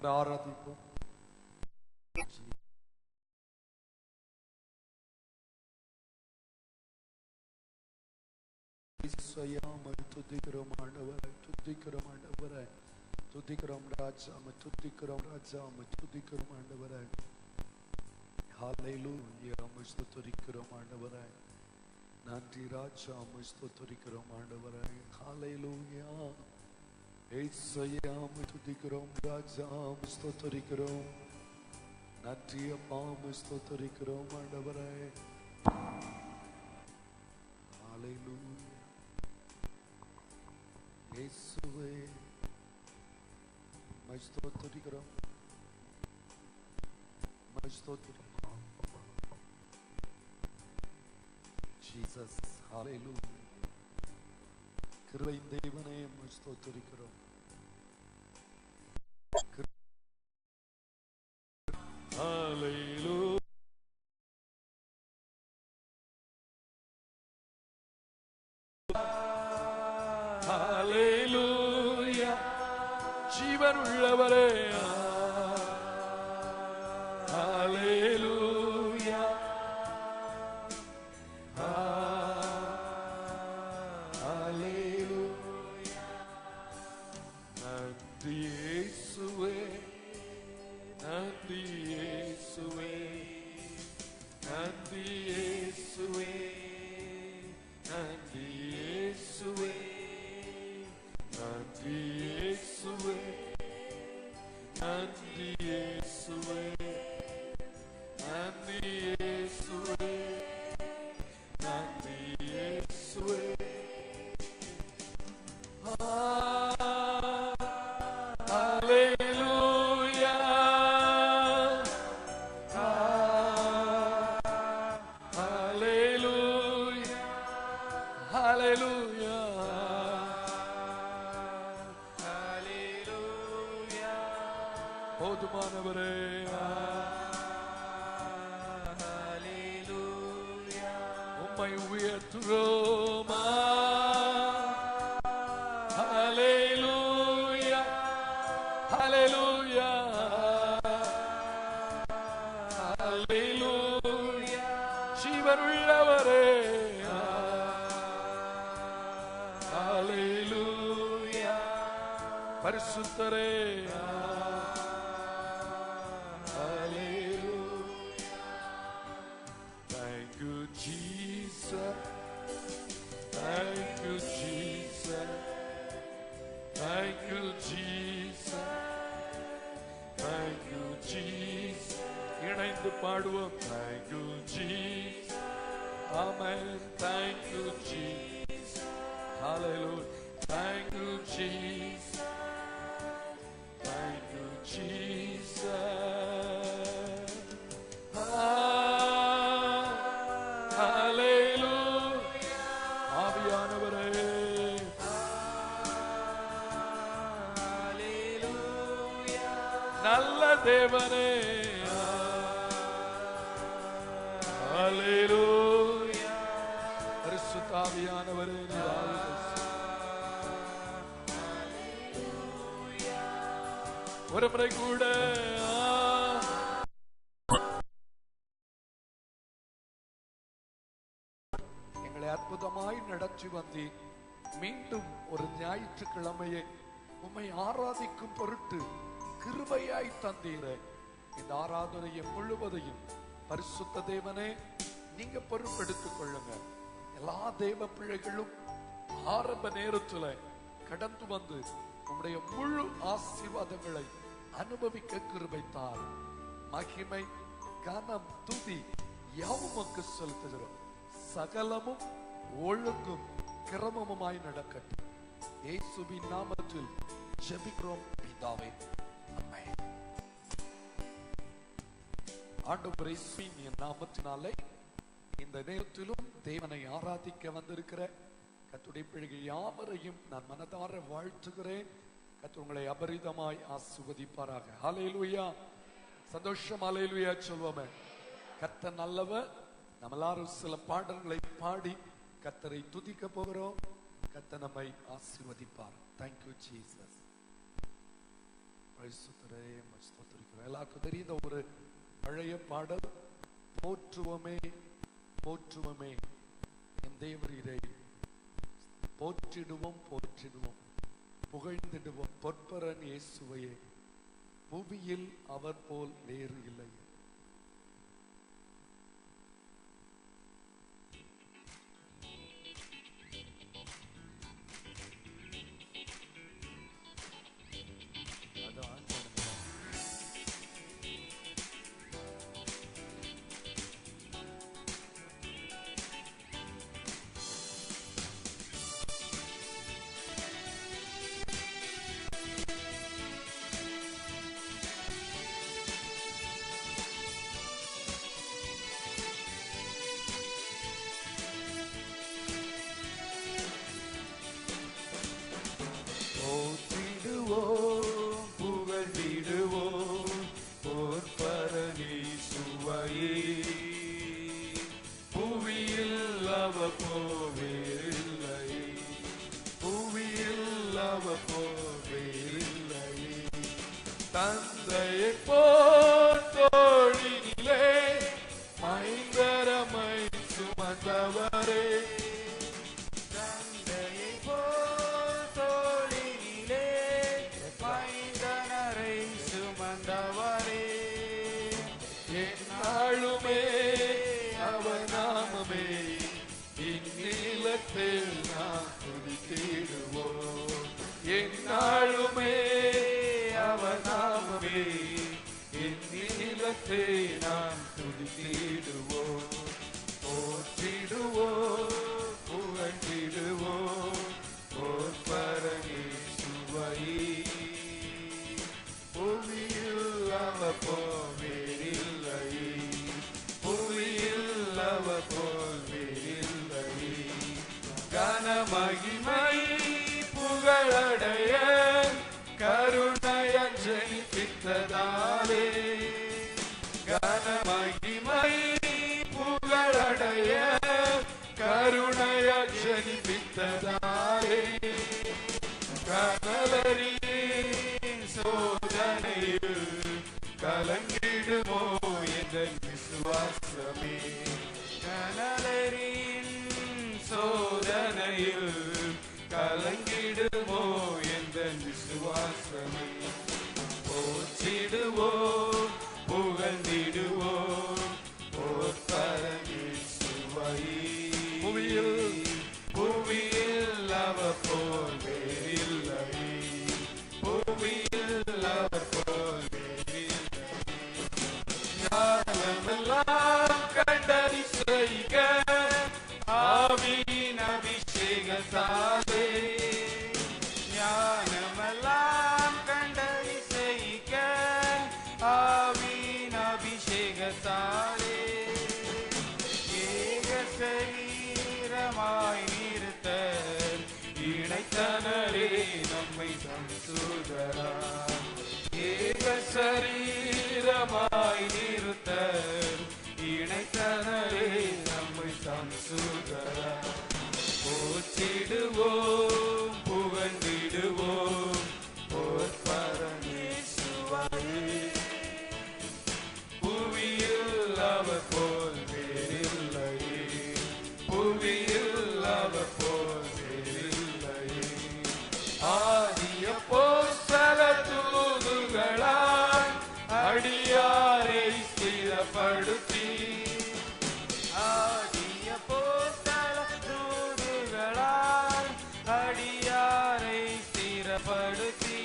ஆராதிப்போம். துதிக்கிறோம் ஆண்டவரை, துதிக்கிறோம் ஆண்டவரை, துதிக்கிறோம் ராஜா, துதிக்கிறோம் ராஜா, துதிக்கிறோம் ஆண்டவரை. ஹல்லேலூயா, ஸ்தோத்திரிக்கிறோம் ஆண்டவரை. நன்றி ராஜா, ஸ்தோத்திரிக்கிறோம் ஆண்டவரை. ஹல்லேலூயா, ஏசையா துதிக்கிறோம் ராஜா, ஸ்தோத்திரிக்கிறோம். நன்றி அப்பா, ஸ்தோத்திரிக்கிறோம் ஆண்டவரை. ஹல்லேலூயா, இயேசுவே ஸ்தோத்திரிக்கிறோம், ஸ்தோத்திரிக்கிறோம். ஜீசஸ், ஹல்லேலூயா. கிருபையின் தேவனே ஸ்தோத்திரிக்கிறோம். ஹல்லேலூயா, ஹல்லேலூயா, ஜீவன் உள்ளவரே. ஹல்லேலூயா, ஹல்லேலூயா. நன்றி இயேசுவே, நன்றி இயேசுவே, நன்றி இயேசுவே, நன்றி இயேசுவே, நன்றி இயேசுவே, நன்றி இயேசுவே, நன்றி இயேசுவே, நன்றி இயேசுவே. ஹல்லேலூயா, ஹல்லேலூயா, ஹல்லேலூயா, ஹல்லேலூயா. போதுமானவரே, ஹல்லேலூயா, உம்மை உயர்த்துகிறோம். ஹல்லேலூயா, ஹல்லேலூயா, ஹல்லேலூயா, ஜீவனுள்ளவரே. ஹல்லேலூயா, பரிசுத்தரே. ஹல்லேலூயா. Thank you Jesus, thank you Jesus, thank you Jesus, thank you Jesus. இணைந்து பாடுவோம். Thank you Jesus, amen. Thank you Jesus, hallelujah. Thank you Jesus, thank you Jesus, hallelujah. ஆவியானவரே, ஹல்லேலூயா, நல்ல தேவனே, ஹல்லேலூயா, பரிசுத்த ஆவியானவரே, ஒரு முறை கூட எங்களை அற்புதமாய் நடத்தி வந்தீர். மீண்டும் ஒரு ஞாயிற்றுக்கிழமையை உம்மை ஆராதிக்கும் பொருட்டு கிருபையாய் தந்தீரே. இந்த ஆராதனையை முழுவதையும் பரிசுத்த தேவனே நீங்க பொறுப்பெடுத்துக் கொள்ளுங்க. எல்லா தேவ பிள்ளைகளும் ஆரம்ப நேரத்தில் கடந்து வந்து உம்முடைய முழு ஆசீர்வாதங்களை அனுபவிக்க கிருபை தார். மகிமை, கனம், துதி யாவுமக்கு செலுத்துகிறோம். சகலமும் ஒழுங்கும் கிரமமுமாய் நடக்கட்டும். இயேசுவின் நாமத்தில் ஜெபிக்கிறோம் பிதாவே, ஆமென். ஆண்டவரே, இயேசுவின் நாமத்தினாலே இந்த நேரத்திலும் தேவனை ஆராதிக்க வந்திருக்கிற கர்த்தருடைய பிள்ளைகள் யாவரையும் நான் மனதார வாழ்த்துகிறேன். கர்த்தர் உங்களை அபரிதமாய் ஆசீர்வதிப்பாராக. ஹல்லேலூயா, சந்தோஷம், ஹல்லேலூயா சொல்வோமே. கர்த்தர் நல்லவர். நம்ம எல்லாரும் சில பாடல்களை பாடி கர்த்தரை துதிக்க போகிறோம். கர்த்தர் நம்மை ஆசீர்வதிப்பார். Thank you Jesus. எல்லாருக்கும் தெரிந்த ஒரு பழைய பாடல், போற்றுவமே போற்றுவமே என் தேவரீரை, போற்றிடுவோம் போற்றிடுவோம் புகழ்ந்திடுவோம் பொற்பரன் இயேசுவையே, புவியில் அவர் போல் வேறு இல்லை. தந்தையை போல் தோழினிலே மைந்தரமை சுமந்தவரே, தந்தையை போல் தோழினிலே மைந்தனரை சுமந்தவரே, என்னாலுமே அவர் நாமமே இந்நிலத்தில் நாம் துதித்திடுவோம். என்னாலுமே அவர் நாமமே இந்நிலத்தை நாம் துதித்திடுவோம். போற்றிடுவோம் புகழ்ந்திடுவோம் பொற்பரன் இயேசுவையே, புவியில் அவர் போல் வேறில்லை, புவியில் அவர் போல் வேறில்லை. கனமகிமை புகழடைய கருணையை ஜெயித்ததாலே, கனமகிமை புகழடைய கருணையை ஜெயித்ததாலே, கனலரியின் சோதனையில் கலங்கிடுமோ என்ற விசுவாசமே, கனலரியின் சோதனையில் கலங்கிடுமோ என்ற விசுவாசமே. போற்றிடுவோம் புகழ்ந்திடுவோம் பொற்பரன் இயேசுவையே, புவியில் அவர் போல் வேறில்லை, புவியில் அவர் போல் வேறில்லை. ஞானமெல்லாம் கண்டறிக ஆவியின் அபிஷேகத்தாலே, ஞானமெல்லாம் கண்டறிக ஆவியின் அபிஷேகத்தாலே, ஏக சரீரமாய் நிறுத்த இணைத்தனரே நம்மை சம்சுதரா, ஏக சரீரமாய் நிறுத்த இணைத்தனரே நம்மை சம்சுதரா. போற்றிடுவோம் புகழ்ந்திடுவோம் பொற்பரன் இயேசுவையே, புவியில் அவர் போல் வேறில்லை, புவியில் அவர் போல் வேறில்லை. ஆதி அப்போஸ்தல தூதுகளால் அடியாரை ஸ்திரப்படுத்தி, ஆதி அப்போஸ்தல தூதுகளால் அடியாரை ஸ்திரப்படுத்தி,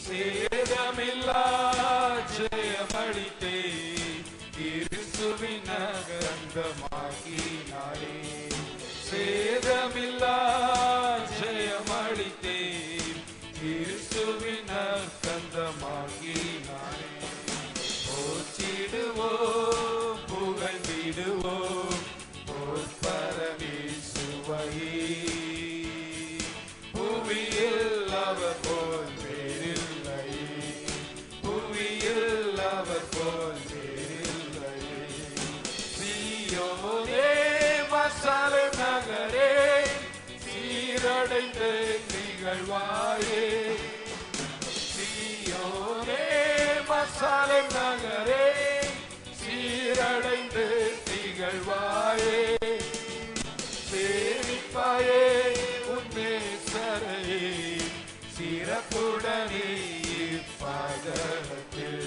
சேதமில்லா ஜெயமளித்தே கிறிஸ்துவின் நகரங்கமாக்கினாரே, சேதமில்லா ஜெயமளித்தே கிறிஸ்துவின் நகரங்கமாக்கினாரே. போற்றிடுவோம் புகழ்ந்திடுவோம் பொற்பரன் இயேசுவையே, புவியில் அவர் போல் வேறில்லை, சிறப்புடனே இப்பாதத்தில்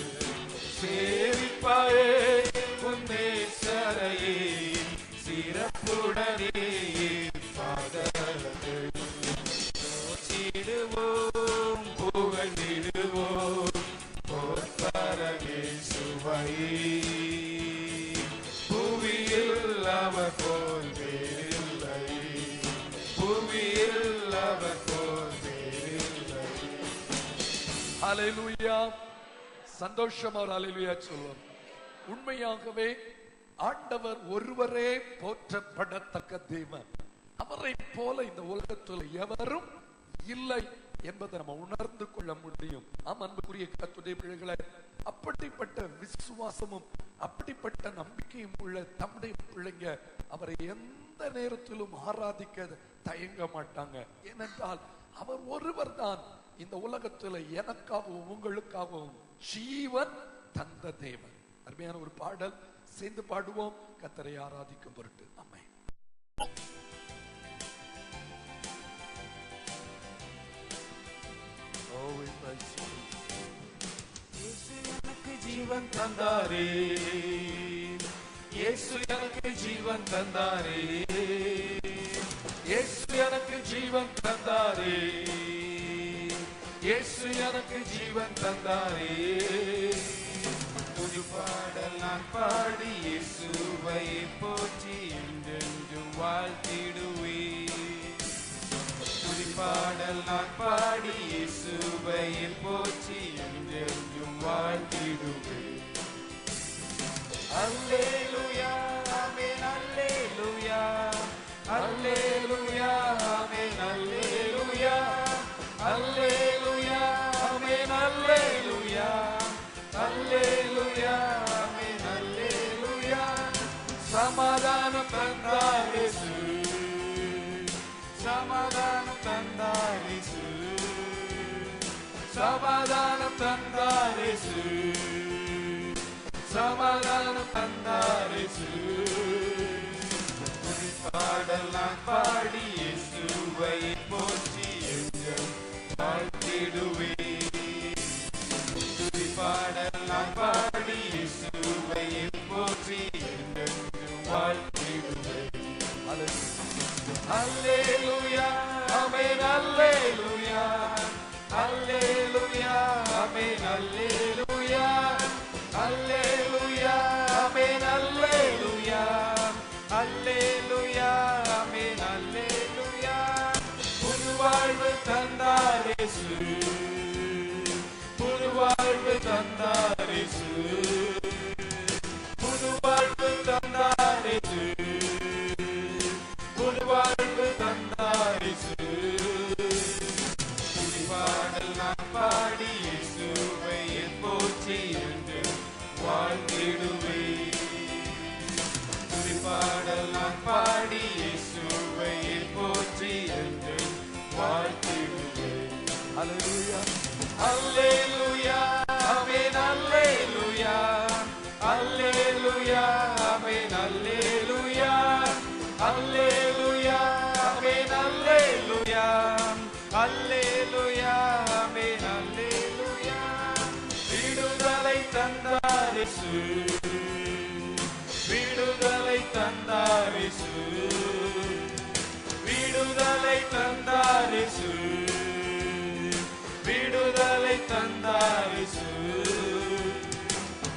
சேவிப்பாயே உன்னேசரையே சிறப்புடனே இப்பாதத்தில் போற்றிடுவோம் புகழ்ந்திடுவோம் பரமேசுவையே புவியில் அவர் போல் வேறில்லை புவியில் அவர் போல் வேறில்லை. ஹல்லேலூயா. சந்தோஷமா ஒரு ஹல்லேலூயா சொல்லுவோம். உண்மையாகவே ஆண்டவர் ஒருவரே போற்றப்படத்தக்க தேவன். அவரை போல இந்த உலகத்தில் எவரும் இல்லை என்பதை நம்ம உணர்ந்து கொள்ள முடியும். அன்புக்குரிய கர்த்தருடைய பிள்ளைகளே, அப்படிப்பட்ட விசுவாசமும் அப்படிப்பட்ட நம்பிக்கையும் உள்ள தம்முடைய பிள்ளைங்க அவரை எந்த நேரத்திலும் ஆராதிக்க தயங்க மாட்டாங்க. ஏனென்றால் அவர் ஒருவர் தான் இந்த உலகத்தில் எனக்காகவும் உங்களுக்காகவும் ஜீவன் தந்த தேவன். அருமையான ஒரு பாடல் சேர்ந்து பாடுவோம், கர்த்தரை ஆராதிக்கும் பொருட்டு. ஆமென். இயேசு எனக்கு ஜீவன் தந்தாரே, இயேசு எனக்கு ஜீவன் தந்தாரே, இயேசு எனக்கு ஜீவன் தந்தாரே, இயேசு எனக்கு ஜீவன் தந்தாரே. புது பாடல் நான் பாடி இயேசுவை போற்றி என்றென்றும் வாழ்த்திடுவேன். புது பாடல் நான் பாடி இயேசுவை போற்றி என்றென்றும் வாழ்த்திடுவேன். அல்லேலூயா ஆமென் அல்லேலூயா அல்லேலூயா ஆமென் அல்லேலூயா அல்லேலூயா ஆமென் அல்லேலூயா அல்லேலூயா ஆமென் அல்லேலூயா. சமாதானம் தந்தார் இயேசு, சமாதானம் தந்தார் இயேசு, சமாதானம் தந்தார் இயேசு, சமாதானம் தந்தார் இயேசு. புது பாடல் நான் பாடி இயேசுவை போற்றி என்றும் வாழ்த்திடுவேன். புது பாடல் நான் பாடி இயேசுவை போற்றி என்றும் வாழ்த்திடுவேன். அல்லேலூயா ஆமென் அல்லேலூயா அல்லேலூயா ஆமென் அல்லேலூயா அல்லேலூயா ஆமென் அல்லேலூயா அல்லேலூயா ஆமென் அல்லேலூயா. புது வாழ்வு தந்தார் இயேசு, புது வாழ்வு தந்தார் இயேசு, புது வாழ்வு தந்தார் இயேசு, புது வாழ்வு தந்தார் இயேசு. புது பாடல் நான் பாடி இயேசுவை போற்றி என்று வாழ்த்திடுவேன். புது பாடல் நான் பாடி இயேசுவை போற்றி என்று வாழ்த்திடுவேன். அல்லேலூயா அல்லேலூயா ஆமென் அல்லேலூயா அல்லேலூயா ஆமென் அல்லேலூயா அல்லேலூயா ஆமென் அல்லேலூயா அல்லேலூயா ஆமென் அல்லேலூயா. விடுதலை தந்தார் இயேசு, விடுதலை தந்தார் இயேசு, விடுதலை தந்தார் இயேசு, விடுதலை தந்தார் இயேசு.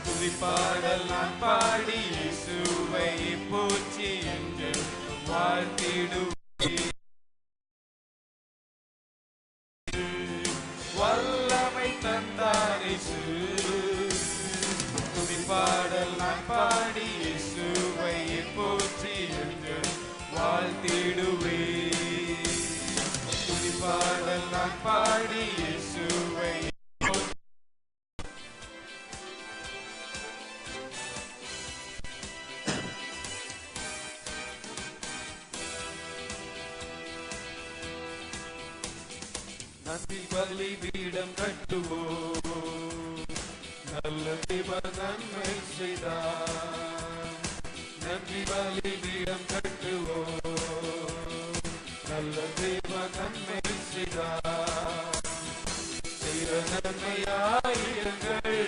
புது பாடல் நான் பாடி இயேசுவை போற்றி என்று வாழ்த்திடுவேன். வல்லமை தந்தார் இயேசு, புது பாடல் நான் பாடி இயேசுவை போற்றி என்று வாழ்த்திடுவேன். புது பாடல் நான் பாடி இயேசுவை நந்தி பலி பீடம் கட்டுவோம், நல்ல தேவன் நன்மை செய்தார். நந்தி பலி பீடம் கட்டுவோம், நல்ல தேவன் நன்மை செய்தார். நன்மையாயிருங்கள்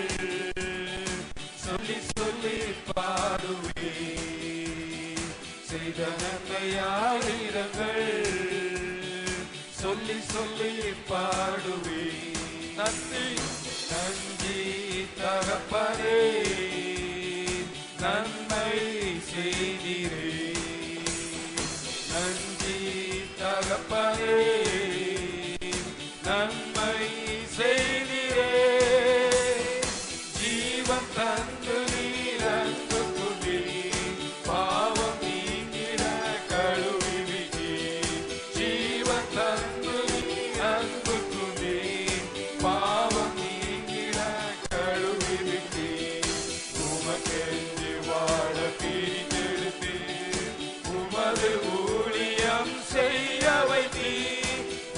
சொல்லி சொல்லி பாடுவே. செய்த நன்மையாயிருங்கள் சொல்லி சொல்லி பாடுவே. நன்றி நன்றி தகப்பனே நன்மை செய்தீரே. நன்றி தகப்பனே நன்மை செய்தீரே. ஜீவன் தந்து நீர் அன்பு கொண்டே பாவம் நீங்கிட கழுவிவிட்டே. ஜீவன் தந்து நீர் அன்பு கொண்டே பாவம் நீங்கிட கழுவிவிட்டே. உமக்கென்று வாழ பிரித்தெடுத்து உமது ஊழியம் செய்ய வைத்தீ.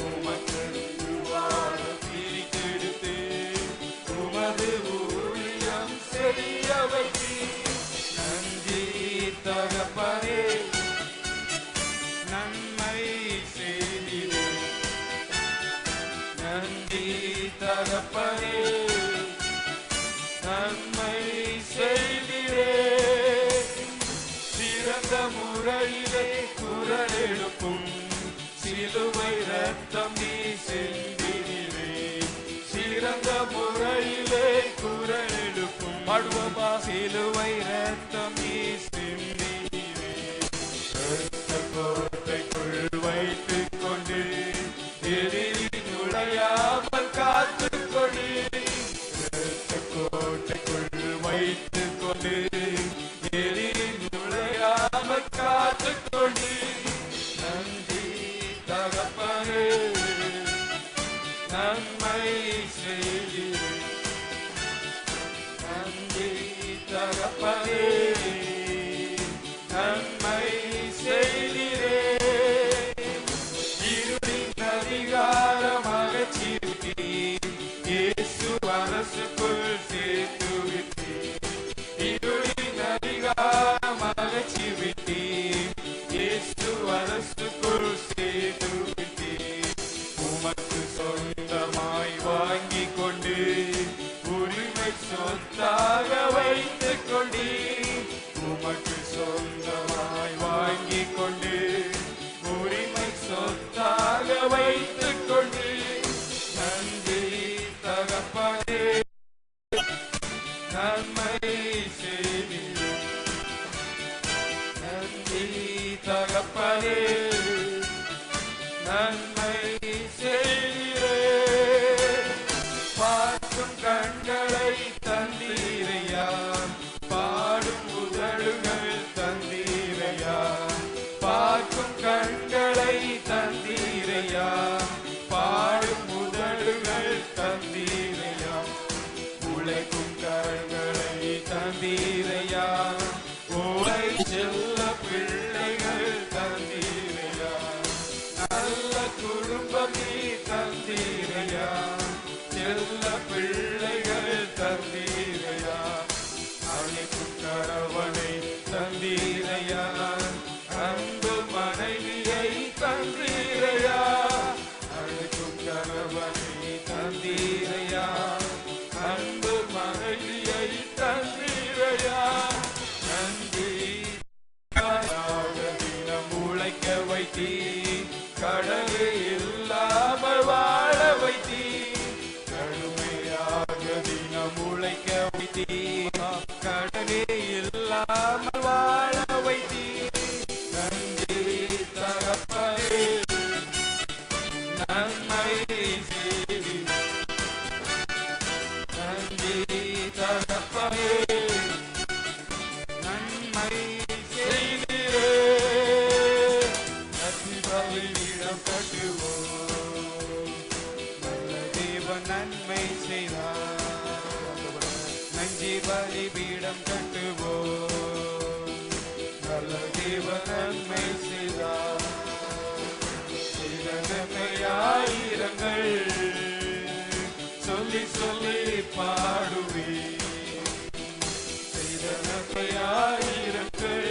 உமக்கென்று வாழ பிரித்தெடுத்து உமது ஊழியம் செய்ய வைத்தீ. நன்றி தகப்பனே நன்மை செய்தீரே. நன்றி தகப்பனே நன்மை செய்தீரே. சிறந்த முறையிலே குரல் எழுப்பும் சிலுவை ரத்தம் நீ சென்றீரே. சிறந்த முறையிலே குரல் எழுப்பும் பாடுவோமா சிலுவை ரத்தம் நீ சென்றீரே. இரத்த கோட்டைக்குள் வைத்துக் கொண்டு எதிரி நுழையாமல் காத்துக்கொண்டு. இரத்த கோட்டைக்குள் வைத்துக் கொண்டு எதிரி நுழையாமல் காத்துக்கொண்டு. நன்றி தகப்பனே நன்மை செய்தீரே. நன்றி தகப்பனே நன்மை செய்தீரே. இருளின் அதிகாரம் அகற்றிவிட்டீர். இயேசு அரசுக்குள் சேர்த்து விட்டீர். இருளின் அதிகாரம் அகற்றிவிட்டீர். இயேசு அரசுக்குள் சேர்த்து விட்டீர். உமக்கு சொந்தமாய் வாங்கி கொண்டு உரிமை சொத்தாக வைத்துக் கொண்டீர். உமக்கு சொந்தமாய் வாங்கி கொண்டு உரிமை சொத்தாக வைத்துக் கொண்டீர். நன்றி தகப்பனே நன்மை செய்தீரே. நன்றி தகப்பனே நன்மை செய்தீரே. பார்க்கும் கண்களை தந்தீரையா பாடும் உதடுகள் தந்தீரையா. பார்க்கும் கண்களை தந்தீரையா பாடும் உதடுகள் தந்தீரையா. உழைக்கும் கரங்களை தந்தீரையா உலை செல்ல பிள்ளைகள் தந்தீரையா. நல்ல குடும்பம் நீ தந்தீரையா. செல்ல பிள்ளைகள் தந்தீரையா. அழைக்கும் கணவனை தந்தீரையா. அன்பு மனைவியை தந்தீரையா. அழைக்கும் கணவனை தந்தீரையா. அன்பு மனைவியை தந்தீரையா. நன்றி தினம் உழைக்க வைத்தீ. கடலே இல்லாமல் வாழ வைத்தீ. கடுமையாக தினம் உழைக்க வைத்தீ. கடலே இல்லாமல் வாழ வைத்தீ. நன்றி தகப்பனே நன்மை செய்தீர். நன்றி தகப்பனே நன்மை செய்தீரே. நன்றி பலிபீடம் கட்டுவோம். நல்ல தேவன் நன்மை செய்தார். நன்றி பலிபீடம் கட்டுவோம். நல்ல தேவன் நன்மை செய்தார். செய்த நன்மையாயிரங்கள் சொல்லி சொல்லி பாடுவே. செய்த நன்மையாயிரங்கள்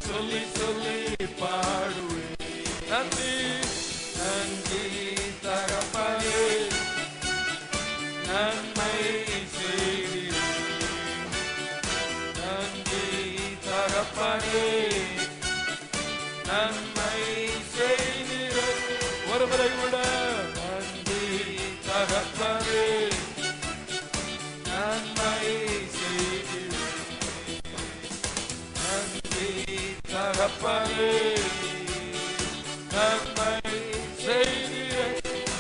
சொல்லி சொல்லி பாடுவே. நன்றி நன்றி தகப்பனே தகப்பனே நன்மை செய்திரே. ஒருவரை விட நன்றி தகப்பனே நன்மை செய்திரே. நன்றி தகப்பனே நன்மை செய்திரே.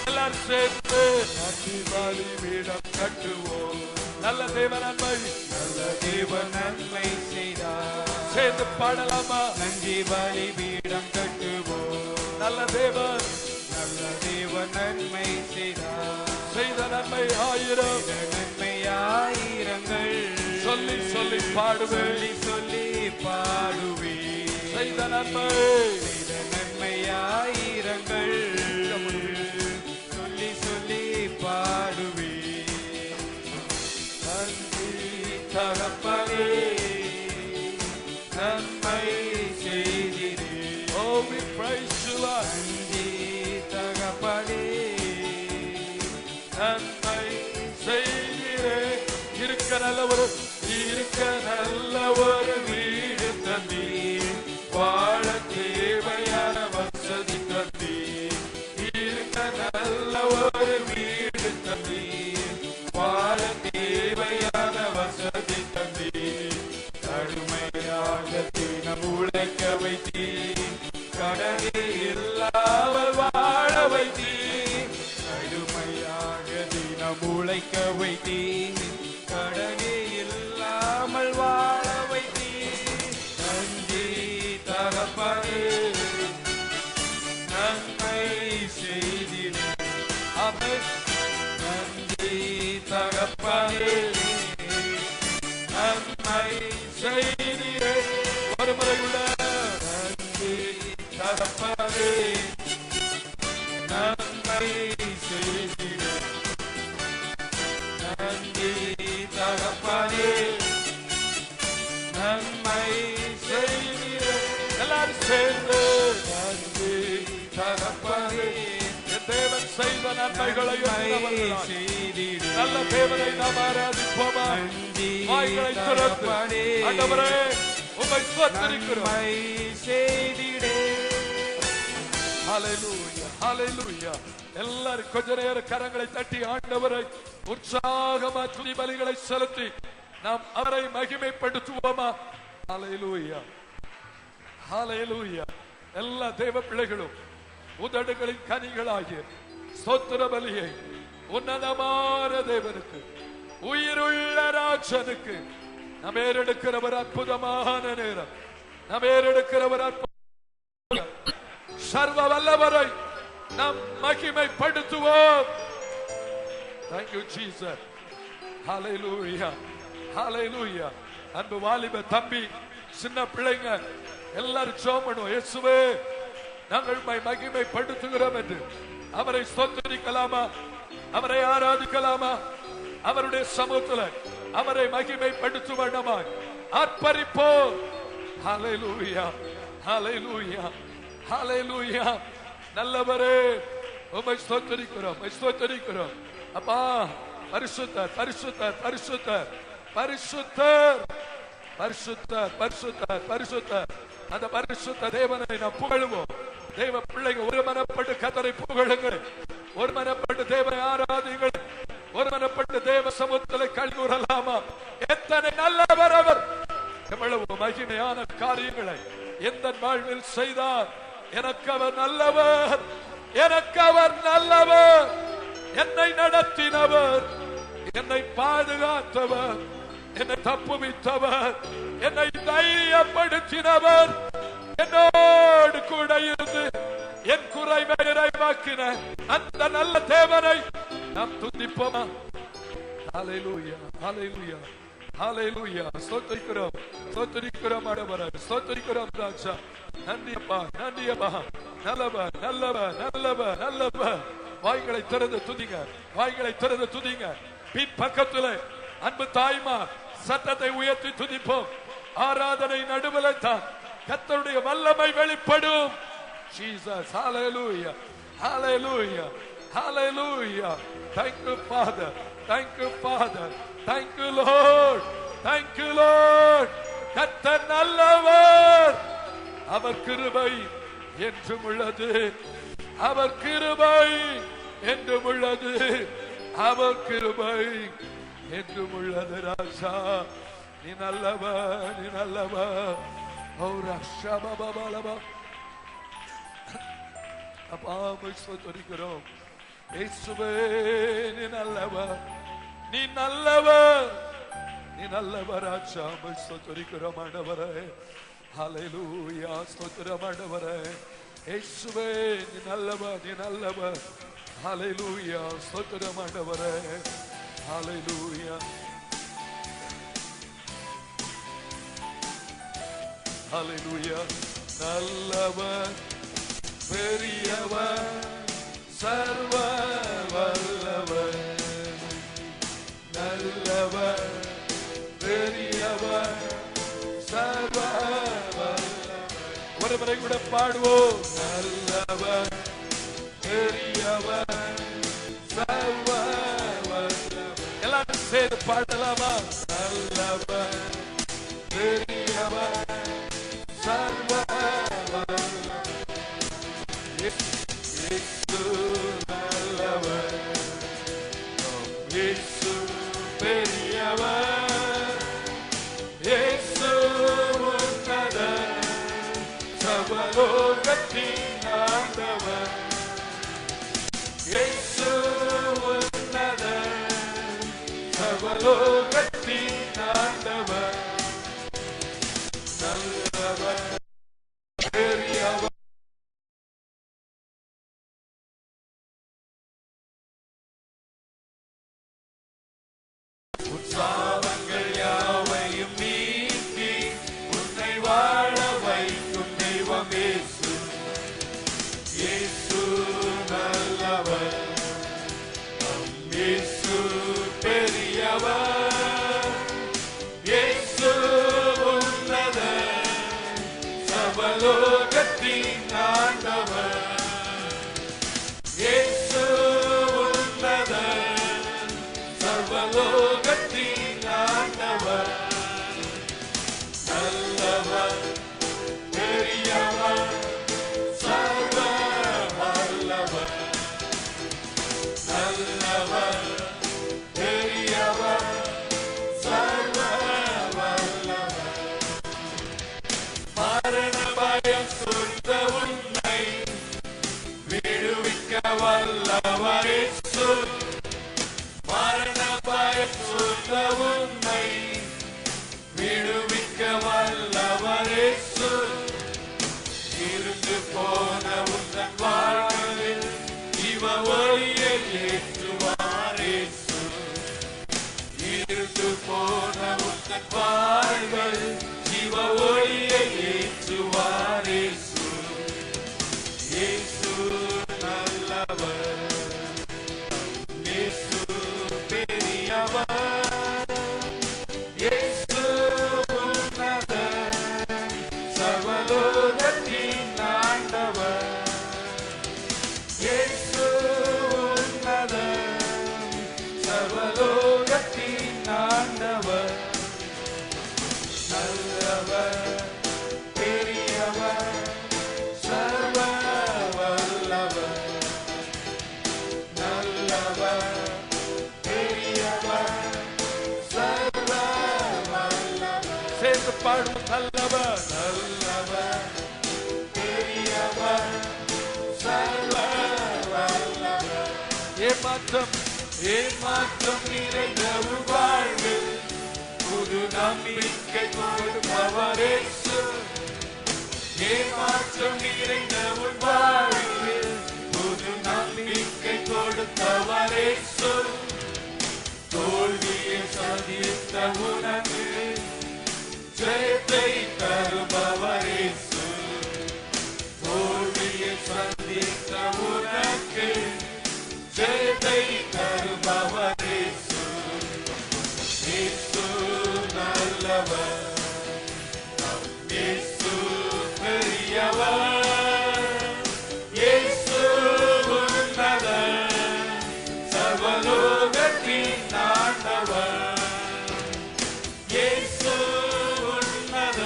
எல்லாரும் சேர்த்து நன்றி பலிபீடம் கட்டுவோம். நல்ல தேவ நன்மை, நல்ல தேவ நன்மை செய்தார். சேர்ந்து பாடலாமா? நன்றி பலிபீடம் கட்டுவோம். நல்ல தேவன், நல்ல தேவ நன்மை செய்தார். செய்த நன்மை ஆயிரம், நன்மை ஆயிரங்கள். சொல்லி சொல்லி பாடுவே, சொல்லி சொல்லி பாடுவே. செய்த நன்மை, செய்த நன்மை ஆயிரங்கள். சொல்லி சொல்லி பாடுவே. தகப்பனே நன்மை செய்திரே. Oh, we praise you, Lord. நன்றி தகப்பனே நன்மை செய்திரே. இருக்க நல்ல ஒரு வீடு தந்தீர். வாழ தேவையான வசதி தந்தீர். இருக்க நல்ல ஒரு வீடு தந்தீர். வாழ தேவையான வசதி தந்தீர். கடுமையாக தினம் உழைக்க வைத்தீர். கடனே இல்லாமல் வாழ வைத்தீர். கடுமையாக தினம் உழைக்க வைத்தீர். கடனே இல்லாமல் வாழ வைத்தீர். நன்றி தகப்பனே நன்மை செய்திரே. ஆமென். நன்றி தகப்பனே நன்மை செய்திரே. ஒரு முறை உள்ள நன்றி தகப்பனே நன்மை செய்திரே. நன்றி தகப்பனே நன்மை செய்திரே. எல்லாரும் சேர்ந்து நன்றி தகப்பனே. தேவன் செய்த நன்மைகளையும் செய்திரே. நல்ல தேவனை நாம் ஆராதிப்போமா? வாய்களை திறந்து ஆண்டவரே உம்மை ஸ்தோத்திரிக்கிறோம். செய்திரே. ஹல்லேலூயா ஹல்லேலூயா. எல்லாரும் கொஞ்ச நேரம் கரங்களை தட்டி ஆண்டவரை உற்சாகமா துதி பலிகளை செலுத்தி நாம் அவரை மகிமைப்படுத்துவோமா? ஹல்லேலூயா ஹல்லேலூயா. எல்லா தேவ பிள்ளைகளும் உதடுகளின் கனிகளாகிய ஸ்தோத்திர பலியை உன்னதமான தேவனுக்கு, உயிருள்ள ராஜனுக்கு நாம் ஏறெடுக்கிற ஒரு அற்புதமான நேரம். நாம் ஏறெடுக்கிற ஒரு சர்வ வல்லவரை நாம் மகிமைப்படுத்துவோம். Thank you Jesus. Hallelujah. Hallelujah. அன்பு வாலிப தம்பி, சின்ன பிள்ளைங்க எல்லாரும் ஜெபம் பண்ணுவோம். இயேசுவே நாங்கள் மகிமைப்படுத்துகிறோம் என்று அவரை ஸ்தோத்திரிக்கலாமா? அவரை ஆராதிக்கலாமா? அவருடைய சமூகத்தில் அவரை மகிமைப்படுத்தும் வண்ணமாய் ஆர்ப்பரிப்போம். ஹல்லேலூயா ஹல்லேலூயா ஹல்லேலூயா. நல்லவரே உம்மை ஸ்தோத்திரிக்கிறோம், ஸ்தோத்திரிக்கிறோம். அப்பா பரிசுத்தர் பரிசுத்தர் பரிசுத்தர் பரிசுத்தர் பரிசுத்தர் பரிசுத்தர் பரிசுத்தர். அந்த பரிசுத்த தேவனை நாம் புகழுவோம். தேவ பிள்ளைங்க ஒரு மனப்பட்டு கர்த்தரை புகழுங்கள். ஒரு மனப்பட்டு தேவனை ஆராதிங்கள். ஒரு மனப்பட்டு தேவ சமூகத்தில் கழிவுறலாமா? எத்தனை நல்லவர் அவர்! எவ்வளவு மகிமையான காரியங்களை எந்த வாழ்வில் செய்தார். எனக்கு அவர் நல்லவர், எனக்கு அவர் நல்லவர். என்னை நடத்தினவர், என்னை பாதுகாத்தவர், என்னை தப்புவித்தவர், என்னை தைரியப்படுத்தினவர், என்னோடு கூட இருந்து என் குறைவை நிறைவாக்கின அந்த நல்ல தேவனை நாம் துதிப்போமா? ஹல்லேலூயா ஹல்லேலூயா ஹல்லேலூயா. ஸ்தோத்திரிக்கிறோம் ஸ்தோத்திரிக்கிறோம் ஆண்டவரே, ஸ்தோத்திரிக்கிறோம் ராஜா. நன்றி அப்பா நன்றி அப்பா. நல்லவர் நல்லவர் நல்லவர் நல்லவர். வாய்களை திறந்து துதிங்க, வாய்களை திறந்து துதிங்க. பின்பக்கத்தில் அன்பு தாய்மார் சத்தத்தை உயர்த்தி துதிப்போம். ஆராதனை நடுவில் தான் கர்த்தருடைய வல்லமை வெளிப்படும். Jesus, hallelujah, hallelujah, hallelujah. Thank you, Father. Thank you, Father. Thank you, Lord. Thank you, Lord. கர்த்தர் நல்லவர், அவர் கிருபை என்றும் உள்ளது, அவர் கிருபை என்றும் உள்ளது, அவர் கிருபை என்றும் உள்ளது. ராஜா நீ நல்லவர், நீ நல்லவர். அப்பா ஸ்தோத்திரிக்கிறோம். இயேசுவே நீ நல்லவர், நீ நல்லவர், நீ நல்லவர். ராஜா ஸ்தோத்திரிக்கிறோம் ஆண்டவரே. ஹல்லேலூயா, ஸ்தோத்திரம் ஆண்டவரே. இயேசுவே நீ நல்லவர், நீ நல்லவர். ஹல்லேலூயா, ஸ்தோத்திரம் ஆண்டவரே. ஹல்லேலூயா, ஹல்லேலூயா. நல்லவர், பெரியவர், சர்வ வல்லவர். நல்லவர், பெரியவர், சர்வ வல்லவர். ஒரு முறை கூட பாடுவோம். நல்லவர், பெரியவர், சர்வ வல்லவர். எல்லாரும் சேர்ந்து பாடலாமா? நல்லவர், பெரியவர், சர்வ வல்லவர். இயேசு நல்லவர், இயேசு பெரியவர், இயேசு உன்னதர், சர்வலோகத்தின் ஆண்டவர். இயேசு உன்னதர், சர்வலோகத்தின் ஆண்டவர். நல்லவர், பெரியவர், உற்சாகங்கள் யாவையும் நீக்கி உன்னை வாழ வைக்கும் தெய்வம் இயேசு. இயேசு நல்லவர், இயேசு பெரியவர், இயேசு உன்னதர், சர்வலோகத்தின் ஆண்டவர். இயேசு உன்னதர், சர்வலோகத்தின் ஆண்டவர். நல்லவர், பெரியவர், சர்வ வல்லவர். நல்லவர், பெரியவர், சர்வ வல்லவர். மரண பயம் சூழ்ந்த உன்னை விடுவிக்க வல்லவர் இயேசு. மரண பயம் சூழ்ந்த உன்னை விடுவிக்க வல்லவர் இயேசு. இருந்து போன உந்தன் வாழ்வில் ஜீவ ஒளியை ஏற்றுவார் இயேசு. இருந்து போன உந்தன் வாழ்வில் ஜீவ ஒளியை ஏற்றுவார் இயேசு. இயேசு நல்லவர், இயேசு பெரியவர், இயேசு உன்னதர், சர்வலோகத்தின் ஆண்டவர். இயேசு உன்னதர், சர்வலோகத்தின் ஆண்டவர். நல்லவர், பெரியவர், சர்வ வல்லவர். நல்லவர், பெரியவர், சர்வ வல்லவர். சேர்ந்து பாடும். நல்லவர், நல்லவர், பெரியவர், சர்வ வல்லவர். ஏமாற்றம், ஏமாற்றம் நிறைந்த வாழ்வில் புது நம்பிக்கை கொடுப்பவர் இயேசு. ஏமாற்றம் நிறைந்த வாழ்வில் புது நம்பிக்கை கொடுத்தவர் இயேசு. தோல்வியை சந்தித்த உனக்கு ஜெயத்தை தருபவர் இயேசு. தோல்வியை சந்தித்த உனக்கு ஜெயத்தை தருபவர் இயேசு. இயேசு நல்லவர், இயேசு பெரியவர், இயேசு உன்னதர், சர்வலோகத்தின் ஆண்டவர். இயேசு உன்னதர்,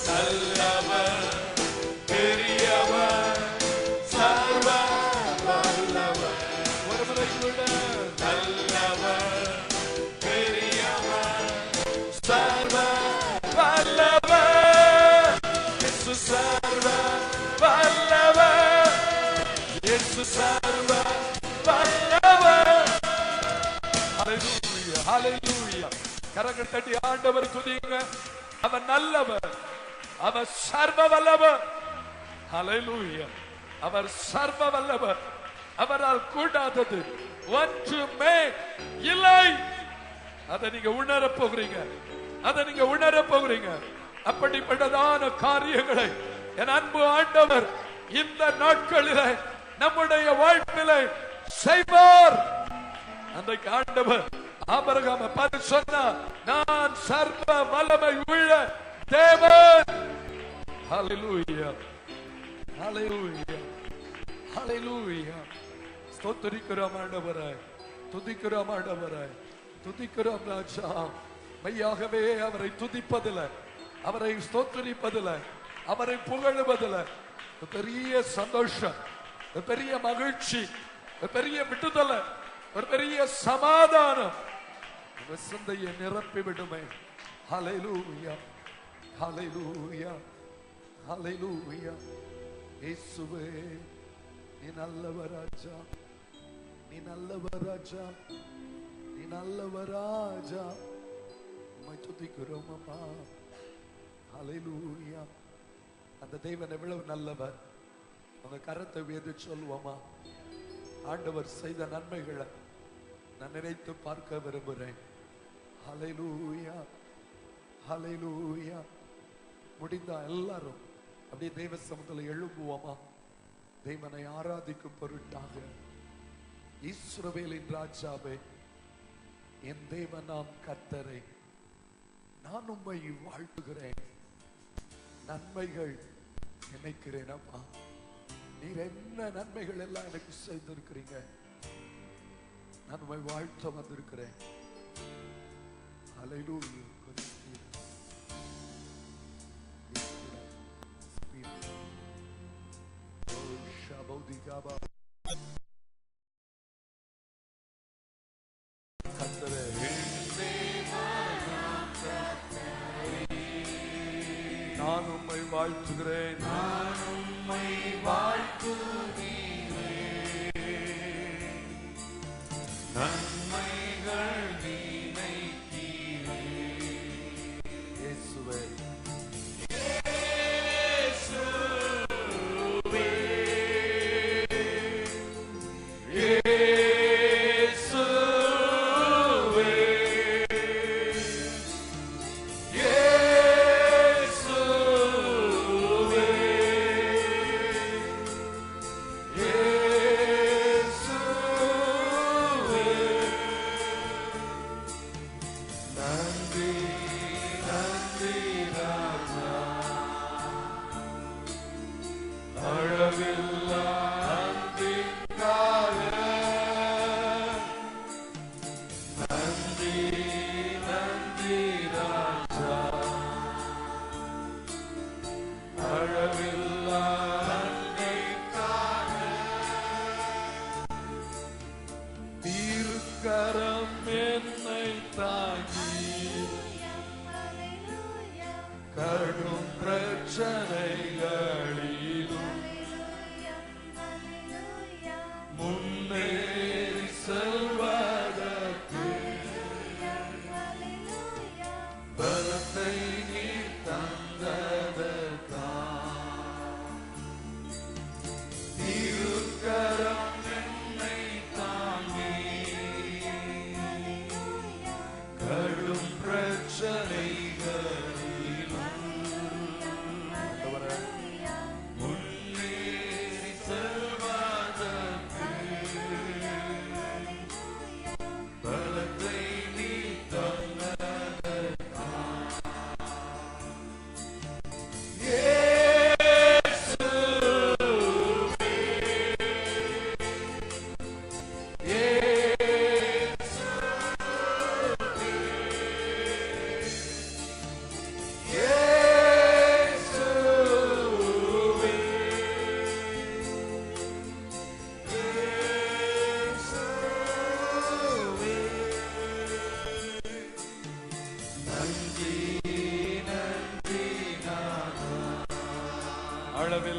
நல்லவர் பெரியவர் சர்வ வல்லவர். ஒரு முறை கூட நல்லவர் பெரியவர் சர்வ வல்லவர். இயேசு சர்வ வல்லவர். இயேசு சர்வ வல்லவர். ஹல்லேலூயா ஹல்லேலூயா. கரங்கள் தட்டி ஆண்டவர் துதிங்க. அவர் நல்லவர், அவர் சர்வ வல்லவர். ஹல்லேலூயா. அவர் சர்வ வல்லவர். அவரால் கூடாதது ஒன்றுமே இல்லை. அதை நீங்க உணர போகிறீங்க, அதை நீங்க உணர போகிறீங்க. அப்படிப்பட்டதான காரியங்களை என் அன்பு ஆண்டவர் இந்த நாட்களிலே நம்முடைய வாழ்விலே செய்வார். அன்றைக்கு ஆண்டவர் ஆபிரகாமை பார்த்து சொன்னார், நான் சர்வ வல்லமை உள்ள தேவன். ஹல்லேலூயா ஹல்லேலூயா ஹல்லேலூயா. ஸ்தோத்திரிக்கிறோம் ஆண்டவரே, துதிக்கிறோம் ஆண்டவரே, துதிக்கிறோம் ராஜா. மெய்யாகவே அவரை துதிப்பதில்லை, அவரை ஸ்தோத்திரிப்பதில்லை, அவரை புகழுவதில்லை பெரிய சந்தோஷம், பெரிய மகிழ்ச்சி, பெரிய விடுதலை, ஒரு பெரிய சமாதானம் சிந்தையை நிரப்பி விடுமே. ஹல்லேலூயா ஹல்லேலூயா ஹல்லேலூயா. இயேசுவே நீ நல்லவர் ராஜா, நீ நல்லவர் ராஜா, நீ நல்லவர் ராஜா. உம்மை துதிக்கிறோம் அம்மா. ஹல்லேலூயா. அந்த தேவன் எவ்வளவு நல்லவர். உங்க கரத்தை உயர்த்தி சொல்லுவோமா? ஆண்டவர் செய்த நன்மைகளை நான் நினைத்து பார்க்க விரும்புகிறேன். ஹல்லேலூயா ஹல்லேலூயா. முடிந்தா எல்லாரும் அப்படியே தெய்வ சமூகத்தில் எழும்புவோமா? தேவனை ஆராதிக்கும் பொருட்டாக. இஸ்ரவேலின் ராஜாவே, என் தேவனாம் கர்த்தரே, நான் உம்மை வாழ்த்துகிறேன். நன்மைகள் நினைக்கிறேன் அப்பா. நீர் என்ன நன்மைகள் எல்லாம் எனக்கு செய்திருக்கிறீங்க. நான் உம்மை வாழ்த்த வந்திருக்கிறேன். ஹல்லேலூயா. நான் உம்மை வாழ்த்துகிறேன், நான் உம்மை வாழ்த்துகிறேன். நன்மைகள் நினைக்கிறேன். இயேசுவே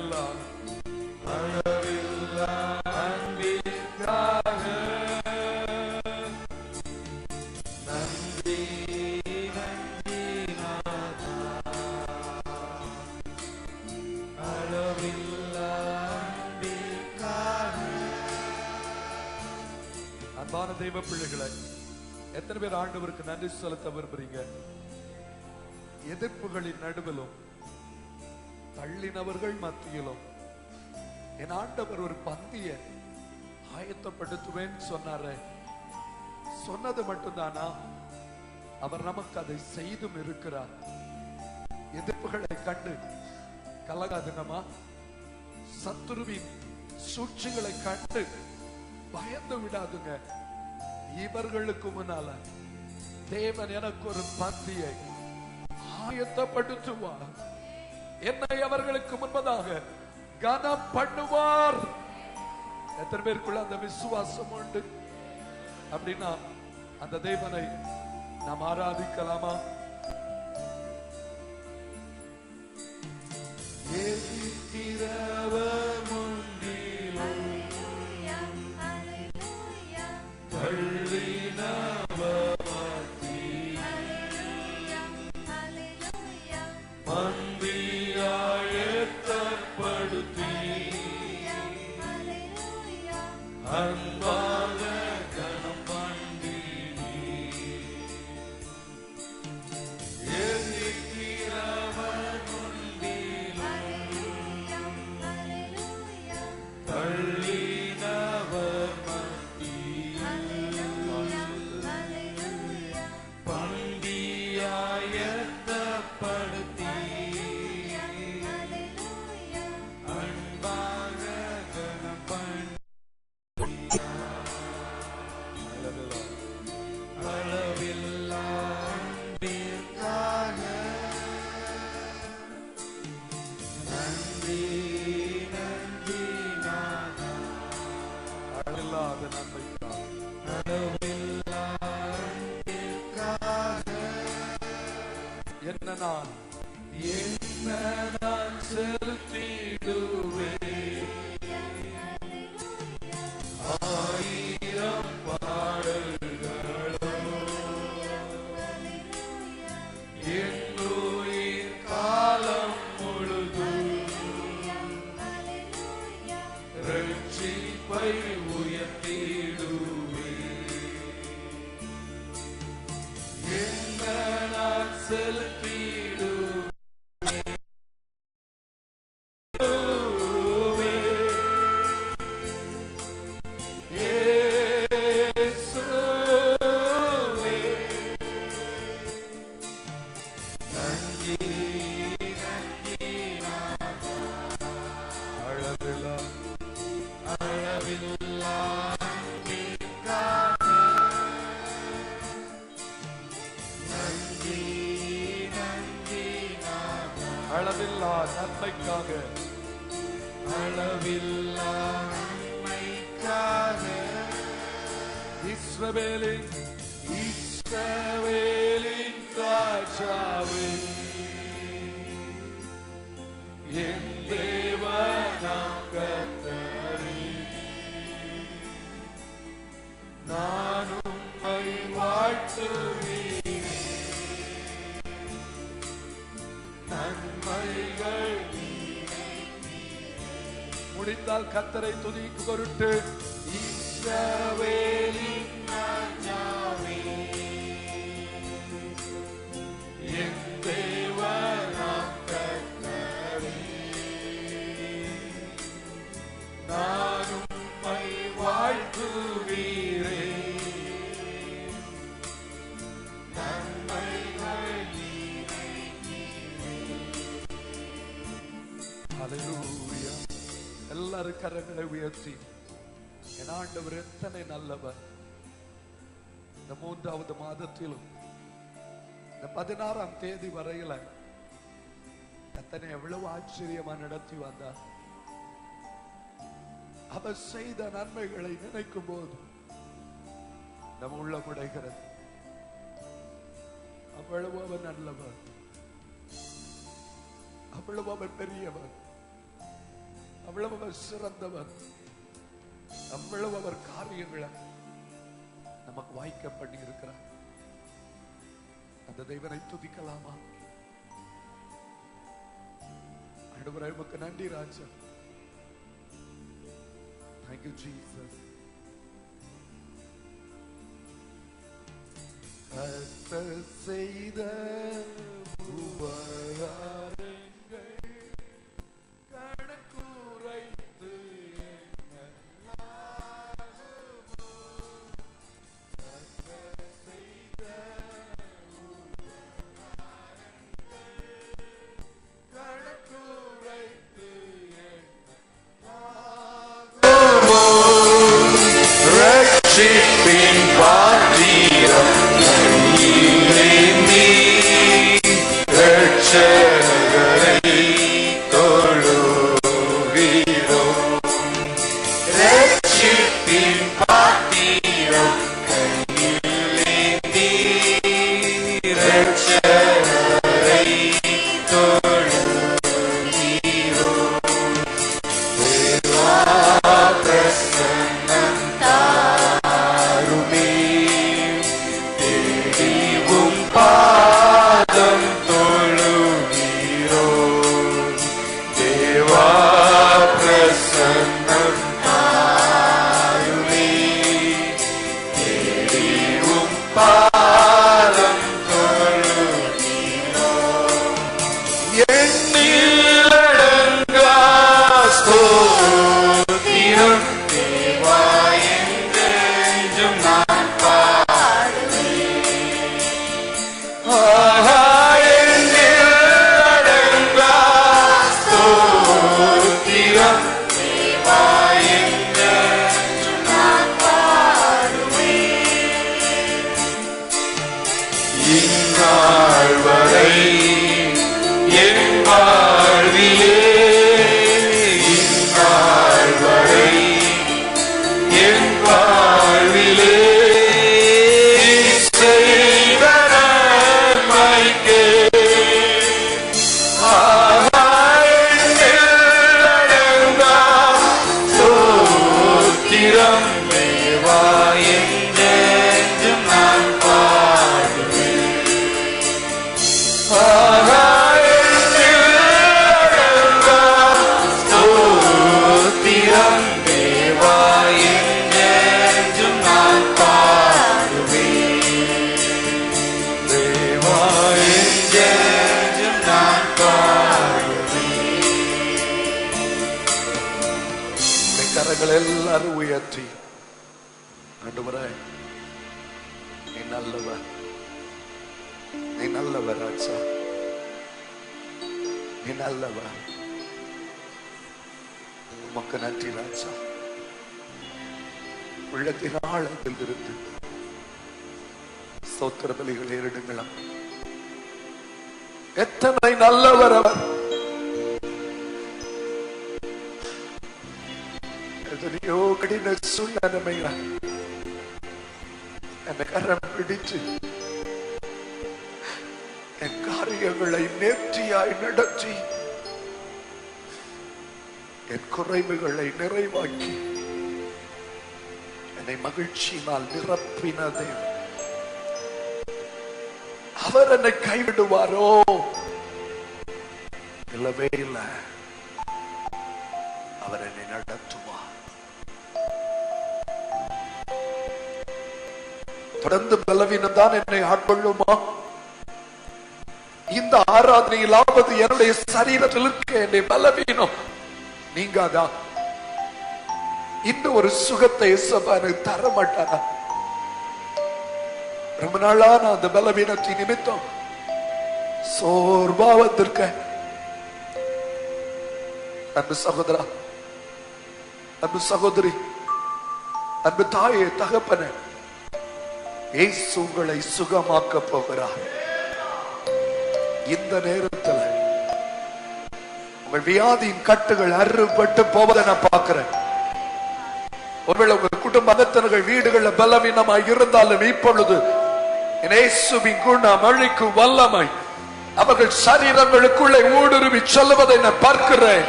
அளவில்லா அளவில்லா அன்பிற்காக நன்றி நன்றி நாதா. அளவில்லா அன்பிற்காக. அன்பான தெய்வ பிள்ளைகளை, எத்தனை பேர் ஆண்டவருக்கு நன்றி செலுத்த விரும்புறீங்க? எதிர்ப்புகளின் நடுவிலும் தள்ளினவர்கள் மத்தியிலும் என் ஆண்டவர் ஒரு பந்திய ஆயத்தப்படுத்துவேன் சொன்னாரே, சொன்னது மட்டும்தானா? அவர் நமக்கு அதை செய்தும் இருக்கிறார். எதிர்ப்புகளை கண்டு கலகாதுங்கம்மா. சத்துருவின் சூழ்ச்சிகளை கண்டு பயந்து விடாதுங்க. இவர்களுக்கு முன்னால தேவன் எனக்கு ஒரு பந்தியை ஆயத்தப்படுத்துவார். என்னை அவர்களுக்கு முன்பதாக கனம் பண்ணுவார். எத்தனை பேருக்குள்ள அந்த விசுவாசம் உண்டு? அப்படின்னா அந்த தேவனை நாம் ஆராதிக்கலாமா? நான் செலுத்திடுவேன் ஆயிரம் பாடல்களோ என் உயிர் காலம் முழுதும் ரட்சிப்பை உயர்த்திடுவேன். என்ன நான் செலுத்திடுவேன் அளவில்லா நன்மைக்காக, அளவில்லா நன்மைக்காக இஸ்ரவேலின் ராஜாவே என் தேவனாம் கர்த்தரே நான் உம்மை வாழ்த்துவேன். நன்மைகள் முடிந்தால் கர்த்தரை துதிக்கு பொருட்டு இஸ்ரவேலின் ராஜாவே என் தேவனாம் கர்த்தரே நான் உம்மை வாழ்த்துவீரே. ஹல்லேலூயா. எல்லாரும் கரங்களை உயர்த்தி என் ஆண்டவர் எத்தனை நல்லவர். இந்த 3வது மாதத்திலும் இந்த 16ஆம் தேதி வரையில எத்தனை எவ்வளவு ஆச்சரியமா நடத்தி வந்தார். அவர் செய்த நன்மைகளை நினைக்கும் போது நம் உள்ளம் உடைகிறது. அவ்வளவு அவர் நல்லவர், அவ்வளவு அவர் பெரியவர். அவ்வளவு அவர் சிறந்தவர், அவ்வளவு அவர் காரியங்களை நமக்கு வாய்க்க பண்ணி இருக்கிறார். அந்த தேவனை துதிக்கலாமா? ஆண்டவரே உமக்கு நன்றி ராஜா. Thank you Jesus. கர்த்தர் செய்த உபகாரங்கள் கணக்குரைத்து எண்ணலாகுமோ? கர்த்தர் செய்த உபகாரங்கள் கணக்குரைத்து எண்ணலாகுமோ? ரட்சிப்பின் பாத்திரம் கையிலேந்தி ரட்சகரை தொழுகிறோம். ரட்சிப்பின் பாத்திரம் கையிலேந்தி ரட்சகரை தொழுகிறோம். தேவா பிரசன்னம் தாருமே, தேடிவும் பாதம் தொழுகிறோம். தேவா பிரசன்னம் தாருமே, தேடிவும் பாதம் தொழுகிறோம். எண்ணிலடங்கா ஸ்தோத்திரம் தேவா என்றென்றும் நான் பாடுவேன். ஆஹா, எண்ணிலடங்கா ஸ்தோத்திரம் தேவா என்றென்றும் நான் பாடுவேன். இந்நாள் வரை என் வாழ்விலே, இந்நாள் வரை என் வாழ்விலே செய்த நன்மைக்கே எண்ணிலடங்கா ஸ்தோத்திரம் தேவா என்றென்றும் நான் பாடுவேன். எண்ணிலடங்கா ஸ்தோத்திரம் தேவா என்றென்றும் நான் பாடுவேன். தேவா என்றென்றும் நான் பாடுவேன். உம்முடைய கரங்களை எல்லாரும் உயர்த்தி, ஆண்டவரே நீ நல்லவர், நீ நல்லவர் ராஜா, நீ நல்லவர். உமக்கு நன்றி ராஜா. உள்ளத்தின் ஆழத்தில் இருந்து ஸ்தோத்திர பலிகள் ஏறிடுங்களா. எத்தனை நல்லவர் அவர். எத்தனையோ கடின சூழ்நிலைமையா என்னை கரம் பிடிச்சு என் காரியங்களை நேர்த்தியாய் நடத்தி என் குறைவுகளை நிறைவாக்கி என்னை மகிழ்ச்சியினால் நிரப்பின தேவன். அவர் என்னை கைவிடுவாரோ? இல்லவே இல்லை. அவர் என்னை நடத்துவார். தொடர்ந்து பலவீனம் தான் என்னை ஆட்கொள்ளுமா? இந்த ஆராதனையிலாவது என்னுடைய சரீரத்தில் இருக்க என்னுடைய பலவீனம் நீங்காதா? இன்னும் ஒரு சுகத்தை எனக்கு தர மாட்டாரா? ரொம்ப நாளா நான் அந்த பலவீனத்தின் நிமித்தம் சோர்வா வந்திருக்கேன். அன்பு சகோதரா, அன்பு சகோதரி, அன்பு தாயே, தகப்பனே, இயேசு உங்களை சுகமாக்க போகிறார். இந்த நேரத்தில் உங்கள் வியாதியின் கட்டுகள் அறுபட்டு போவதை நான் பார்க்கிறேன். ஒருவேளை உங்கள் குடும்ப அங்கத்தினர்கள் வீடுகள்ல பலவீனமாய் இருந்தாலும் இப்பொழுது இயேசுவின் குணம் அழிக்கும் வல்லமை அவர்கள் சரீரங்களுக்குள்ளே ஊடுருவி செல்வதை நான் பார்க்கிறேன்.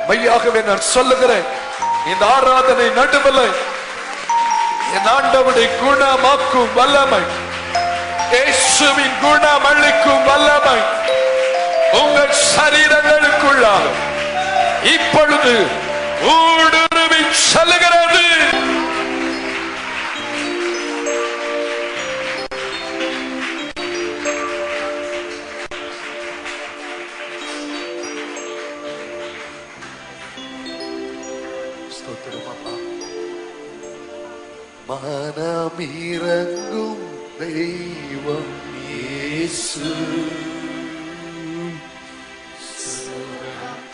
மெய்யாகவே நான் சொல்லுகிறேன், இந்த ஆராதனை நடுவில் என் ஆண்டவருடைய குணமாக்கும் வல்லமை, இயேசுவின் குணம் அளிக்கும் வல்லமை உங்கள் சரீரங்களுக்குள்ளாக இப்பொழுது ஊடுருவி செல்கிறது. மனமிரங்கும் தெய்வம் இயேசு,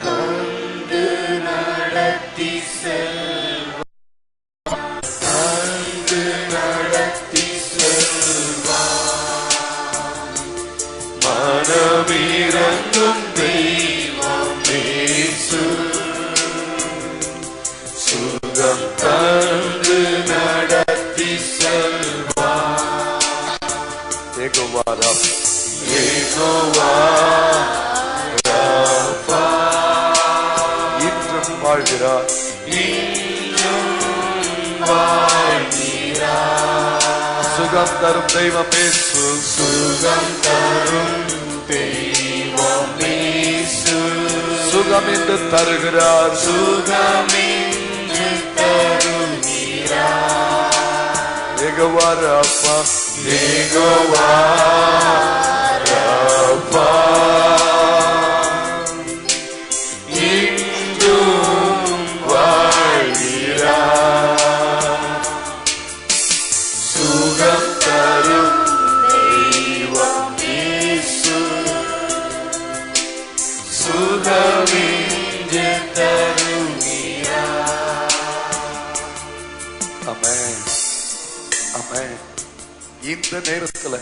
தந்து நடத்தி செல்வார், தந்து நடத்தி செல்வார். மனமிரங்கும் தெய்வம் இயேசு, சுகம் தந்து நடத்தி செல்வார். யெகோவா ராஃபா இன்றும் வாழ்கிறார், இன்றும் வாழ்கிறார். சுகம் தரும் தெய்வம் இயேசு, சுகம் தரும் தெய்வம் இயேசு. சுகம் என்று தருகிறார், சுகம் என்று தருகிறார். யெகோவா ராஃபா, யெகோவா ராஃபா இன்றும் வாழ்கிறார். சுகம் தரும் தெய்வம் இயேசு, சுகம் என்று தருகிறார். ஆமென், ஆமென். இந்த நேரத்தில்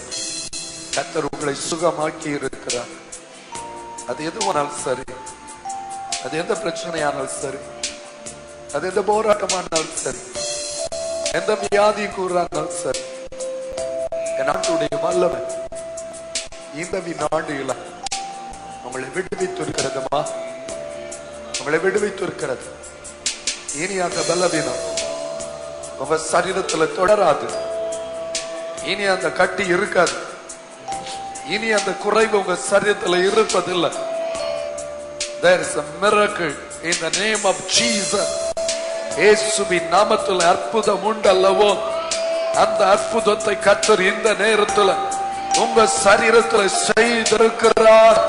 கர்த்தர் உங்களை சுகமாக்கி இருக்கிறார். அது எதுவானாலும் சரி, அது எந்த பிரச்சனையானாலும் சரி, அது எந்த போராட்டமானாலும் சரி, எந்த வியாதி கூறானாலும் சரி, என் ஆண்டுடைய வல்லமை இந்த வினாடியில உங்களை விடுவித்து இருக்கிறதுமா, உங்களை விடுவித்து இருக்கிறது. இனி அந்த பலவீனம் உங்க சரீரத்துல தொடராது, இனி அந்த கட்டி இருக்காது, இனி அந்த குறைவு உங்க சரீரத்தில் இருப்பதில்லை. There is a miracle in the name of Jesus. இயேசுவின் நாமத்தில் அற்புதம் உண்டல்லவோ, அந்த அற்புதத்தை கர்த்தர் இந்த நேரத்தில் உங்க சரீரத்தில் செய்திருக்கிறார்.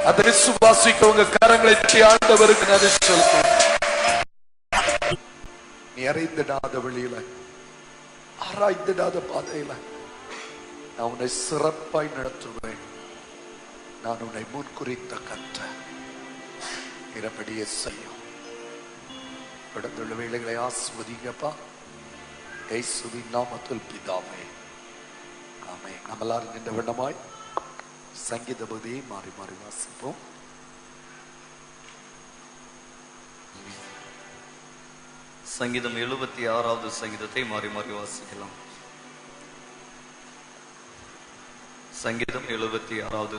அதை விசுவாசிக்க உங்க கரங்களை தட்டி ஆண்டவருக்கு நன்றி செலுத்தும். நீ அறிந்திடாத வழியில, ஆராய்ந்திடாத பாதையில நான் உன்னை சிறப்பாய் நடத்துவேன். நான் உன்னை முன்குறித்த கர்த்தர், இரபடியே செய்யும். கடந்துள்ள வேலைகளை ஆஸ்வதிங்கப்பா, இயேசுவின் நாமத்தில் பிதாவே, ஆமென். நம்ம எல்லாரும் நின்ற வண்ணமாய் சங்கீத பகுதியை மாறி மாறி வாசிப்போம். சங்கீதம் 76வது சங்கீதத்தை மாறி மாறி வாசிக்கலாம். சங்கீதம் 76வது.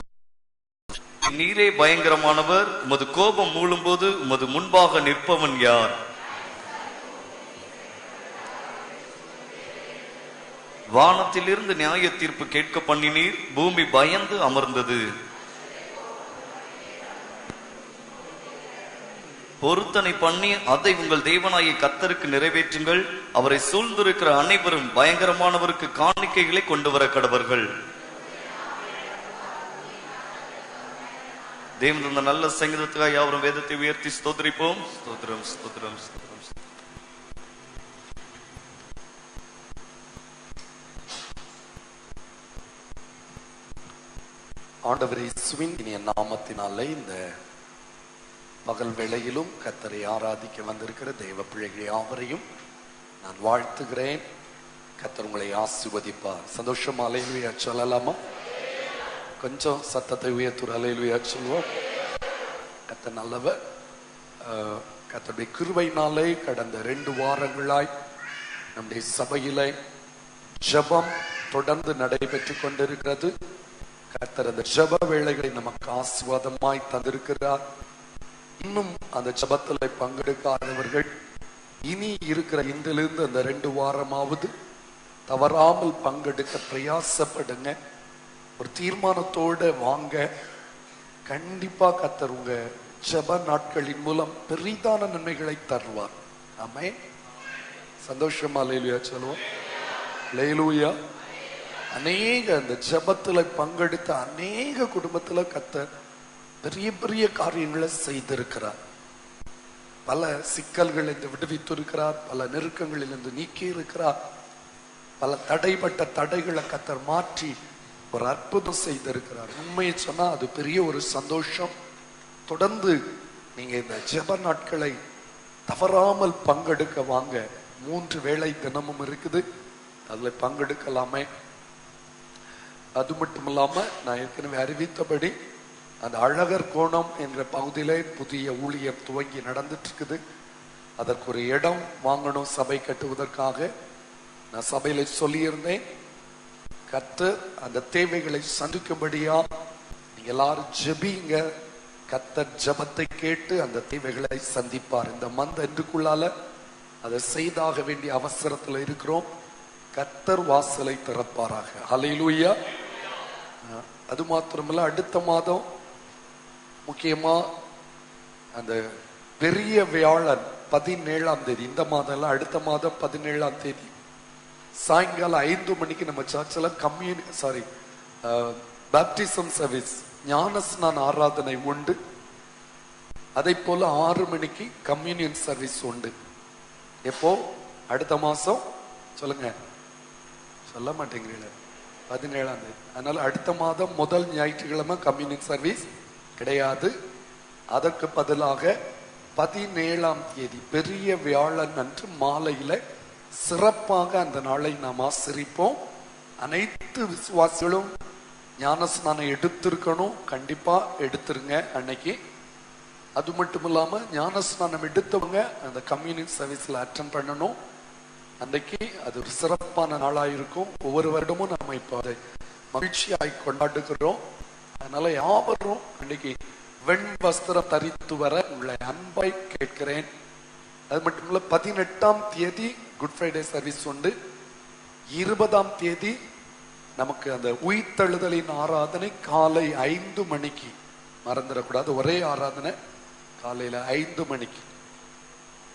நீரே பயங்கரமானவர், உமது கோபம் மூழும் போது உமது முன்பாக நிற்பவன் யார்? வானத்திலிருந்து நியாய தீர்ப்பு கேட்க பண்ணினீர், பூமி பயந்து அமர்ந்தது. பொருத்தனை பண்ணி அதை உங்கள் தேவனாகிய கர்த்தருக்கு நிறைவேற்றுங்கள். அவரை சூழ்ந்திருக்கிற அனைவரும் பயங்கரமானவருக்கு காணிக்கைகளை கொண்டு வர கடவர்கள். தேவன் தந்த நல்ல சங்கீதத்துக்காக யாவரும் வேதத்தை உயர்த்தி ஸ்தோத்திரிப்போம். ஸ்தோத்திரம், ஸ்தோத்திரம், ஸ்தோத்திரம். ஆண்டவரே இயேசுவின் இனிய நாமத்தினாலே இந்த பகல் வேளையிலும் கர்த்தரை ஆராதிக்க வந்திருக்கிற தேவ பிள்ளைகள் யாவரையும் நான் வாழ்த்துகிறேன். கர்த்தர் உங்களை ஆசீர்வதிப்பார். சந்தோஷமா அல்லேலூயா சொல்லலாமா? கொஞ்சம் சத்தத்தை உயர்த்துற அல்லேலூயா சொல்லுவோம். கர்த்தர் நல்லவர். கர்த்தருடைய கிருபையினாலே கடந்த 2 வாரங்களாய் நம்முடைய சபையிலே ஜெபம் தொடர்ந்து நடைபெற்று கொண்டிருக்கிறது. கர்த்தர் அந்த ஜெப வேளைகளை நமக்கு ஆசீர்வாதமாய் தந்திருக்கிறார். இன்னும் அந்த ஜெபத்துல பங்கெடுக்காதவர்கள் இனி இருக்கிற இன்றிலிருந்து அந்த 2 வாரமாவது தவறாமல் பங்கெடுக்க பிரயாசப்படுங்க. ஒரு தீர்மானத்தோட வாங்க. கண்டிப்பா கர்த்தர் உங்க ஜெப நாட்களின் மூலம் பெரிதான நன்மைகளை தருவார். ஆமென். சந்தோஷமா அல்லேலூயா சொல்லுவோம். அல்லேலூயா. அநேக அந்த ஜெபத்துல பங்கெடுத்த அநேக குடும்பத்துல கர்த்தர் பெரிய பெரிய காரியங்களை செய்திருக்கிறார். பல சிக்கல்கள் இருந்து விடுவித்திருக்கிறார். பல நெருக்கங்களில் இருந்து நீக்கி இருக்கிறார். பல தடைப்பட்ட தடைகளை கர்த்தர் மாற்றி ஒரு அற்புதம் செய்திருக்கிறார். உண்மையை சொன்னா அது பெரிய ஒரு சந்தோஷம். தொடர்ந்து நீங்க இந்த ஜெப நாட்களை தவறாமல் பங்கெடுக்க வாங்க. 3 வேளை தினமும் இருக்குது, அதுல பங்கெடுக்கலாமே. அது மட்டும் இல்லாம நான் ஏற்கனவே அறிவித்தபடி அந்த அழகர் கோணம் என்ற பகுதியிலே புதிய ஊழியம் துவங்கி நடந்துட்டு இருக்குது. அதற்கு ஒரு இடம் வாங்கணும் சபை கட்டுவதற்காக. நான் சபையில சொல்லியிருந்தேன், கர்த்தர் அந்த தேவைகளை சந்திக்கும்படியா நீங்க எல்லாரும் ஜெபிங்க. கர்த்தர் ஜெபத்தை கேட்டு அந்த தேவைகளை சந்திப்பார். இந்த மந்த் எண்டுக்குள்ளால அதை செய்தாக வேண்டிய அவசரத்துல இருக்கிறோம். கர்த்தர் வாசலை திறப்பாராக. ஹல்லேலூயா. அது மாத்திரமல்ல, அடுத்த மாதம் முக்கியமா அந்த பெரிய வியாழன் 17ஆம் தேதி, இந்த மாதம் இல்ல, அடுத்த மாதம் 17ஆம் தேதி சாயங்காலம் 5 மணிக்கு நம்ம சர்ச்சில் பேப்டிசம் சர்வீஸ், ஞானஸ்நான ஆராதனை உண்டு. அதை போல 6 மணிக்கு கம்யூனியன் சர்வீஸ் உண்டு. எப்போ? அடுத்த மாசம். சொல்லுங்க, சொல்ல மாட்டேங்கிறீங்களா? 17ஆம் தேதி. அதனால அடுத்த மாதம் முதல் ஞாயிற்றுக்கிழமை கம்யூனியன் சர்வீஸ் கிடையாது. அதற்கு பதிலாக 17ஆம் தேதி பெரிய வியாழன் அன்று மாலையில சிறப்பாக அந்த நாளை நாம் ஆசரிப்போம். அனைத்து விசுவாசிகளும் ஞானஸ்நானம் எடுத்திருக்கணும். கண்டிப்பா எடுத்துருங்க அன்னைக்கு. அது மட்டும் இல்லாம ஞானஸ்நானம் எடுத்தவங்க அந்த கம்யூனியன் சர்வீஸ்ல அட்டெண்ட் பண்ணணும். அன்னைக்கு அது ஒரு சிறப்பான நாளாயிருக்கும். ஒவ்வொரு வருடமும் நம்ம இப்போ அதை மகிழ்ச்சியாய் கொண்டாடுகிறோம். அதனால யாவரும் அன்னைக்கு வெண் வஸ்திரம் தரித்து வர உங்களை அன்பாய் கேட்கிறேன். அது மட்டும் இல்ல, 18ஆம் தேதி குட் ஃப்ரைடே சர்வீஸ் உண்டு. 20ஆம் தேதி நமக்கு அந்த உயிர்த்தெழுதலின் ஆராதனை காலை 5 மணிக்கு. மறந்துடக்கூடாது, ஒரே ஆராதனை காலையில 5 மணிக்கு.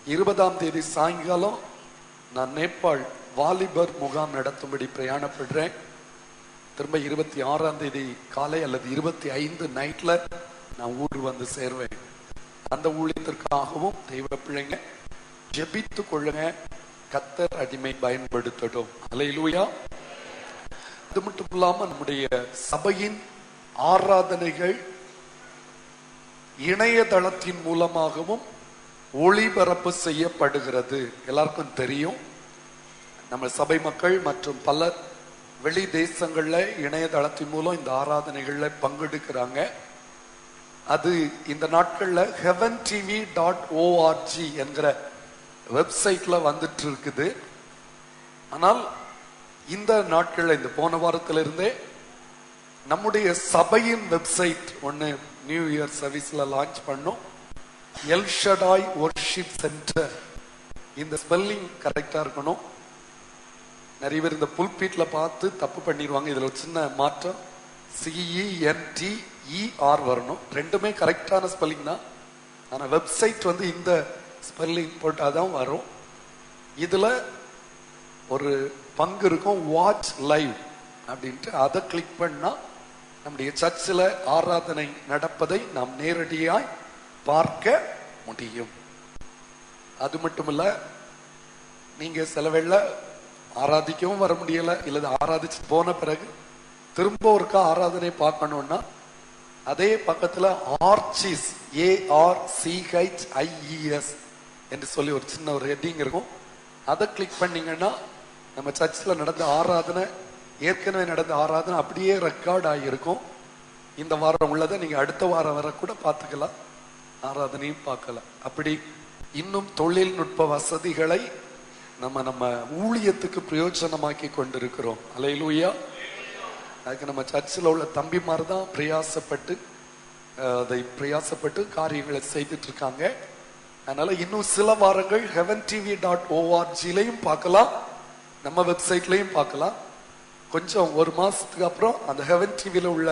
20ஆம் தேதி சாயங்காலம் நான் நேபாள் வாலிபர் முகாம் நடத்தும்படி பிரயாணப்படுறேன். திரும்ப 26ஆம் தேதி காலை அல்லது 25 நைட்ல நான் ஊர் வந்து சேர்வேன். அந்த ஊழியத்திற்காகவும் தெய்வ பிள்ளைங்க ஜெபித்து கொள்ளுங்க. கர்த்தர் அடிமை பயன்படுத்தட்டும். அல்லேலூயா. அது மட்டும் இல்லாம நம்முடைய சபையின் ஆராதனைகள் இணையதளத்தின் மூலமாகவும் ஒளிபரப்பு செய்யப்படுகிறது. எல்லாருக்கும் தெரியும், நம்ம சபை மக்கள் மற்றும் பல வெளி தேசங்கள்ல இணையதளத்தின் மூலம் இந்த ஆராதனைகள்ல பங்கெடுக்கிறாங்க. அது இந்த நாட்கள்ல heaventv.org என்கிற வெப்சைட்ல வந்துட்டு இருக்குது. ஆனால் இந்த நாட்கள்ல, இந்த போன வாரத்திலிருந்தே நம்முடைய சபையின் வெப்சைட் ஒன்னு நியூ இயர் சர்வீஸ்ல லான்ச் பண்ணோம். El Shaddai worship centre. இந்த ஸ்பெல்லிங் கரெக்டா இருக்கணும். நிறைய பேர் இந்த புல்பீட்ல பார்த்து தப்பு பண்ணிடுவாங்க. இதுல ஒரு சின்ன மாற்றம், CENTER வரணும். ரெண்டுமே கரெக்டான ஸ்பெல்லிங் தான். ஆனா வெப்சைட் வந்து இந்த ஸ்பெல்லிங் போட்டாதான் வரும். இதுல ஒரு பங்கு இருக்கும், வாட்ச் லைவ் அப்படின்ட்டு. அதை கிளிக் பண்ணா நம்முடைய சர்ச்சில் ஆராதனை நடப்பதை நாம் நேரடியாய் பார்க்க முடியும். அது மட்டுமல்ல, நீங்க சில வேளை ஆராதிக்கவும் வர முடியல, இல்லது ஆராதிச்சு போன பிறகு திரும்ப ஒருக்கா ஆராதனை பார்க்கணும்னா அதே பக்கத்துல ஆர்ச்சிஸ், ARCHIES என்று சொல்லி ஒரு சின்ன ஒரு ஹெட்டிங் இருக்கும். அதை கிளிக் பண்ணீங்கன்னா நம்ம சர்ச்சில் நடந்த ஆராதனை, ஏற்கனவே நடந்த ஆராதனை அப்படியே ரெக்கார்ட் ஆகியிருக்கும். இந்த வாரம் உள்ளதை நீங்க அடுத்த வாரம் வர கூட பார்த்துக்கலாம், ஆராதனையும் பார்க்கலாம். அப்படி இன்னும் தொழில்நுட்ப வசதிகளை நம்ம ஊழியத்துக்கு பிரயோஜனமாக்கி கொண்டிருக்கிறோம். அல்லேலூயா. அதுக்கு நம்ம சர்ச்சில் உள்ள தம்பிமார் தான் பிரயாசப்பட்டு காரியங்களை செய்துட்டு இருக்காங்க. அதனால இன்னும் சில வாரங்கள் heaventv.org பார்க்கலாம், நம்ம வெப்சைட்லயும் பார்க்கலாம். கொஞ்சம் ஒரு மாசத்துக்கு அப்புறம் அந்த ஹெவன் டிவில உள்ள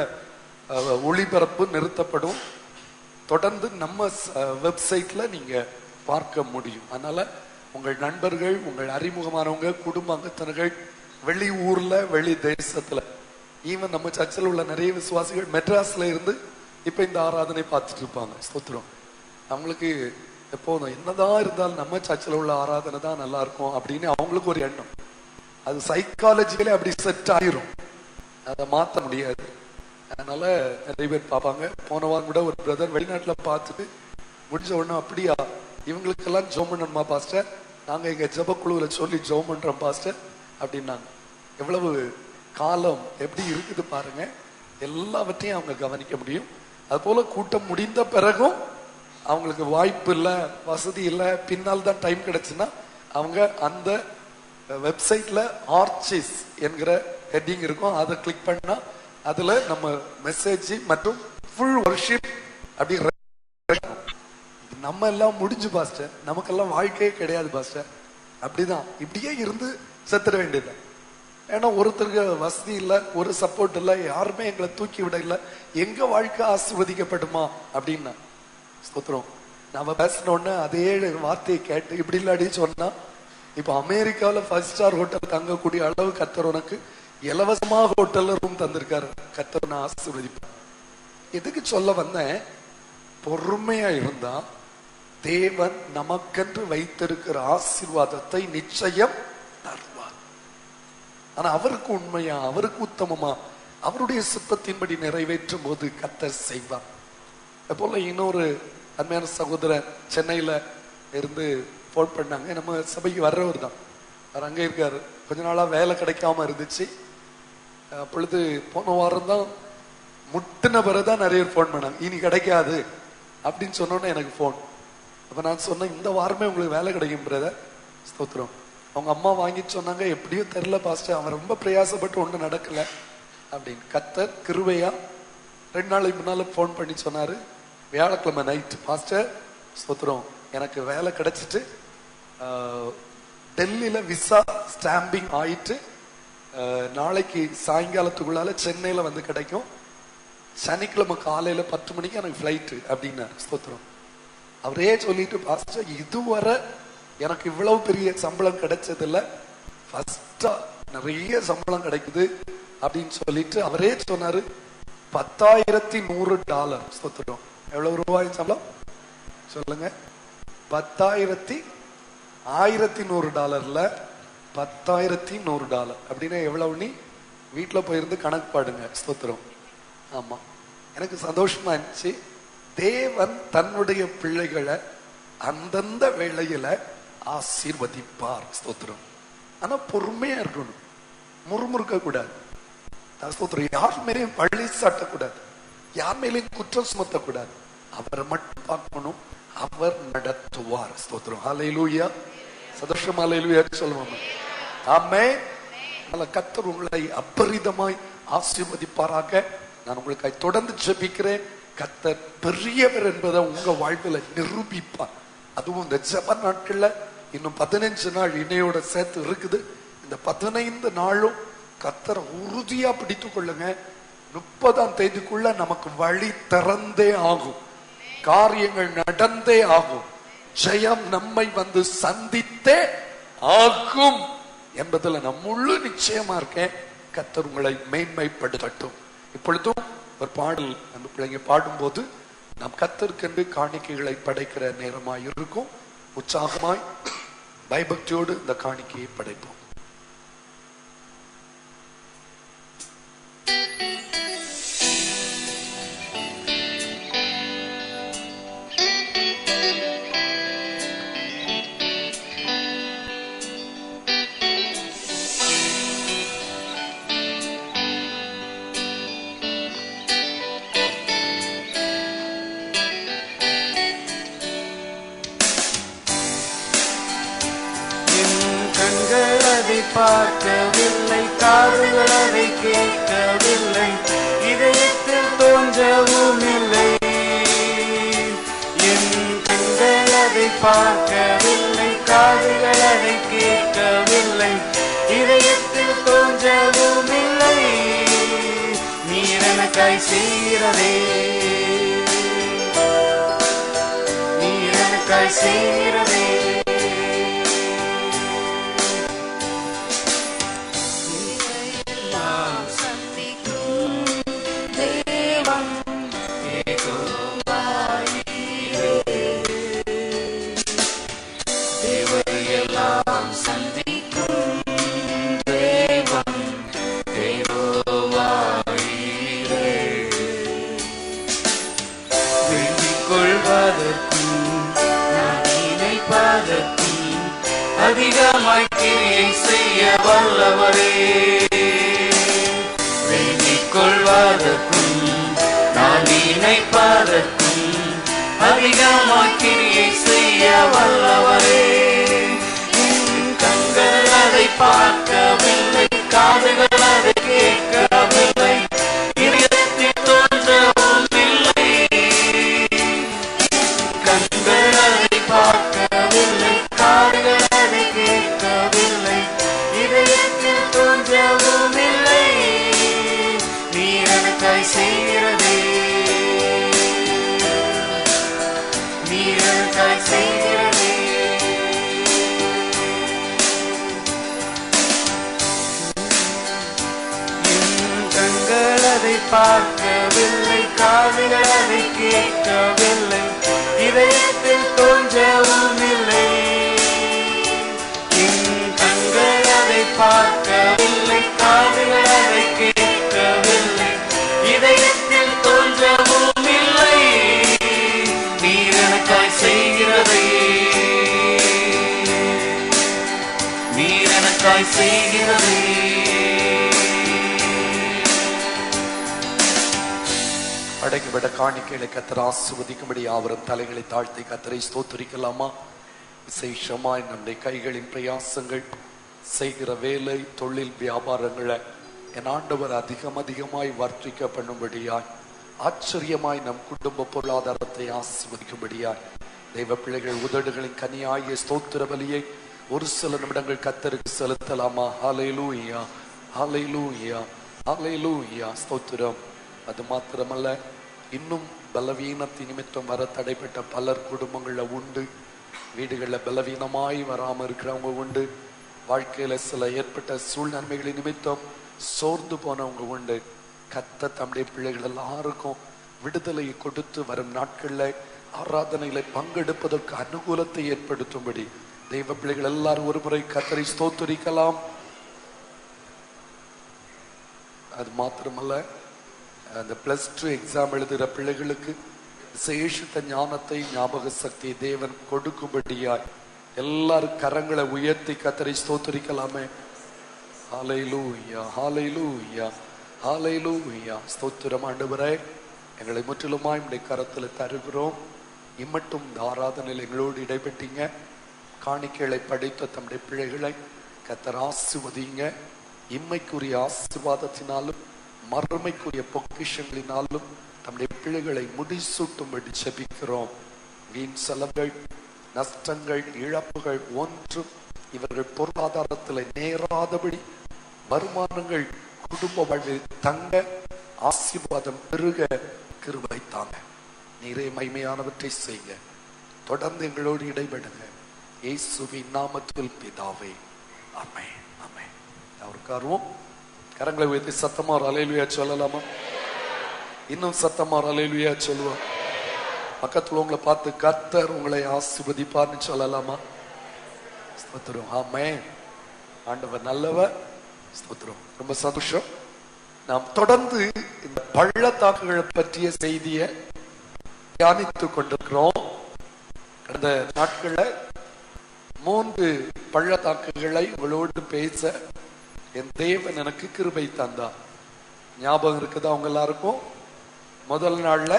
ஒளிபரப்பு நிறுத்தப்படும். தொடர்ந்து நம்ம வெப்சைட்ல நீங்க பார்க்க முடியும். அதனால உங்கள் நண்பர்கள், உங்கள் அறிமுகமானவங்க, குடும்ப அங்கத்தினர்கள், வெளி ஊர்ல வெளி தேசத்துல, ஈவன் நம்ம சர்ச்சில் உள்ள நிறைய விசுவாசிகள் மெட்ராஸ்ல இருந்து இப்ப இந்த ஆராதனை பார்த்துட்டு இருப்பாங்க. ஸ்தோத்திரம். அவங்களுக்கு எப்போதும் என்னதான் இருந்தாலும் நம்ம சர்ச்சில் உள்ள ஆராதனை தான் நல்லா இருக்கும் அப்படின்னு அவங்களுக்கு ஒரு எண்ணம். அது சைக்காலஜிக்கலே அப்படி செட் ஆயிரும், அதை மாற்ற முடியாது. அதனால நிறைய பேர் பார்ப்பாங்க. போன வாரம் கூட ஒரு பிரதர் வெளிநாட்டுல பார்த்துட்டு முடிஞ்ச உடனே, அப்படியா இவங்களுக்கெல்லாம் ஜெபம் பண்ணணுமா பாஸ்டர், நாங்க எங்க ஜெப குழுவுல சொல்லி ஜெபம் பண்றோம் பாஸ்டர் அப்படின்னாங்க. எவ்வளவு காலம் எப்படி இருக்குது பாருங்க. எல்லாவற்றையும் அவங்க கவனிக்க முடியும். அது போல கூட்டம் முடிந்த பிறகும் அவங்களுக்கு வாய்ப்பு இல்லை, வசதி இல்லை, பின்னால் தான் டைம் கிடைச்சுன்னா அவங்க அந்த வெப்சைட்ல ஆர்ச்சிஸ் என்கிற ஹெட்டிங் இருக்கும், அதை கிளிக் பண்ணா அதுல நம்ம மெசேஜ் மற்றும் ஃபுல் வர்ஷிப் அப்படி. நம்ம எல்லாம் முடிஞ்சு பாஸ்டர், நமக்கெல்லாம் வாழ்க்கையே கிடையாது பாஸ்டர், அப்படிதான் இப்படியே இருந்து செத்துட வேண்டியது. ஏன்னா ஒருத்தருக்கு வசதி இல்லை, ஒரு சப்போர்ட் இல்லை, யாருமே எங்களை தூக்கி விட இல்லை, எங்க வாழ்க்கை ஆசீர்வதிக்கப்படுமா அப்படின்னா. ஸ்தோத்திரம். நம்ம பேசினோன்னு அதே வார்த்தையை கேட்டு இப்படி இல்லாடி சொன்னா, இப்ப அமெரிக்காவில் 5 ஸ்டார் ஹோட்டல் தங்கக்கூடிய அளவு கர்த்தர் உனக்கு இலவசமாக ஹோட்டல்ல ரூம் தந்திருக்காரு. கர்த்தர் ஆசீர்வதிப்பார். எதுக்கு சொல்ல வந்தேன், பொறுமையா இருந்தா தேவன் நமக்கென்று வைத்திருக்கிற ஆசீர்வாதத்தை நிச்சயம் தருவார். ஆனா அவருக்கு உண்மையா, அவருக்கு உத்தமமா, அவருடைய சித்தத்தின்படி நிறைவேற்றும் போது கர்த்தர் செய்வார். போல இன்னொரு அருமையான சகோதரர் சென்னையில இருந்து போன் பண்ணாங்க. நம்ம சபைக்கு வர்றவர் தான், அவர் அங்கே இருக்காரு. கொஞ்ச நாளா வேலை கிடைக்காம இருந்துச்சு. அப்பொழுது போன வாரம் தான் முட்டின பிறகுதான் நிறைய பேர் போன் பண்ணாங்க, இனி கிடைக்காது அப்படின்னு சொன்னோன்னே எனக்கு போன். அப்ப நான் சொன்னேன், இந்த வாரமே உங்களுக்கு வேலை கிடைக்கும் பிரதர். ஸ்தோத்திரம். அவங்க அம்மா வாங்கி சொன்னாங்க, எப்படியும் தெரியல பாஸ்டர், அவன் ரொம்ப பிரயாசப்பட்டு ஒண்ணு நடக்கல அப்படின்னு. கர்த்தர் கிருபையா 2 நாளைக்கு முன்னால போன் பண்ணி சொன்னாரு, வியாழக்கிழமை நைட், பாஸ்டர் ஸ்தோத்திரம், எனக்கு வேலை கிடைச்சிட்டு டெல்லியில விசா ஸ்டாம்பிங் ஆயிட்டு நாளைக்கு சாயங்காலத்துக்குள்ளால சென்னையில வந்து கிடைக்கும், சனிக்கிழமை காலையில 10 மணிக்கு எனக்கு ஃபிளைட்டு அப்படின்னாரு. ஸ்தோத்திரம். அவரே சொல்லிட்டு, பாஸ்டர் இதுவரை எனக்கு இவ்வளவு பெரிய சம்பளம் கிடைச்சது இல்ல, ஃபர்ஸ்டா நிறைய சம்பளம் கிடைக்குது அப்படின்னு சொல்லிட்டு அவரே சொன்னாரு. $10,100. ஸ்தோத்திரம். எவ்வளவு ரூபாய் சம்பளம் சொல்லுங்க? $1,100 $10,100 அப்படின்னா எவ்வளவு? நீ வீட்டுல போயிருந்து கணக்கு பாடுங்க. ஸ்தோத்திரம். ஆமா, எனக்கு சந்தோஷமா இருந்துச்சு. தேவன் தன்னுடைய பிள்ளைகளை அந்தந்த வேளையில ஆசீர்வதிப்பார். ஸ்தோத்திரம். ஆனா பொறுமையா இருக்கணும், முறுமுறுக்க கூடாது. ஸ்தோத்திரம். யார் மேலேயும் பழி சாட்டக்கூடாது, யார் மேலேயும் குற்றம் சுமத்தக்கூடாது. அவரை மட்டும் பார்க்கணும், அவர் நடத்துவார். ஸ்தோத்திரம். ஹல்லேலூயா. சந்தோஷம். ஹல்லேலூயா சொல்லுவாங்க. ஆமென். கர்த்தர் உங்களை அபரிதமாய் ஆசீர்வதிப்பாராக. நான் உங்களுக்கு தொடர்ந்து ஜெபிக்கிறேன். கர்த்தர் பெரியவர் என்பதை உங்க வாழ்க்கையில நிரூபிப்பார். அதுவும் இந்த ஜெப நாட்கள்ல இன்னும் 15 நாள் இணையோட சேர்த்து இருக்குது. இந்த 15 நாளும் கர்த்தரை உறுதியா பிடித்து கொள்ளுங்க. 30ஆம் தேதிக்குள்ள நமக்கு வழி திறந்தே ஆகும், காரியங்கள் நடந்தே ஆகும், ஜெயம் நம்மை வந்து சந்தித்தே ஆகும் என்பதுல நான் முழு நிச்சயமா இருக்கேன். கர்த்தர் உங்களை மேன்மைப்படுத்தட்டும். இப்பொழுதும் ஒரு பாடல் அந்த பிள்ளைங்க பாடும்போது நாம் கர்த்தருக்கென்று காணிக்கைகளை படைக்கிற நேரமாய் இருக்கும். உற்சாகமாய் பயபக்தியோடு இந்த காணிக்கையை படைப்போம். பார்க்கவில்லை, காதுகள் அதை கேட்கவில்லை, இதயத்தில் தோன்றவும் இல்லை. என் கண்கள் அதை பார்க்கவில்லை, காதுகள் அதை கேட்கவில்லை, இதயத்தில் தோன்றவும் இல்லை. நீர் எனக்காய் செய்கிறதே, நீர் எனக்காய் செய்கிறதே. அதிகமாய் கிரியை செய்ய வல்லவரே, வேண்டிக் கொள்வதற்கும் நான் நினைப்பதற்கும் அதிகமாய் கிரியை செய்ய வல்லவரே. கண்கள் அதை பார்க்கவில்லை, காதுகள் அதை கேட்கவில்லை, இதயத்தில் தோன்றவும் இல்லை. கண்கள் அதை பார்க்கவில்லை, காதுகள் அதை கேட்கவில்லை, இதயத்தில் தோன்றவும் இல்லை. நீர் எனக்காய் செய்கிறதே, நீர் எனக்காய் செய்கிறதே. கண்கள் அதை பார்க்கவில்லை, காதுகள் அதை கேட்கவில்லை, இதயத்தில் தோன்றவும் இல்லை. கண்கள் அதை பார்க்கவில்லை, காதுகள் அதை கேட்கவில்லை, இதயத்தில் தோன்றவும் இல்லை. நீர் எனக்காய் செய்கிறதே, நீர் எனக்காய் செய்கிறதே. அடங்கிவிட காணிக்கைகளை கத்தர் ஆசீர்வதிக்கும்படி அவரும் தலைகளை தாழ்த்தி கத்தரை ஸ்தோத்திரிக்கலாமா? விசேஷமாய் நம்முடைய கைகளின் பிரயாசங்கள், செய்கிற வேலை, தொழில், வியாபாரங்களை என் ஆண்டவர் அதிகமாய் வர்த்திக்க பண்ணும்படியாய், ஆச்சரியமாய் நம் குடும்ப பொருளாதாரத்தை ஆசீர்வதிக்கும்படியாய் தெய்வ பிள்ளைகள் உதடுகளின் கனியாகிய ஸ்தோத்திர பலியை ஒரு சில நிமிடங்கள் கத்தருக்கு செலுத்தலாமா? ஹல்லேலூயா, ஹல்லேலூயா, ஹல்லேலூயா, ஸ்தோத்திரம். அது மாத்திரமல்ல, இன்னும் பலவீனத்தின் நிமித்தம் வர தடைப்பட்ட பலர் குடும்பங்கள்ல உண்டு. வீடுகளில் பலவீனமாய் வராமல் இருக்கிறவங்க உண்டு. வாழ்க்கையில சில ஏற்பட்ட சூழ்நிலைகளின் நிமித்தம் சோர்ந்து போனவங்க உண்டு. கர்த்தர் தம்முடைய பிள்ளைகள் எல்லாருக்கும் விடுதலையை கொடுத்து வரும் நாட்கள்ல ஆராதனைகளை பங்கெடுப்பதற்கு அனுகூலத்தை ஏற்படுத்தும்படி தெய்வ பிள்ளைகள் எல்லாரும் ஒரு முறை கர்த்தரை ஸ்தோத்திரிக்கலாம். அது மாத்திரமல்ல, அந்த +2 எக்ஸாம் எழுதுகிற பிள்ளைகளுக்கு விசேஷித்த ஞானத்தை, ஞாபக சக்தியை தேவன் கொடுக்கும்படியாய் எல்லாரும் கரங்களை உயர்த்தி கர்த்தரை ஸ்தோத்திரிக்கலாமே. ஹல்லேலூயா, ஹல்லேலூயா, ஹல்லேலூயா. ஸ்தோத்திரம் ஆண்டவரே, எங்களை முற்றிலுமாய் உம்முடைய கரத்தில் தருகிறோம். இம்மட்டும் இந்த ஆராதனையில் எங்களோடு இடைப்பட்டீங்க. காணிக்கைகளை படைத்த தம்முடைய பிள்ளைகளை கர்த்தர் ஆசீர்வதிங்க. இம்மைக்குரிய ஆசீர்வாதத்தினாலும் மறுமைக்குரிய பொக்கிஷங்களினாலும் தம்முடைய பிள்ளைகளை முடிசூட்டும்படி ஜெபிக்கிறோம். வீண் செலவுகள், நஷ்டங்கள், இழப்புகள் ஒன்றும் இவர்கள் பொருளாதாரத்தில் நேராதபடி, வருமானங்கள் குடும்ப வாழ்வில் தங்க, ஆசீர்வாதம் பெருக கிருபை தாங்க. நீரே மகிமையானவற்றை செய்ய தொடர்ந்து எங்களோடு இடைபடுங்க. இயேசுவின் நாமத்தில் பிதாவே, ஆமென், ஆமென். அவருக்காரும் கரங்களை உயர்த்தி சத்தமா ஹல்லேலூயா சொல்லலாமா? இன்னும் சத்தமா ஹல்லேலூயா சொல்லுவோம். பக்கத்துல உங்களை பார்த்து கர்த்தர் உங்களை ஆசீர்வதிப்பார்னு சொல்லலாமா? ஸ்தோத்திரம், ஆமென். ஆண்டவர் நல்லவர், ஸ்தோத்திரம். ரொம்ப சந்தோஷம். நாம் தொடர்ந்து இந்த பள்ளத்தாக்குகளை பற்றிய செய்தியை தியானித்துக் கொண்டிருக்கிறோம். கடந்த நாட்கள்ல 3 பள்ளத்தாக்குகளை உங்களோடு பேச என் தேவன் எனக்கு கிருபை தந்தார். ஞாபகம் இருக்குது அவங்க எல்லாருக்கும்? முதல் நாள்ல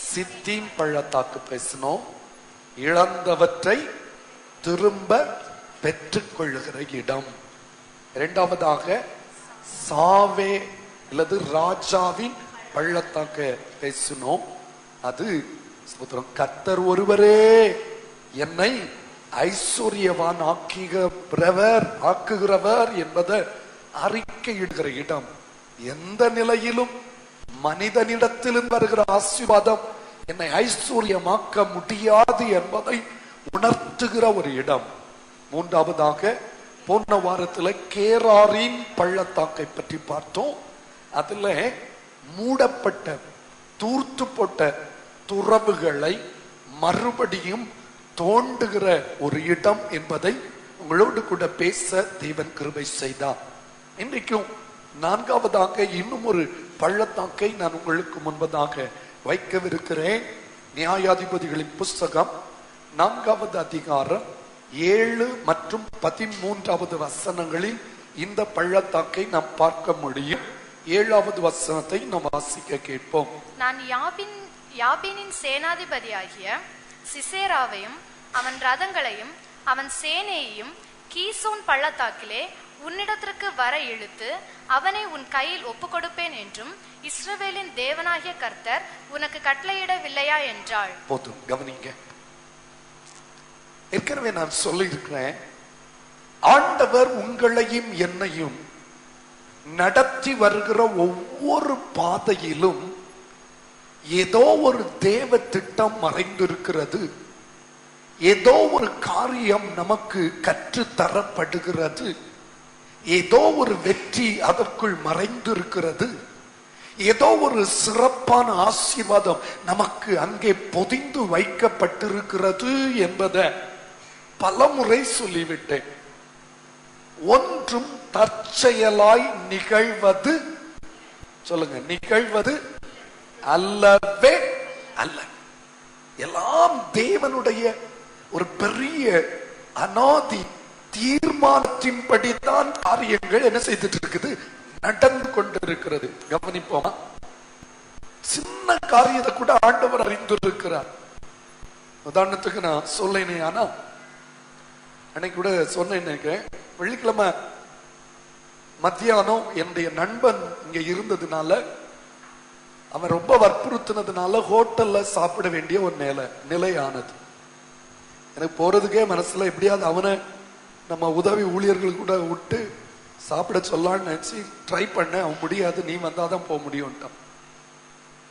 சித்தீம் பள்ளத்தாக்கு பேசினோம். இழந்தவற்றை திரும்ப பெற்றுக்கொள்ளுகிற இடம். இரண்டாவதாக சாவே அல்லது ராஜாவின் பள்ளத்தாக்க பேசினோம். அது கர்த்தர் ஒருவரே என்னை ஐஸ்வர்யவான் ஆக்குகிறவர் என்பதை அறிக்கையிடுகிற இடம். எந்த நிலையிலும் மனிதனிடத்திலும் வருகிற ஆசீர்வாதம் என்னை ஐஸ்வர்யமாக்க முடியாது என்பதை உணர்த்துகிற ஒரு இடம். மூன்றாவதாக போன வாரத்தில் கேராரின் பள்ளத்தாக்கை பற்றி பார்த்தோம். அதுல மூடப்பட்ட தூர்த்து போட்ட துறவுகளை மறுபடியும் தோண்டுகிற ஒரு இடம் என்பதை உங்களோடு கூட பேச தேவன் கிருபை செய்தார். இன்றைக்கும் நான்காவதாக இன்னும் ஒரு பள்ளத்தாக்கை நான் உங்களுக்கு முன்பதாக வைக்கவிருக்கிறேன். நியாயாதிபதிகளின் புஸ்தகம் 4வது அதிகாரம் 7 மற்றும் 13வது வசனங்களில் இந்த பள்ளத்தாக்கை நாம் பார்க்க முடியும். 7வது வசனத்தை நாம் வாசிக்க கேட்போம். நான் யாபீனின் சேனாதிபதியாகிய சிசேராவையும் அவன் ரதங்களையும் அவன் சேனையையும் கீசோன் பள்ளத்தாக்கிலே உன்னிடத்திற்கு வர இழுத்து அவனை உன் கையில் ஒப்புக் கொடுப்பேன் என்றும் இஸ்ரவேலின் தேவனாகிய கர்த்தர் உனக்கு கட்டளையிடவில்லையா என்றாள். போதும், கவனிங்க. ஏற்கனவே நான் சொல்லி இருக்கிறேன், ஆண்டவர் உங்களையும் என்னையும் நடத்தி வருகிற ஒவ்வொரு பாதையிலும் ஏதோ ஒரு தேவ திட்டம் மறைந்திருக்கிறது. ஏதோ ஒரு காரியம் நமக்கு கற்று தரப்படுகிறது. ஏதோ ஒரு வெற்றி அதற்குள் மறைந்திருக்கிறது. ஏதோ ஒரு சிறப்பான ஆசீர்வாதம் நமக்கு அங்கே பொதிந்து வைக்கப்பட்டிருக்கிறது என்பதை பலமுறை சொல்லிவிட்டேன். ஒன்றும் தற்செயலாய் நிகழ்வது, சொல்லுங்க, நிகழ்வது அல்லவே அல்ல. எல்லாம் தேவனுடைய ஒரு பெரிய அநாதி தீர்மானத்தின்படித்தான் காரியங்கள் என்ன செய்துட்டு இருக்குது, நடந்து கொண்டிருக்கிறது. கவனிப்போமா? சின்ன காரியத்தை கூட ஆண்டவர் அறிந்திருக்கிறார். உதாரணத்துக்கு நான் சொல்லேனே, ஆனா அன்னைக்கு கூட சொன்னேன், வெள்ளிக்கிழமை மத்தியானம் என்னுடைய நண்பன் இங்க இருந்ததுனால, அவன் ரொம்ப வற்புறுத்தினதுனால ஹோட்டல்ல சாப்பிட வேண்டிய ஒரு நிலையானது. எனக்கு போறதுக்கே மனசுல எப்படியாவது அவனை நம்ம உதவி ஊழியர்கள் கூட விட்டு சாப்பிட சொல்லலான்னு நினைச்சு ட்ரை பண்ண. அவன் முடியாது, நீ வந்தாதான் போக முடியும்ட்டான்.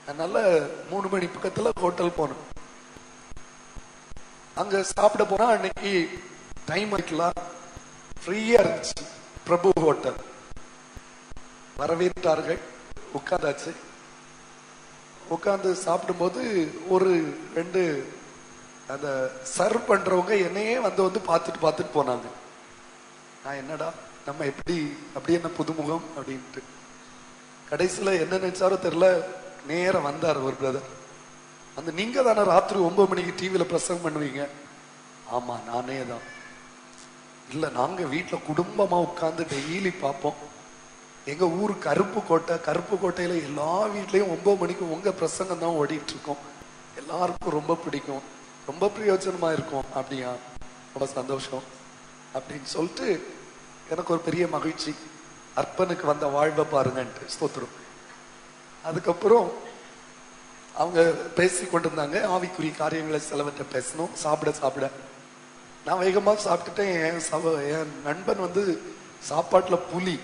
அதனால 3 மணி பக்கத்துல ஹோட்டல் போனோம். அங்க சாப்பிட போனா அன்னைக்கு டைம் ஆயிக்கலாம், ஃப்ரீயா இருந்துச்சு. பிரபு ஹோட்டல் வரவேற்றார்கள். உட்கார்ந்தாச்சு. உட்கார்ந்து சாப்பிடும் போது ஒரு 2 அந்த சர்வ் பண்றவங்க என்னையே வந்து பார்த்துட்டு போனாங்க. நான் என்னடா நம்ம எப்படி அப்படி என்ன புதுமுகம் அப்படின்ட்டு. கடைசியில என்ன நினைச்சாரோ தெரியல, நேரம் வந்தார் ஒரு பிரதர். அந்த நீங்க தானே ராத்திரி 9 மணிக்கு டிவியில பிரசங்கம் பண்ணுவீங்க? ஆமா, நானே தான். இல்ல, நாங்க வீட்டுல குடும்பமா உட்கார்ந்து டெய்லி பார்ப்போம். எங்க ஊர் கருப்பு கோட்டையில எல்லா வீட்லயும் 9 மணிக்கு உங்க பிரசங்கம் தான் ஓடிட்டு இருக்கோம். எல்லாருக்கும் ரொம்ப பிடிக்கும், ரொம்ப பிரயோஜனமா இருக்கும். அப்படியா, ரொம்ப சந்தோஷம் அப்படின்னு சொல்லிட்டு எனக்கு ஒரு பெரிய மகிழ்ச்சி. அர்ப்பனுக்கு வந்த வாழ்வை பாருங்கன்ட்டு ஸ்தோத்திரம். அதுக்கப்புறம் அவங்க பேசி கொண்டிருந்தாங்க. ஆவிக்குரிய காரியங்களை சிலவற்றை பேசணும். சாப்பிட நான் வேகமா சாப்பிட்டுட்டேன். என் நண்பன் சாப்பாட்டுல புலி,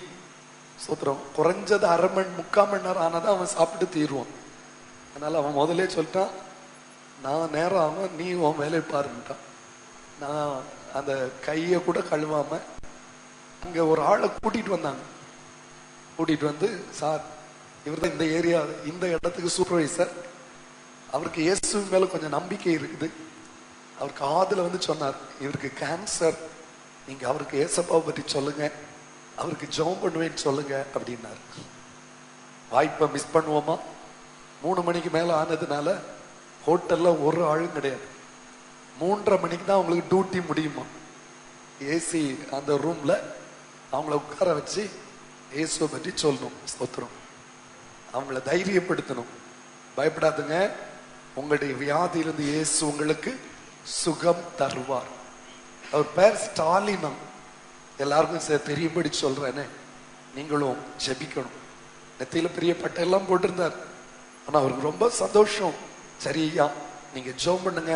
ஸ்தோத்திரம், குறைஞ்சது 3/4 மணி நேரம் ஆனாதான் அவன் சாப்பிட்டு தீருவான். அதனால அவன் முதலே சொல்லிட்டான், நான் நேரம் ஆகும், நீ உன் வேலையை பாருன்ட்டான். நான் அந்த கையை கூட கழுவாம அங்க ஒரு ஆளை கூட்டிட்டு வந்தாங்க. கூட்டிட்டு வந்து, சார் இவர் தான் இந்த ஏரியா இந்த இடத்துக்கு சூப்பர்வைசர், அவருக்கு இயேசு மேல கொஞ்சம் நம்பிக்கை இருக்குது. அவர் காதுல சொன்னார், இவருக்கு கேன்சர், நீங்க அவருக்கு ஏசப்பாவை பற்றி சொல்லுங்க, அவருக்கு ஜெபம் பண்ணுவேன்னு சொல்லுங்க அப்படின்னாரு. வாய்ப்பை மிஸ் பண்ணுவோமா? 3 மணிக்கு மேல ஆனதுனால ஹோட்டல்ல ஒரு ஆளும் கிடையாது. 3:30 மணிக்கு தான் அவங்களுக்கு டியூட்டி முடியுமா. ஏசி அந்த ரூம்ல அவங்கள உட்கார வச்சு இயேசுவை பற்றி சொல்லணும். ஸ்தோத்திரம். அவங்கள தைரியப்படுத்தணும். பயப்படாதுங்க, உங்களுடைய வியாதியிலிருந்து இயேசு உங்களுக்கு சுகம் தருவார். அவர் பேர் ஸ்டாலினா. எல்லாருக்கும் தெரியும்படி சொல்றேனே, நீங்களும் ஜெபிக்கணும். நெத்தியில பெரிய பட்டையெல்லாம் போட்டிருந்தார். ஆனா அவருக்கு ரொம்ப சந்தோஷம். சரியா, நீங்க ஜெபம் பண்ணுங்க,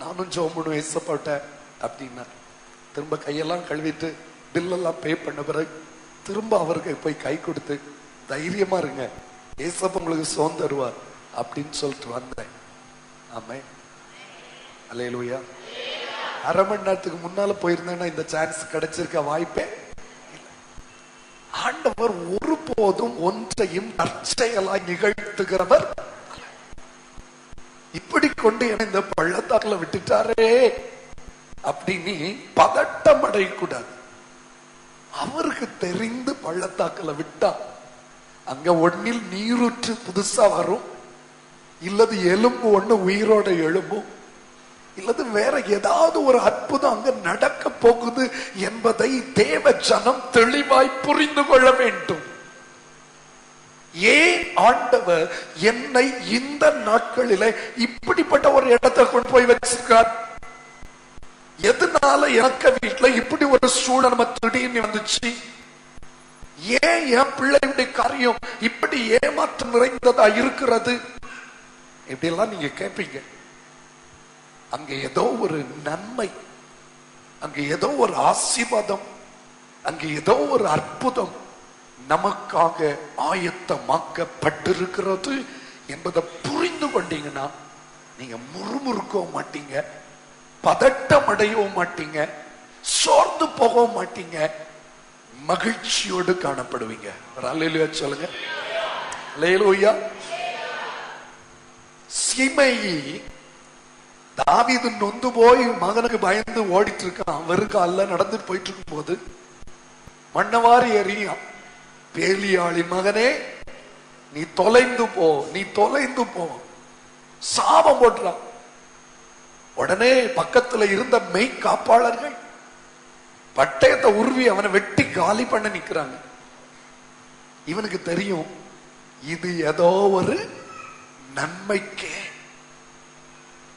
நானும் ஜெபம் பண்ணுவேன் ஏசப்பாட்ட அப்படின்னா. திரும்ப கையெல்லாம் கழுவிட்டு பில்லெல்லாம் பே பண்ண பிறகு திரும்ப அவருக்கு போய் கை கொடுத்து தைரியமா இருங்க, ஏசப்பா உங்களுக்கு சோன் தருவார் அப்படின்னு சொல்லிட்டு வந்தேன். ஆமென். அல்லேலூயா. அரை மணி நேரத்துக்கு முன்னால போயிருந்தேன்னா இந்த சான்ஸ் கிடைச்சிருக்க வாய்ப்பே இல்லை. ஆண்டவர் ஒருபோதும் ஒன்றையும் தற்செயலாய் நிகழ்த்துகிறவர். இப்படி கொண்டு என்ன இந்த பள்ளத்தாக்குல விட்டுட்டாரே அப்படின்னு பதட்டம் அடையக்கூடாது. அவருக்கு தெரிந்து பள்ளத்தாக்குல விட்டா அங்க ஒன்னில் நீரூற்று புதுசா வரும், இல்லது எலும்பு ஒண்ணு உயிரோட எழும்பும், இல்லது வேற ஏதாவது ஒரு அற்புதம் அங்க நடக்க போகுது என்பதை தேவ ஜனம் தெளிவாய் புரிந்து கொள்ள வேண்டும். ஏன் ஆண்டவர் என்னை இந்த நாட்களில இப்படிப்பட்ட ஒரு இடத்தை கொண்டு போய் வச்சிருக்கார்? எதனால எனக்கு வீட்டுல இப்படி ஒரு சூழல் திடீர்னு வந்துச்சு? ஏன் என் பிள்ளையுடைய காரியம் இப்படி ஏமாற்றம் நிறைந்ததா இருக்கிறது? இப்படி எல்லாம் நீங்க கேட்பீங்க. அங்க ஏதோ ஒரு நன்மை, அங்க ஏதோ ஒரு ஆசீர்வாதம், அங்க ஏதோ ஒரு அற்புதம் நமக்காக ஆயத்தமாக்கப்பட்டிருக்கிறது என்பதை புரிந்து கொண்டீங்கன்னா நீங்க முறுமுறுக்கவும் மாட்டீங்க, பதட்டம் அடையவும் மாட்டீங்க, சோர்ந்து போகவும் மாட்டீங்க, மகிழ்ச்சியோடு காணப்படுவீங்க. அல்லேலூயா சொல்லுங்க. அல்லேலூயா. சீமையி தாவீது நொந்து போய் மகனுக்கு பயந்து ஓடிட்டு இருக்கான். வெறுக்கால நடந்துட்டு போயிட்டு இருக்கும் போது மண்ணவாரி எறியான், பேலியாளின் மகனே நீ தொலைந்து போ, நீ தொலைந்து போ, சாபம் போடுறான். உடனே பக்கத்துல இருந்த மெய் காப்பாளர்கள் பட்டயத்தை உருவி அவனை வெட்டி காலி பண்ண நிக்கிறாங்க. இவனுக்கு தெரியும் இது ஏதோ ஒரு நன்மைக்கே,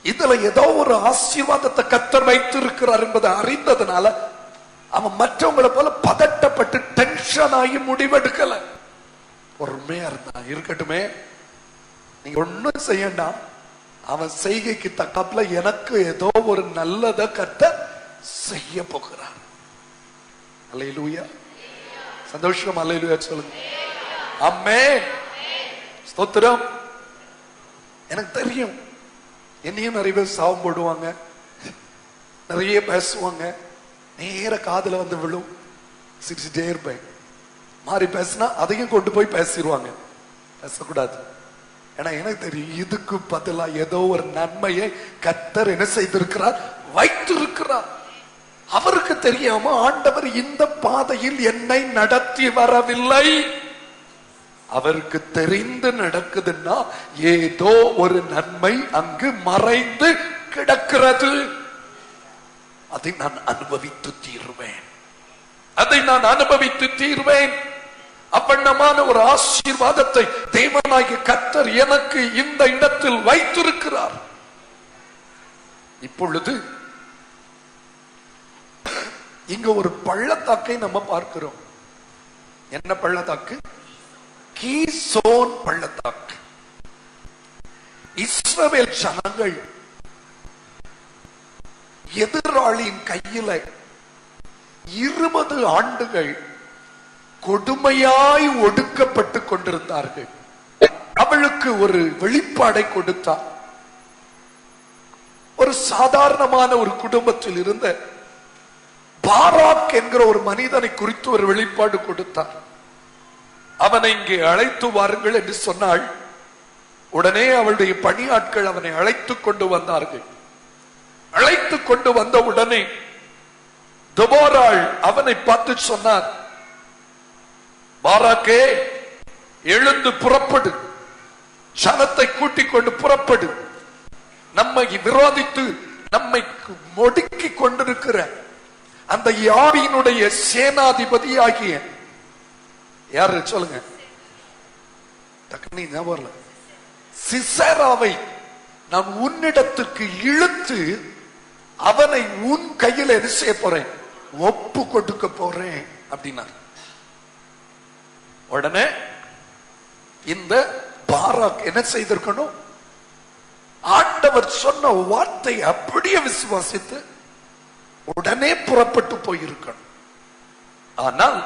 இதுல ஏதோ ஒரு ஆசீர்வாதத்தை கர்த்தர் வைத்திருக்கிறார் என்பதை அறிந்ததுனால அவன் மற்றவங்களை போல பதட்டப்பட்டு டென்ஷன் ஆகி முடிவெடுக்கல, பொறுமையா இருந்தான். இருக்கட்டுமே, நீங்க ஒண்ணும் செய்யண்டா, அவன் செய்கைக்கு தக்காப்புல எனக்கு ஏதோ ஒரு நல்லதை கர்த்தர் செய்ய போகிறார். அல்லேலூயா. சந்தோஷம். அல்லேலூயா சொல்லுங்க. ஆமென். ஸ்தோத்திரம். எனக்கு தெரியும் என்னையும் நிறைய பேர் சாபம் போடுவாங்க, நிறைய பேசுவாங்க, நேர காதுல வந்து விழும், சிரிச்சுட்டே இருப்பேன். மாறி பேசினா அதையும் கொண்டு போய் பேசிடுவாங்க, பேசக்கூடாது. ஏன்னா எனக்கு தெரியும் இதுக்கு பதிலா ஏதோ ஒரு நன்மையை கர்த்தர் என்ன செய்திருக்கிறார், வைத்திருக்கிறார். அவருக்கு தெரியாம ஆண்டவர் இந்த பாதையில் என்னை நடத்தி வரவில்லை. அவருக்கு தெரிந்து நடக்குதுன்னா ஏதோ ஒரு நன்மை அங்கு மறைந்து கிடக்கிறது. அதை நான் அனுபவித்து தீர்வேன், அதை நான் அனுபவித்து தீர்வேன். அப்பண்ணமான ஒரு ஆசீர்வாதத்தை தேவனாகிய கர்த்தர் எனக்கு இந்த இடத்தில் வைத்திருக்கிறார். இப்பொழுது இங்க ஒரு பள்ளத்தாக்கை நம்ம பார்க்கிறோம். என்ன பள்ளத்தாக்கு? கீசோன் பள்ளத்தாக்கு. இஸ்ரவேல் ஜனங்கள் எதிராளியின் கையில 20 ஆண்டுகள் கொடுமையாய் ஒடுக்கப்பட்டு கொண்டிருந்தார்கள். அவளுக்கு ஒரு வெளிப்பாடை கொடுத்தார். ஒரு சாதாரணமான ஒரு குடும்பத்தில் இருந்த பாராக் என்கிற ஒரு மனிதனை குறித்து ஒரு வெளிப்பாடு கொடுத்தார். அவனை இங்கே அழைத்து வாருங்கள் என்று சொன்னாள். உடனே அவளுடைய பணியாட்கள் அவனை அழைத்து கொண்டு வந்தார்கள். அழைத்து கொண்டு வந்த உடனே தெபோராள் அவனை பார்த்து சொன்னார், பாராக்கே, எழுந்து புறப்படு, ஜனத்தை கூட்டிக் கொண்டு புறப்படு. நம்மை விரோதித்து நம்மை ஒடுக்கி கொண்டிருக்கிற அந்த யாவினுடைய சேனாதிபதி ஆகிய யாரு சொல்லுங்க, டக்குனு ஞாபகம், சிசேராவை நான் உன்னிடத்துக்கு இழுத்து அவனை உன் கையில் என்ன செய்ய போறேன், ஒப்பு கொடுக்க போறேன் அப்படின்னா. உடனே இந்த பாராக் என்ன செய்திருக்கணும், ஆண்டவர் சொன்ன வார்த்தை அப்படியே விசுவாசித்து உடனே புறப்பட்டு போயிருக்கணும். ஆனால்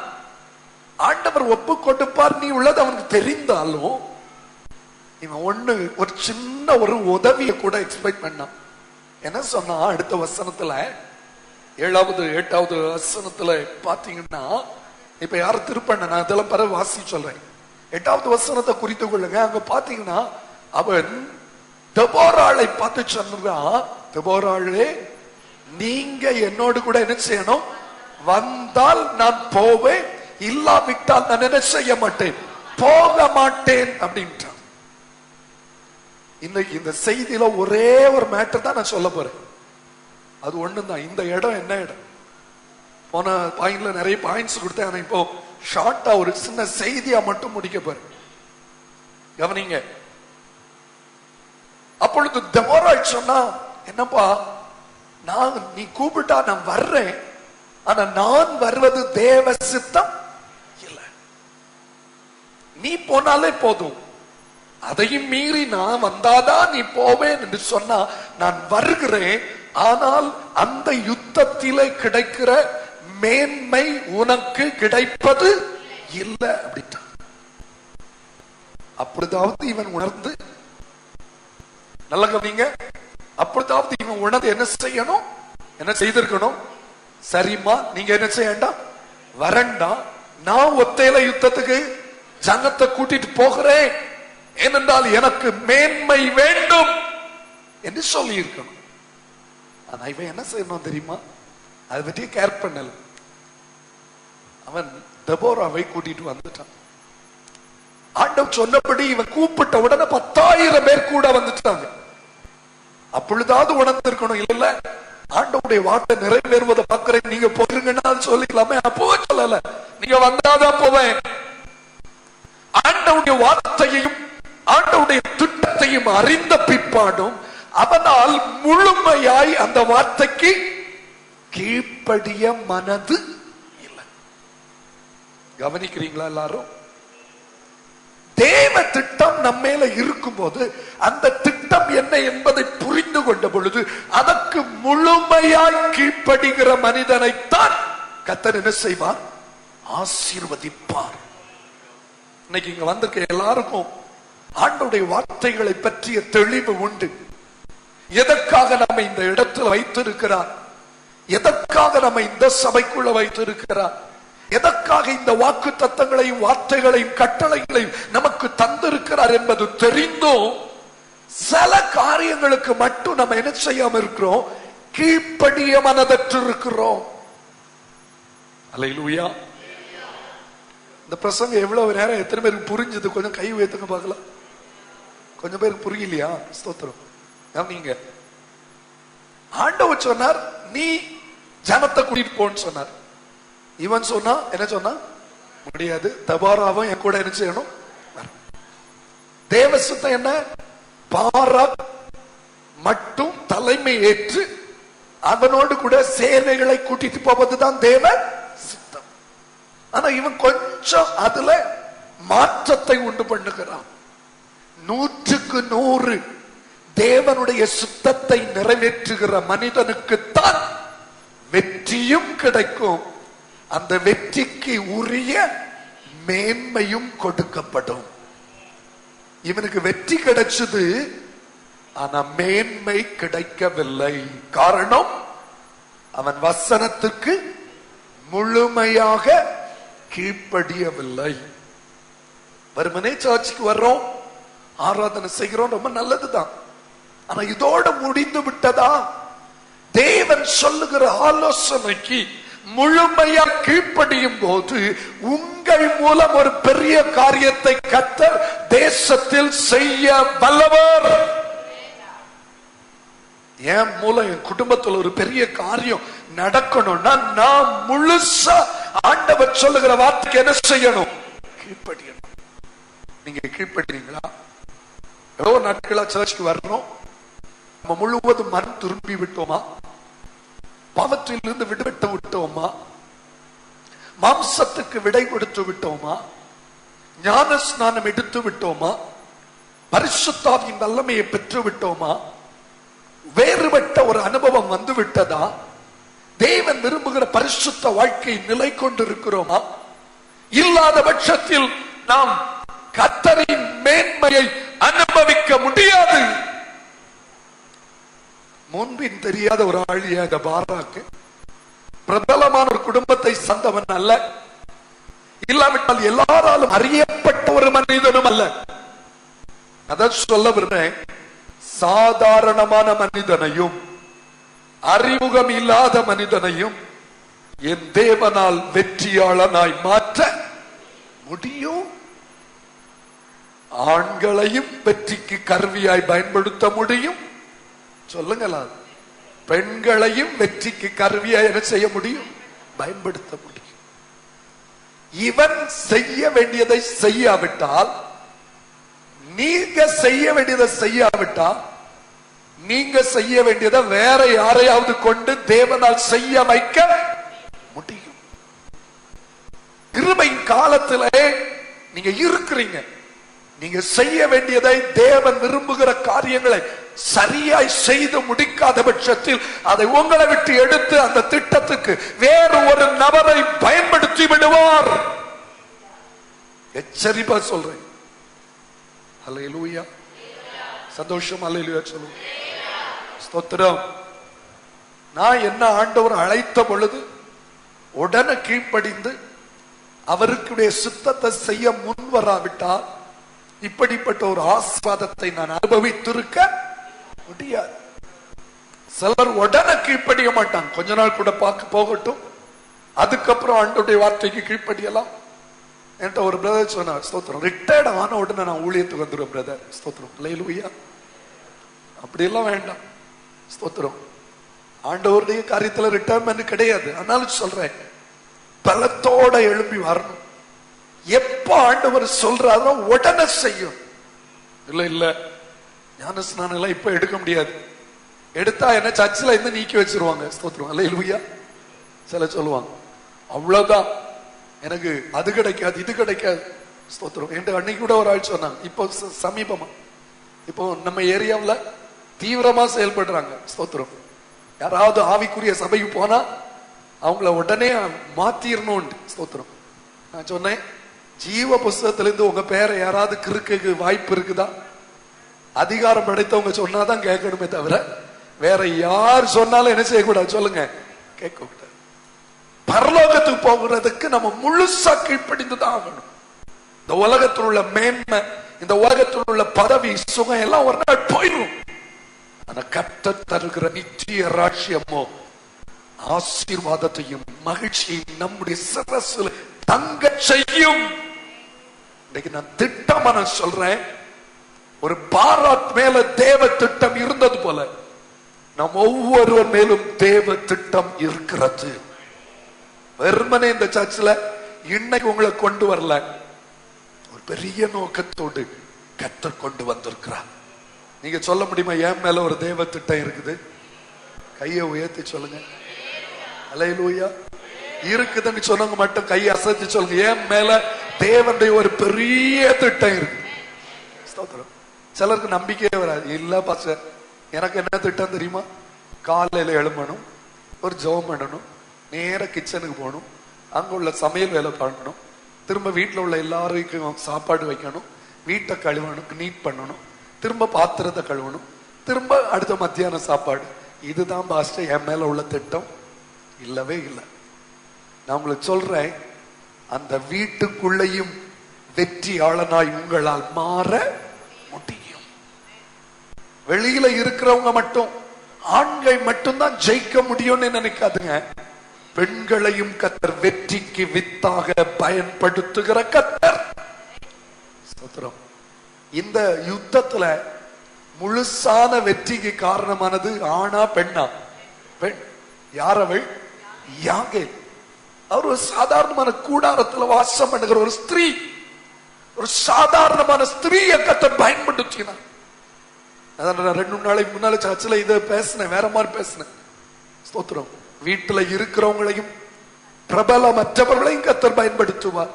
ஆண்டவர் ஒப்பு கொடுப்பார் நீ உள்ளது அவனுக்கு தெரிந்தாலும் இவன் ஒரு சின்ன ஒரு உதவியை கூட எக்ஸ்பெக்ட் பண்ணான். என்ன சொன்னா அடுத்த வசனத்துல 7வது 8வது வசனத்துல பாத்தீங்கன்னா, இப்ப யாரும் திருப்பண்ண நான் இதெல்லாம் பிறகு வாசி சொல்றேன். 8வது வசனத்தை குறித்து கொள்ளுங்க. அங்க பாத்தீங்கன்னா அவன் தெபோராளை பார்த்து சொன்னான், தெபோராளே நீங்க என்னோடு கூட என்ன செய்யணும், வந்தால் நான் போவேன், இல்லாவிட்டால் நான் என்ன செய்ய மாட்டேன், போக மாட்டேன் அப்படின்றான். இன்னைக்கு இந்த செய்தியில ஒரே ஒரு மேட்டர் தான் நான் சொல்ல போறேன். அது ஒண்ணுதான். இந்த இடம் என்ன இடம்? போன பாயிண்ட்ல நிறைய பாயிண்ட்ஸ் கொடுத்தேன். ஆனா இப்போ ஷார்ட்டா ஒரு சின்ன செய்தியா மட்டும் முடிக்க போறேன். கவனிங்க. அப்பொழுது தெபோராள் சொன்னா, என்னப்பா நீ கூப்பிட்டா நான் வர்றேன், ஆனா நான் வருவது தேவ சித்தம் இல்ல. நீ போனாலே போதும், அதையும் மீறி நான் வந்தாதான் நீ போவேன் என்று சொன்னா நான் வருகிறேன், ஆனால் அந்த யுத்தத்திலே கிடைக்கிற மேன்மை உனக்கு கிடைப்பது இல்லை அப்படின்ட்டான். அப்படிதாவது இவன் உணர்ந்து, நல்ல கவனிங்க, அப்படிதாவது இவன் உணர்ந்து என்ன செய்யணும், என்ன செய்திருக்கணும், சரிம்மா நீங்க என்ன செய்யண்டா, வரண்டா, நான் ஒத்தையில யுத்தத்துக்கு ஜனத்தை கூட்டிட்டு போகிறேன், ஏனென்றால் எனக்கு மேன்மை வேண்டும் என்று சொல்லி இருக்கணும். ஆனா இவன் என்ன செய்யணும் தெரியுமா, அதை பற்றி கேர் பண்ணல. அவன் தெபோராவை கூட்டிட்டு வந்துட்டான். ஆண்டவர் சொன்னபடி இவன் கூப்பிட்ட உடனே 10,000 பேர் கூட வந்துட்டாங்க. அப்பொழுதாவது உணர்ந்திருக்கணும், இல்ல ஆண்டவருடைய வார்த்தை நிறைவேறுவதை பார்க்கிறேன், நீங்க போயிருங்கன்னா சொல்லிக்கலாமே. அப்போ சொல்லல, நீங்க வந்தாதான் போவேன். ஆண்டவருடைய வார்த்தையையும் ஆண்டவருடைய திட்டத்தையும் அறிந்த பிற்பாடும் அவனால் முழுமையாய் அந்த வார்த்தைக்கு கீழ்ப்படிய மனது இல்லை. கவனிக்கிறீங்களா எல்லாரும்? தேவ திட்டம் நம்ம மேல இருக்கும் போது அந்த திட்டம் என்ன என்பதை புரிந்து கொண்ட பொழுது அதற்கு முழுமையாய் கீழ்ப்படுகிற மனிதனைத்தான் கர்த்தர் என்ன செய்வார், ஆசீர்வதிப்பார். இன்னைக்கு இங்க வந்திருக்க எல்லாருக்கும் ஆண்டவருடைய வார்த்தைகளை பற்றிய தெளிவு உண்டு. எதற்காக நம்ம இந்த இடத்துல வைத்திருக்கிறார், எதற்காக நம்ம இந்த சபைக்குள்ள வைத்திருக்கிறார், எதற்காக இந்த வாக்கு தத்தங்களையும் வார்த்தைகளையும் கட்டளைகளையும் நமக்கு தந்திருக்கிறார் என்பது தெரிந்தும் சில காரியங்களுக்கு மட்டும் நம்ம என்ன செய்யாம இருக்கிறோம், கீழ்ப்படிய மனதற்று இருக்கிறோம். அல்லேலூயா. இந்த பிரசங்கம் எவ்வளவு நேரம் எத்தனை பேருக்கு புரிஞ்சது? கொஞ்சம் கை உயர்த்துங்க பார்க்கலாம். கொஞ்சம் பேருக்கு புரியலையா? ஸ்தோத்திரம். நீங்க ஆண்டவர் சொன்னார், நீ ஜனத்தை கூட்டிட்டு போன்னு சொன்னார். இவன் சொன்னா என்ன சொன்னா, முடியாது, தெபோராவும் என் கூட என்ன செய்யணும். தேவ சித்தம் என்ன, பாராக் மட்டும் தலைமை ஏற்று அவனோடு கூட சேனைகளை கூட்டிட்டு போவதுதான் தேவ சித்தம். ஆனா இவன் கொஞ்சம் அதுல மாற்றத்தை உண்டு பண்ணுகிறான். 100க்கு 100 தேவனுடைய சித்தத்தை நிறைவேற்றுகிற மனிதனுக்குத்தான் வெற்றியும் கிடைக்கும், அந்த வெற்றிக்கு உரிய மேன்மையும் கொடுக்கப்படும். இவனுக்கு வெற்றி கிடைச்சது, ஆனா மேன்மை கிடைக்கவில்லை. காரணம், அவன் வசனத்துக்கு முழுமையாக கீழ்ப்படியவில்லை. வெறுமனே சர்ச்சுக்கு வர்றோம், ஆராதனை செய்கிறோம், ரொம்ப நல்லதுதான். ஆனா இதோட முடிந்து விட்டதா? தேவன் சொல்லுகிற ஆலோசனைக்கு முழுமையா கீழ்ப்படியும் போது உங்கள் மூலம் ஒரு பெரிய காரியத்தை கர்த்தர் தேசத்தில் செய்ய வல்லவர். என் மூலம் என் குடும்பத்தில் ஒரு பெரிய காரியம் நடக்கணும்னா நான் முழுசா ஆண்டவர் சொல்லுகிற வார்த்தைக்கு என்ன செய்யணும், கீழ்ப்படியணும். நீங்க கீழ்ப்படிறீங்களா? எவ்வளவு நாட்களா சர்ச்சுக்கு வர்றோம், நம்ம முழுவதும் மனம் திரும்பி விட்டோமா? பாவத்திலிருந்து விடுபட்டு விட்டோமா? மாம்சத்துக்கு விடை கொடுத்து விட்டோமா? ஞான ஸ்நானம் எடுத்து விட்டோமா? பரிசுத்தாவின் வல்லமையை பெற்று விட்டோமா? வேறுபட்ட ஒரு அனுபவம் வந்து விட்டதா? தேவன் விரும்புகிற பரிசுத்த வாழ்க்கை நிலை கொண்டிருக்கிறோமா? இல்லாத பட்சத்தில் நாம் கர்த்தரின் மேன்மையை அனுபவிக்க முடியாது. முன்பின் தெரியாத ஒரு ஆளியாக பாராக்கு பிரபலமான ஒரு குடும்பத்தை சார்ந்தவன் அல்ல, இல்லாவிட்டால் எல்லாராலும் அறியப்பட்ட ஒரு மனிதனும் அல்ல. அத சொல்ல விடுறேன். சாதாரணமான மனிதனையும் அறிமுகம் இல்லாத மனிதனையும் என் தேவனால் வெற்றியாளனாய் மாற்ற முடியும். ஆண்களையும் வெற்றிக்கு கருவியாய் பயன்படுத்த முடியும். சொல்லுங்களா? பெண்களையும் வெற்றிக்கு கருவியாய் என்ன செய்ய முடியும்? பயன்படுத்த முடியும். இவன் செய்ய வேண்டியதை செய்யாவிட்டால், நீங்க செய்ய வேண்டியதை செய்யாவிட்டால், நீங்க செய்ய வேண்டியதை வேற யாரையாவது கொண்டு தேவனால் செய்ய வைக்க முடியும். கிருபையின் காலத்திலே நீங்க இருக்கிறீங்க. நீங்க செய்ய வேண்டியதை, தேவன் விரும்புகிற காரியங்களை சரியாய் செய்து முடிக்காத பட்சத்தில் அதை உங்களை விட்டு எடுத்து அந்த திட்டத்துக்கு வேறு ஒரு நபரை பயன்படுத்தி விடுவார். எச்சரிப்பா சொல்றேன். அல்லேலூயா. சந்தோஷம். அல்லேலூயா சொல்லுங்க. ஸ்தோத்திரம். நான் என்ன ஆண்டவர் அழைத்த பொழுது உடனே கீழ்ப்படிந்து அவருக்குடைய சித்தத்தை செய்ய முன் வராவிட்டால் இப்படிப்பட்ட ஒரு ஆசீர்வாதத்தை நான் அனுபவித்திருக்க முடியாது. சிலர் உடனே கீழ்ப்படிய மாட்டாங்க. கொஞ்ச நாள் கூட பார்க்க போகட்டும், அதுக்கப்புறம் ஆண்டவருடைய வார்த்தைக்கு கீழ்ப்படியலாம். என்கிட்ட ஒரு பிரதர் சொன்னார், ஸ்தோத்திரம், ரிட்டையர்ட் ஆன உடனே நான் ஊழியத்துக்கு வந்துடுவேன் பிரதர். ஸ்தோத்திரம். அல்லேலூயா. அப்படியெல்லாம் வேண்டாம். ஸ்தோத்திரம். ஆண்டவருடைய காரியத்துல ரிட்டையர்மெண்ட் கிடையாது. ஆனாலும் சொல்றேன், பலத்தோட எழுப்பி வரணும். எப்ப ஆண்டவர் சொல்றாரோ உடனே செய்யும். இல்ல இல்ல ஞான ஸ்நானம் எல்லாம் இப்ப எடுக்க முடியாது. எடுத்தா என்ன சர்ச்சில் இருந்து நீக்கி வச்சிருவாங்க. ஸ்தோத்திரம். அல்லேலூயா. சில சொல்லுவாங்க, அவ்வளவுதான், எனக்கு அது கிடைக்காது இது கிடைக்காது. ஸ்தோத்திரம். என்கிட்ட அன்னைக்கு கூட ஒரு ஆள் சொன்னாங்க, இப்போ சமீபமா, இப்போ நம்ம ஏரியாவில் தீவிரமா செயல்படுறாங்க. ஸ்தோத்திரம். யாராவது ஆவிக்குரிய சபைக்கு போனா அவங்கள உடனே மாத்திரணும். ஸ்தோத்திரம். நான் சொன்னேன், ஜீவ புஸ்தகத்திலிருந்து உங்க பேரை யாராவது கிறுக்கு வாய்ப்பு இருக்குதா? அதிகாரம் படைத்தவங்க சொன்னாதான் கேட்கணுமே தவிர வேற யார் சொன்னாலும் என்ன செய்யக்கூடாது? சொல்லுங்க, கேட்க கூடாது. பரலோகத்துக்கு போகிறதுக்கு நம்ம முழுசா கீழ்ப்படிந்துதான் ஆகணும். இந்த உலகத்தில் உள்ள மேன்மை, இந்த உலகத்தில் உள்ள பதவி, சுகம் எல்லாம் ஒரு நாள் போயிடும். ஆனா கர்த்தர் தருகிற நித்திய ராஜ்யமோ ஆசீர்வாதத்தையும் மகிழ்ச்சியும் நம்முடைய சிரசில் தங்க செய்யும். இன்னைக்கு நான் திட்டமா நான் சொல்றேன், ஒரு பாராத் மேல தேவ திட்டம் இருந்தது போல நம் ஒவ்வொருவர் மேலும் தேவ திட்டம் இருக்கிறது. வெறுமனே இந்த சர்ச்சில் இன்னைக்கு உங்களை கொண்டு வரல, ஒரு பெரிய நோக்கத்தோடு கர்த்தர் கொண்டு வந்திருக்கிறார். நீங்க சொல்ல முடியுமா என் மேல ஒரு தேவ திட்டம் இருக்குது? கையை உயர்த்தி சொல்லுங்க. அல்லேலூயா. இருக்குதுன்னு சொன்னவங்க மட்டும் கையை அசைச்சு சொல்லுங்க, என் மேல தேவனுடைய ஒரு பெரிய திட்டம் இருக்கு. ஸ்தோத்திரம். சிலருக்கு நம்பிக்கையே வராது. இல்ல பாஸ்டர், எனக்கு என்ன திட்டம் தெரியுமா? காலையில எழும்பணும், ஒரு ஜெபம் பண்ணணும், நேர கிச்சனுக்கு போகணும், அங்க உள்ள சமையல் வேலை பண்ணணும், திரும்ப வீட்டுல உள்ள எல்லாருக்கும் சாப்பாடு வைக்கணும், வீட்டை கழுவணும், நீட் பண்ணணும், திரும்ப பாத்திரத்தை கழுவணும், திரும்ப அடுத்த மத்தியான சாப்பாடு. இதுதான் பாஸ்டர் என் மேல உள்ள திட்டம். இல்லவே இல்லை. நான் உங்களுக்கு சொல்றேன், அந்த வீட்டுக்குள்ளையும் வெற்றியாளனாய் உங்களால் மாற முடியும். வெளியில இருக்கிறவங்க மட்டும், ஆண்கள் மட்டும்தான் ஜெயிக்க முடியும்னு நினைக்காதுங்க. பெண்களையும் கர்த்தர் வெற்றிக்கு வித்தாக பயன்படுத்துகிற கர்த்தர். ஸ்தோத்திரம். இந்த யுத்தத்துல முழுசான வெற்றிக்கு காரணமானது ஆணா பெண்ணா? பெண். யார் அவள்? யாகேல். அவர் ஒரு சாதாரணமான கூடாரத்துல வாசம் பண்ணுகிற ஒரு ஸ்திரீ, ஒரு சாதாரணமான ஸ்திரீயை கர்த்தர் பயன்படுத்தினார். அதான் 2 நாளைக்கு முன்னால சர்ச்சில் இதை பேசினேன், வேற மாதிரி பேசினேன். ஸ்தோத்திரம். வீட்டுல இருக்கிறவங்களையும் பிரபலமற்றவர்களையும் கர்த்தர் பயன்படுத்துவார்.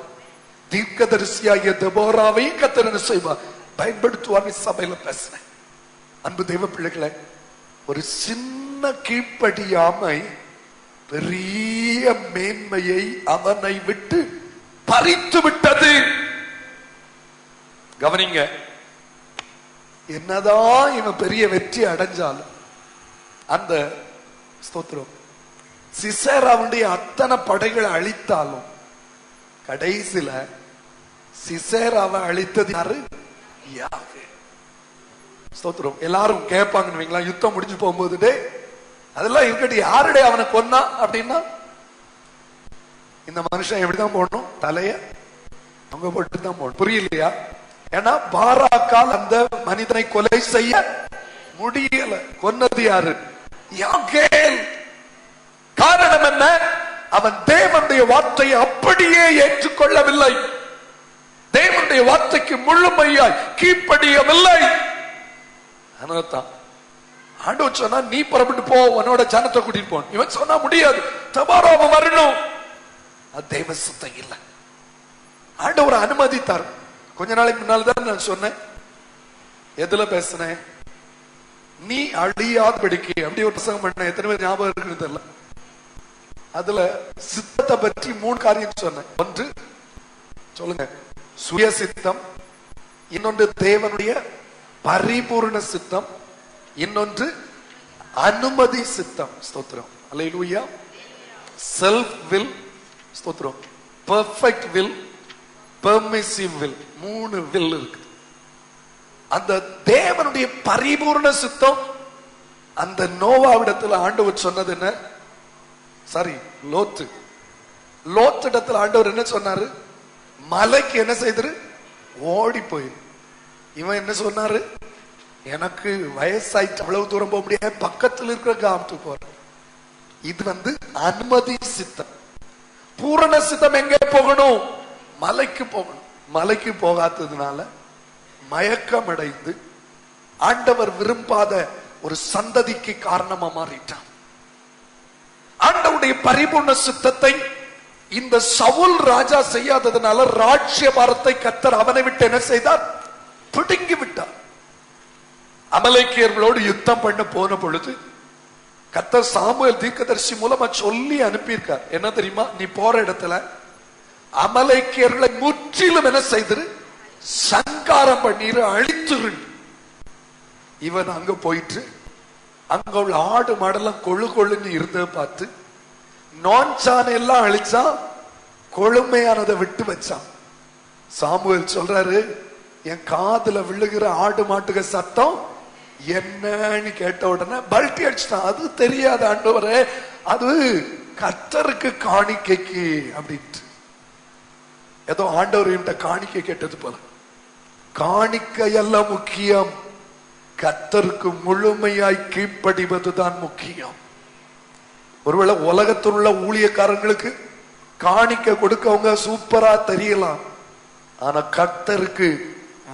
தீர்க்கதரிசியாகிய தெபோராவையும் கர்த்தர் என்ன செய்வார்? பயன்படுத்துவான்னு சபையில பேசுறேன். அன்பு தெய்வ பிள்ளைகளை, ஒரு சின்ன கீழ்ப்படியாமை பெரிய மேன்மையை அவனை விட்டு பறித்து விட்டது. கவனிங்க, என்னதான் இவன் பெரிய வெற்றி அடைஞ்சாலும் அந்த ஸ்தோத்திரம் சிசேராவுடைய அத்தனை படைகளை அழித்தாலும் கடைசியில சிசேராவை அழித்தது யாரு? யாவே. ஸ்தோத்திரம். எல்லாரும் கேட்பாங்க, யுத்தம் முடிஞ்சு போகும்போது அதெல்லாம் இருக்கட்டு, யாருடைய அவனை கொன்னா அப்படின்னா, இந்த மனுஷன் எப்படிதான் போடணும்? தலைய அவங்க போட்டு தான் போடணும். புரியலையா? ஏன்னா பாராக்கால் அந்த மனிதனை கொலை செய்ய முடியல. கொன்னது யாரு? யாகேல். காரணம் என்ன? அவன் தேவனுடைய வார்த்தையை அப்படியே ஏற்றுக்கொள்ளவில்லை. தேவனுடைய வார்த்தைக்கு முழுமையாய் கீழ்ப்படியவில்லை. அதனால்தான் ஆண்டவர் சொன்னா, நீ புறப்பட்டு போ, உன்னோட ஜனத்தை கூட்டிட்டு போ. இவன் சொன்னா முடியாது, தபாரோ அவன் வரணும். அது தேவ சித்தம் இல்லை. ஆண்டவர் அனுமதித்தார். கொஞ்ச நாளைக்கு முன்னால்தான் நான் சொன்னேன், எதுல பேசினேன்? நீ அழியாதபடிக்கு அப்படி ஒரு பிரசங்கம் பண்ண. எத்தனை பேர் ஞாபகம் இருக்குன்னு தெரியல. அதுல சித்தத்தை பற்றி 3 காரியம் சொன்னேன். ஒன்று சொல்லுங்க, சுய சித்தம். இன்னொன்று தேவனுடைய பரிபூர்ண சித்தம். இன்னொன்று அனுமதி சித்தம். ஸ்தோத்திரம். அல்லேலூயா. செல்ஃப் வில், ஸ்தோத்திரம், perfect will, permissive will. 3 will இருக்கு. அந்த தேவனுடைய பரிபூர்ண சித்தம், அந்த நோவாவிடத்துல ஆண்டவர் சொன்னது என்ன? சாரி, லோத்திடத்துல ஆண்டவர் என்ன சொன்னாரு? மலைக்கு என்ன செய்தாரு? ஓடி போயிரு. இவன் என்ன சொன்னாரு? எனக்கு வயசாயிட்டு அவ்வளவு தூரம் போக முடியாது, பக்கத்தில் இருக்கிற கிராமத்துக்கு போறேன். இது அனுமதி சித்தம். பூரண சித்தம் எங்கே போகணும்? மலைக்கு போகணும். மலைக்கு போகாததுனால மயக்கம் அடைந்து ஆண்டவர் விரும்பாத ஒரு சந்ததிக்கு காரணமா மாறிட்டான். ஆண்டவருடைய பரிபூர்ண சித்தத்தை இந்த சவுல் ராஜா செய்யாததுனால ராஜ்யபாரத்தை கர்த்தர் அவனை விட்டு என்ன செய்தார்? பிடுங்கி விட்டார். அமலேக்கியர்களோடு யுத்தம் பண்ண போன பொழுது கர்த்தர் சாமுவேல் தீர்க்கதரிசி மூலமா சொல்லி அனுப்பியிருக்கார். என்ன தெரியுமா? நீ போற இடத்துல அமலேக்கியர்களை முற்றிலும் என்ன செய்திரு? சங்காரம் பண்ணிரு, அழித்துரு. இவன் அங்க போயிட்டு அங்க உள்ள ஆடு மாடெல்லாம் கொழு கொழுன்னு இருந்ததை பார்த்து நான்சான எல்லாம் அழிச்சா, கொழுமையானதை விட்டு வச்சான். சாமுவேல் சொல்றாரு, என் காதுல விழுகிற ஆடு மாட்டுக சத்தம் என்னன்னு கேட்ட உடனே பல்ட்டி அடிச்சிட்டான். அது தெரியாத ஆண்டவரே, அது கர்த்தருக்கு காணிக்கைக்கு அப்படின்ட்டு. ஏதோ ஆண்டவர் காணிக்கை கேட்டது போல. காணிக்கை எல்லாம் முக்கியம், கர்த்தருக்கு முழுமையாய் கீழ்ப்படிவதுதான் முக்கியம். ஒருவேளை உலகத்தில் உள்ள ஊழியக்காரங்களுக்கு காணிக்கை கொடுக்கவங்க சூப்பரா தெரியலாம், ஆனா கர்த்தருக்கு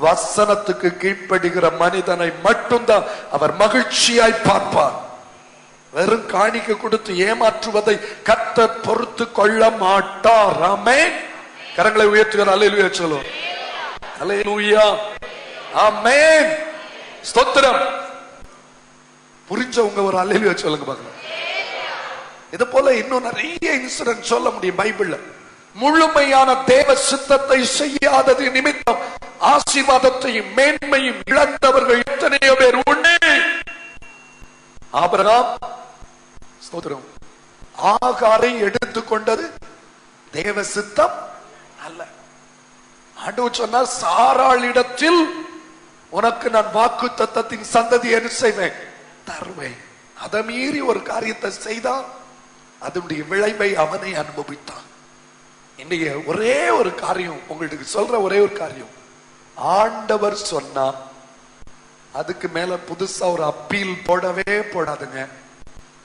வசனத்துக்கு கீழ்ப்படுகிற மனிதனை மட்டும்தான் அவர் மகிழ்ச்சியாய் பார்ப்பார். வெறும் காணிக்கை கொடுத்து ஏமாற்றுவதை கர்த்தர் பொறுத்து கொள்ள மாட்டார். ஆமென். கரங்களை உயர்த்துகிறார். அல்லேலூயா சொல்லுவோம். அல்லேலூயா. ஆமென். ஸ்தோத்திரம். புரிஞ்சவங்க ஒரு அல்லேலூயா சொல்லுங்க பாக்கலாம். இது போல இன்னும் நிறைய இன்சிடென்ட் சொல்ல முடியும் பைபிள்ல. முழுமையான தேவ சித்தத்தை செய்யாதது நிமித்தம் ஆசீர்வாதத்தையும் மேன்மையும் இழந்தவர்கள் எத்தனையோ பேர் உண்டு. ஆபிரகாம் ஸ்தோத்திரம் ஆகாரை எடுத்துக்கொண்டது தேவ சித்தம் அல்ல. ஆண்டவர் சொன்னார், சாராளிடத்தில் உனக்கு நான் வாக்கு தத்தத்தின் சந்ததி என்ன செய்வேன்? தருவேன். அதை மீறி ஒரு காரியத்தை செய்தான், அதனுடைய விளைவை அவனை அனுபவித்தான். இன்னைக்கு ஒரே ஒரு காரியம் உங்களுக்கு சொல்ற, ஒரே ஒரு காரியம், ஆண்டவர் சொன்னா அதுக்கு மேல புதுசா ஒரு அப்பீல் போடவே போடாதுங்க.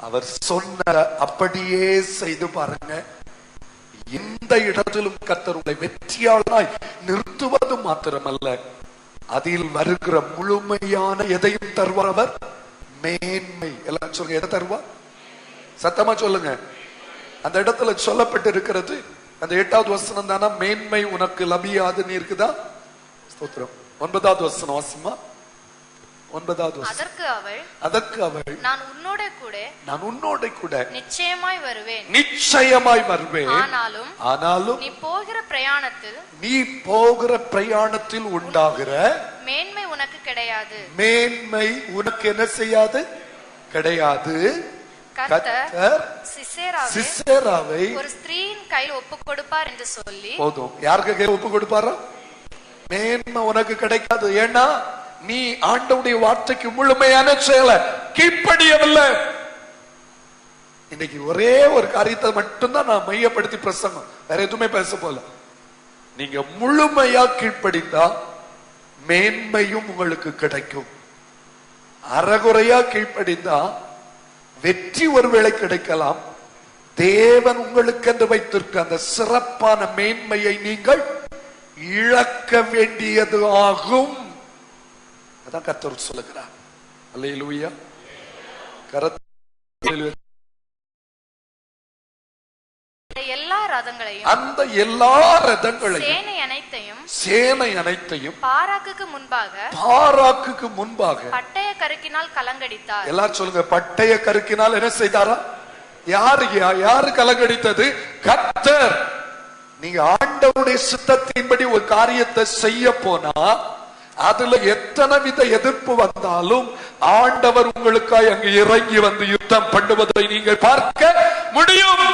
அவர் சொன்ன அப்படியே செய்து பாருங்க. இந்த இடத்திலும் கர்த்தர் உங்களை வெற்றியாளராய் நிறுத்துவது மாத்திரமல்ல, அதில் வருகிற முழுமையான எதையும் தருவார் அவர். மேன்மை. எல்லாம் சொல்லுங்க, எதை தருவார்? சத்தமா சொல்லுங்க. அந்த இடத்துல சொல்லப்பட்டு இருக்கிறது அந்த 8வது வசனம் தானா? மேன்மை உனக்கு லபியாதுன்னு இருக்குதா? ஸ்தோத்திரம். 9வது வசனம் வாசிமா. 9வது வசனம். அதற்கு அவள் நான் உன்னோட கூட நிச்சயமாய் வருவேன். ஆனாலும் நீ போகிற பிரயாணத்தில் உண்டாகிற மேன்மை உனக்கு கிடையாது. மேன்மை உனக்கு என்ன செய்யாது? கிடையாது. கர்த்தர் சிசேராவை ஒரு ஸ்திரீயின் கையில் ஒப்புக் கொடுப்பார் என்று சொல்லி. போதும். யாருக்கு கையில் ஒப்புக் கொடுப்பாரா? மேன்மை உனக்கு கிடைக்காது. ஏன்னா நீ ஆண்டவருடைய வார்த்தைக்கு முழுமையான செயலை கீழ்ப்படியவில்லை. இன்னைக்கு ஒரே ஒரு காரியத்தை மட்டும்தான் நான் மையப்படுத்தி பிரசங்கம், வேற எதுவுமே பேச போல. நீங்க முழுமையா கீழ்ப்படித்தா மேன்மையும் உங்களுக்கு கிடைக்கும். அறகுறையா கீழ்ப்படித்தா வெற்றி ஒருவேளை கிடைக்கலாம். தேவன் உங்களுக்கு என்று வைத்திருக்க அந்த சிறப்பான மேன்மையை நீங்கள் இழக்க வேண்டியது ஆகும். அதான் கர்த்தர் சொல்லுகிறார். அல்லேலூயா. அந்த எல்லா ரதங்களையும் சேனை அனைத்தையும் பாராக்குக்கு முன்பாக பட்டய கருக்கினால் கலங்கடித்தார். எல்லாரும் சொல்லுங்க, பட்டய கருக்கினால் என்ன செய்தாரா? யாரு கலங்கடித்தது? கர்த்தர். நீங்க ஆண்டவருடைய சித்தத்தின்படி ஒரு காரியத்தை செய்ய போனா அதுல எத்தனை வித எதிர்ப்பு வந்தாலும் ஆண்டவர் உங்களுக்காய் அங்கு இறங்கி வந்து யுத்தம் பண்ணுவதை நீங்கள் பார்க்க முடியும்.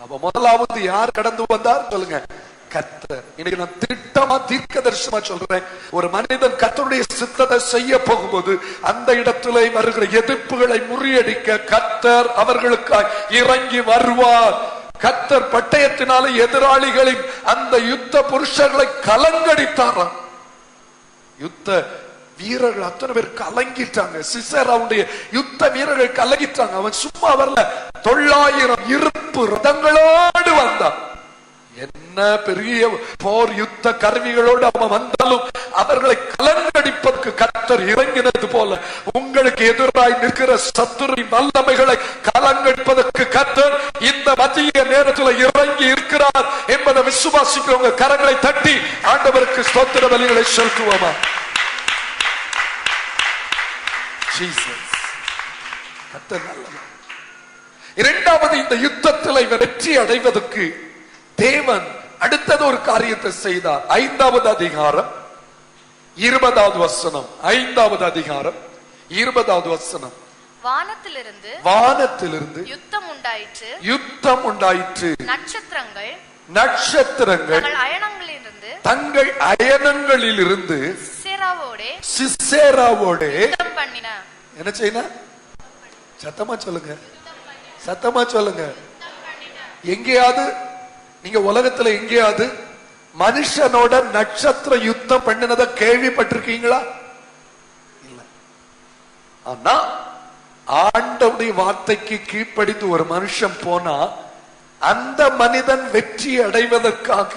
அப்ப முதலாவது யார் கடந்து வந்தார் சொல்லுங்க? கர்த்தர். இன்னைக்கு நான் திட்டமா தீர்க்க தரிசனமா சொல்றேன், ஒரு மனிதன் கர்த்தருடைய சித்தத்தை செய்ய போகும்போது அந்த இடத்துல வருகிற எதிர்ப்புகளை முறியடிக்க கர்த்தர் அவர்களுக்காய் இறங்கி வருவார். கர்த்தர் பட்டயத்தினால எதிராளிகளின் அந்த யுத்த புருஷர்களை கலங்கடித்தாராம். யுத்த வீரர்கள் அத்தனை பேர் கலங்கிட்டாங்க. சிசேராவுடைய யுத்த வீரர்கள் கலங்கிட்டாங்க. அவன் சும்மா வரல, 900 இருப்பு ரதங்களோடு வந்தான். என்ன பெரிய போர் யுத்த கருவிகளோடு அவன் வந்தாலும் அவர்களை கலங்கடிப்பதற்கு கர்த்தர் இறங்கினது போல உங்களுக்கு எதிராய் நிற்கிற சத்துருவின் வல்லமைகளை கலங்கடிப்பதற்கு கர்த்தர் இந்த மதிய நேரத்தில் இறங்கி இருக்கிறார் என்பதை விசுவாசிக்கிறவங்க கரங்களை தட்டி ஆண்டவருக்கு ஸ்தோத்திர பலிகளை செலுத்துவோமா? இரண்டாவது, இந்த யுத்தத்தில் வெற்றி அடைவதற்கு தேவன் அடுத்தது ஒரு காரியத்தை செய்தார். 5வது அதிகாரம் 20வது வசனம். 5வது அதிகாரம் 20வது வசனம். வானத்திலிருந்து யுத்தம் உண்டாயிற்று. நட்சத்திரங்கள் தங்கள் அயனங்களிலிருந்து சிசேராவோடே என்ன செய்யணும்? சத்தமா சொல்லுங்க. எங்கேயாவது நீங்க உலகத்துல எங்கேயாவது மனுஷனோட நட்சத்திர யுத்தம் பண்ணினத கேள்விப்பட்டிருக்கீங்களா? இல்ல. ஆனா ஆண்டவருடைய வார்த்தைக்கு கீழ்ப்படித்து ஒரு மனுஷன் போனா அந்த மனிதன் வெற்றி அடைவதற்காக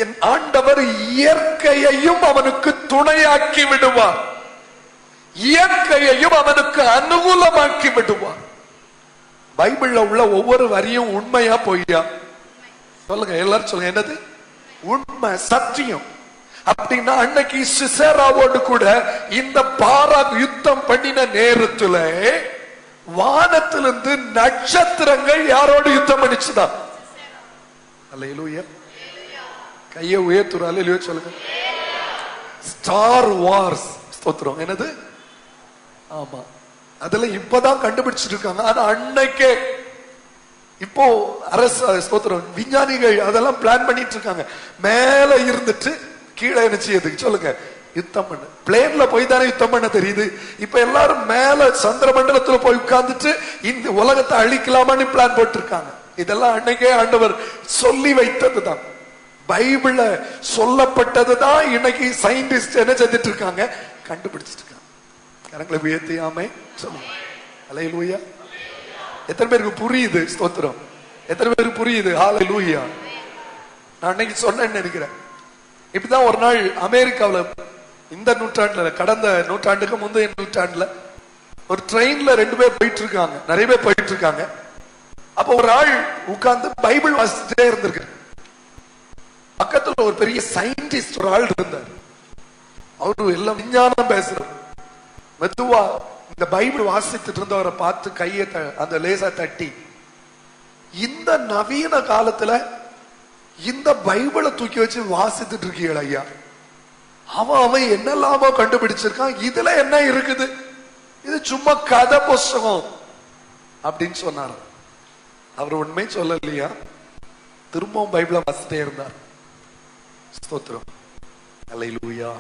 என் ஆண்டவர் இயற்கையையும் அவனுக்கு துணையாக்கி விடுவார். இயற்கையையும் அவனுக்கு அனுகூலமாக்கி விடுவார். பைபிள்ல உள்ள ஒவ்வொரு வரியும் உண்மையா பொய்யா? சொல்லுங்க, எல்லாரும் சொல்லுங்க. என்னது உண்மை, சத்தியம். அப்படின்னா அன்னைக்கு சிசேராவோடு கூட இந்த பாராக் யுத்தம் பண்ணின நேரத்துல வானத்திலிருந்து நட்சத்திரங்கள் யாரோடு யுத்தம் பண்ணிச்சுதான்? அல்லேலூயா. கையை உயர்த்துற அல்லேலூயா சொல்லுங்க. ஸ்டார் வார்ஸ் ஸ்தோத்திரம். என்னது? ஆமா, அதுல இப்பதான் கண்டுபிடிச்சிருக்காங்க. ஆனா அன்னைக்கே இப்போ அரசு ஸ்தோத்திரம் விஞ்ஞானிகள் அதெல்லாம் பிளான் பண்ணிட்டு இருக்காங்க. மேல இருந்துட்டு கீழே என்ன செய்யுது சொல்லுங்க? யுத்தம் பண்ண. பிளேன்ல போய் தானே யுத்தம் பண்ண தெரியுது. இப்ப எல்லாரும் மேல சந்திர மண்டலத்துல போய் உட்கார்ந்துட்டு இந்த உலகத்தை அழிக்கலாமான்னு பிளான் போட்டு இருக்காங்க. இதெல்லாம் அன்னைக்கே ஆண்டவர் சொல்லி வைத்ததுதான், பைபிள்ல சொல்லப்பட்டதுதான். இன்னைக்கு சயின்டிஸ்ட் என்ன செஞ்சுட்டு இருக்காங்க? கண்டுபிடிச்சிட்டு இருக்காங்க. கரங்களை உயர்த்தியாமே சொல்லுங்க. அல்லேலூயா. எத்தனை பேருக்கு புரியுது? ஸ்தோத்திரம். எத்தனை பேருக்கு புரியுது? ஹல்லேலூயா. நான் அன்னைக்கு சொன்னேன்னு நினைக்கிறேன். இப்படிதான் ஒரு நாள் அமெரிக்காவில் இந்த நூற்றாண்டுல, கடந்த நூற்றாண்டுக்கு முந்தைய நூற்றாண்டுல ஒரு ட்ரெயின்ல 2 பேர் போயிட்டு இருக்காங்க, நிறைய பேர் போயிட்டு இருக்காங்க. அப்ப ஒரு ஆள் உட்கார்ந்து பைபிள் வாசிச்சுட்டே இருந்திருக்கு. பக்கத்துல ஒரு பெரிய சயின்டிஸ்ட் சயின்டிஸ்ட் ஒரு ஆள் இருந்தார். அவரு எல்லாம் விஞ்ஞானம் பேசுறாரு. மெதுவா இந்த பைபிள் வாசித்துட்டு இருந்தவரை பார்த்து கையை அந்த லேசா தட்டி, இந்த நவீன காலத்துல இந்த பைபிளை தூக்கி வச்சு வாசித்துட்டு இருக்கீங்களா ஐயா? அவன் என்னெல்லாமோ கண்டுபிடிச்சிருக்கான், இதுல என்ன இருக்குது, இது சும்மா கதை புஸ்தகம் அப்படின்னு சொன்னார். அவர் உண்மை சொல்லலையா? திரும்பவும் பைபிளை வாசிட்டே இருந்தார். ஸ்தோத்திரம், அல்லேலூயா.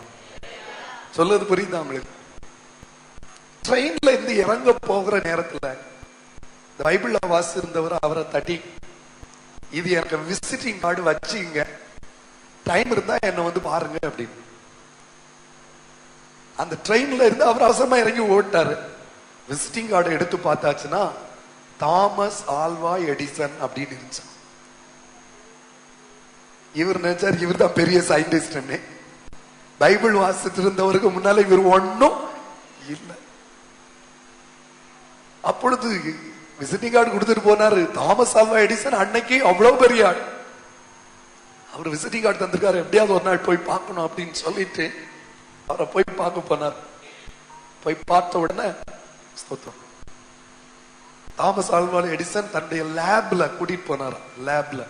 சொல்றது புரியுதா உங்களுக்கு? ட்ரெயின்ல இருந்து இறங்க போகிற நேரத்துல பைபிள்ல வாசிருந்தவர் அவரை தட்டி, இது எனக்கு விசிட்டிங் கார்டு வச்சுங்க, டைம் இருந்தா என்ன வந்து பாருங்க அப்படின்னு. அந்த ட்ரெயின்ல இருந்து அவர் அவசரமா இறங்கி ஓட்டாரு. விசிட்டிங் கார்டு எடுத்து பார்த்தாச்சுன்னா தாமஸ் ஆல்வா எடிசன் அப்படின்னு இருந்துச்சு. இவர் நினைச்சார் இவர் தான் பெரிய சயின்டிஸ்ட். பைபிள் வாசித்து இருந்தவருக்கு முன்னால இவர் ஒன்னும் இல்லை. அப்பொழுது விசிட்டிங் கார்டு கொடுத்துட்டு போனாரு. தாமஸ் ஆல்வா எடிசன் அன்னைக்கு அவ்வளவு பெரிய ஆள். அவர் விசிட்டிங் கார்டு தந்திருக்காரு, எப்படியாவது ஒரு நாள் போய் பார்க்கணும் அப்படின்னு சொல்லிட்டு அவரை போய் பார்க்க போனார். போய் பார்த்த உடனே தாமஸ் ஆல்வா எடிசன் தன்னுடைய லேப்ல கூட்டிட்டு போனாரா. லேப்ல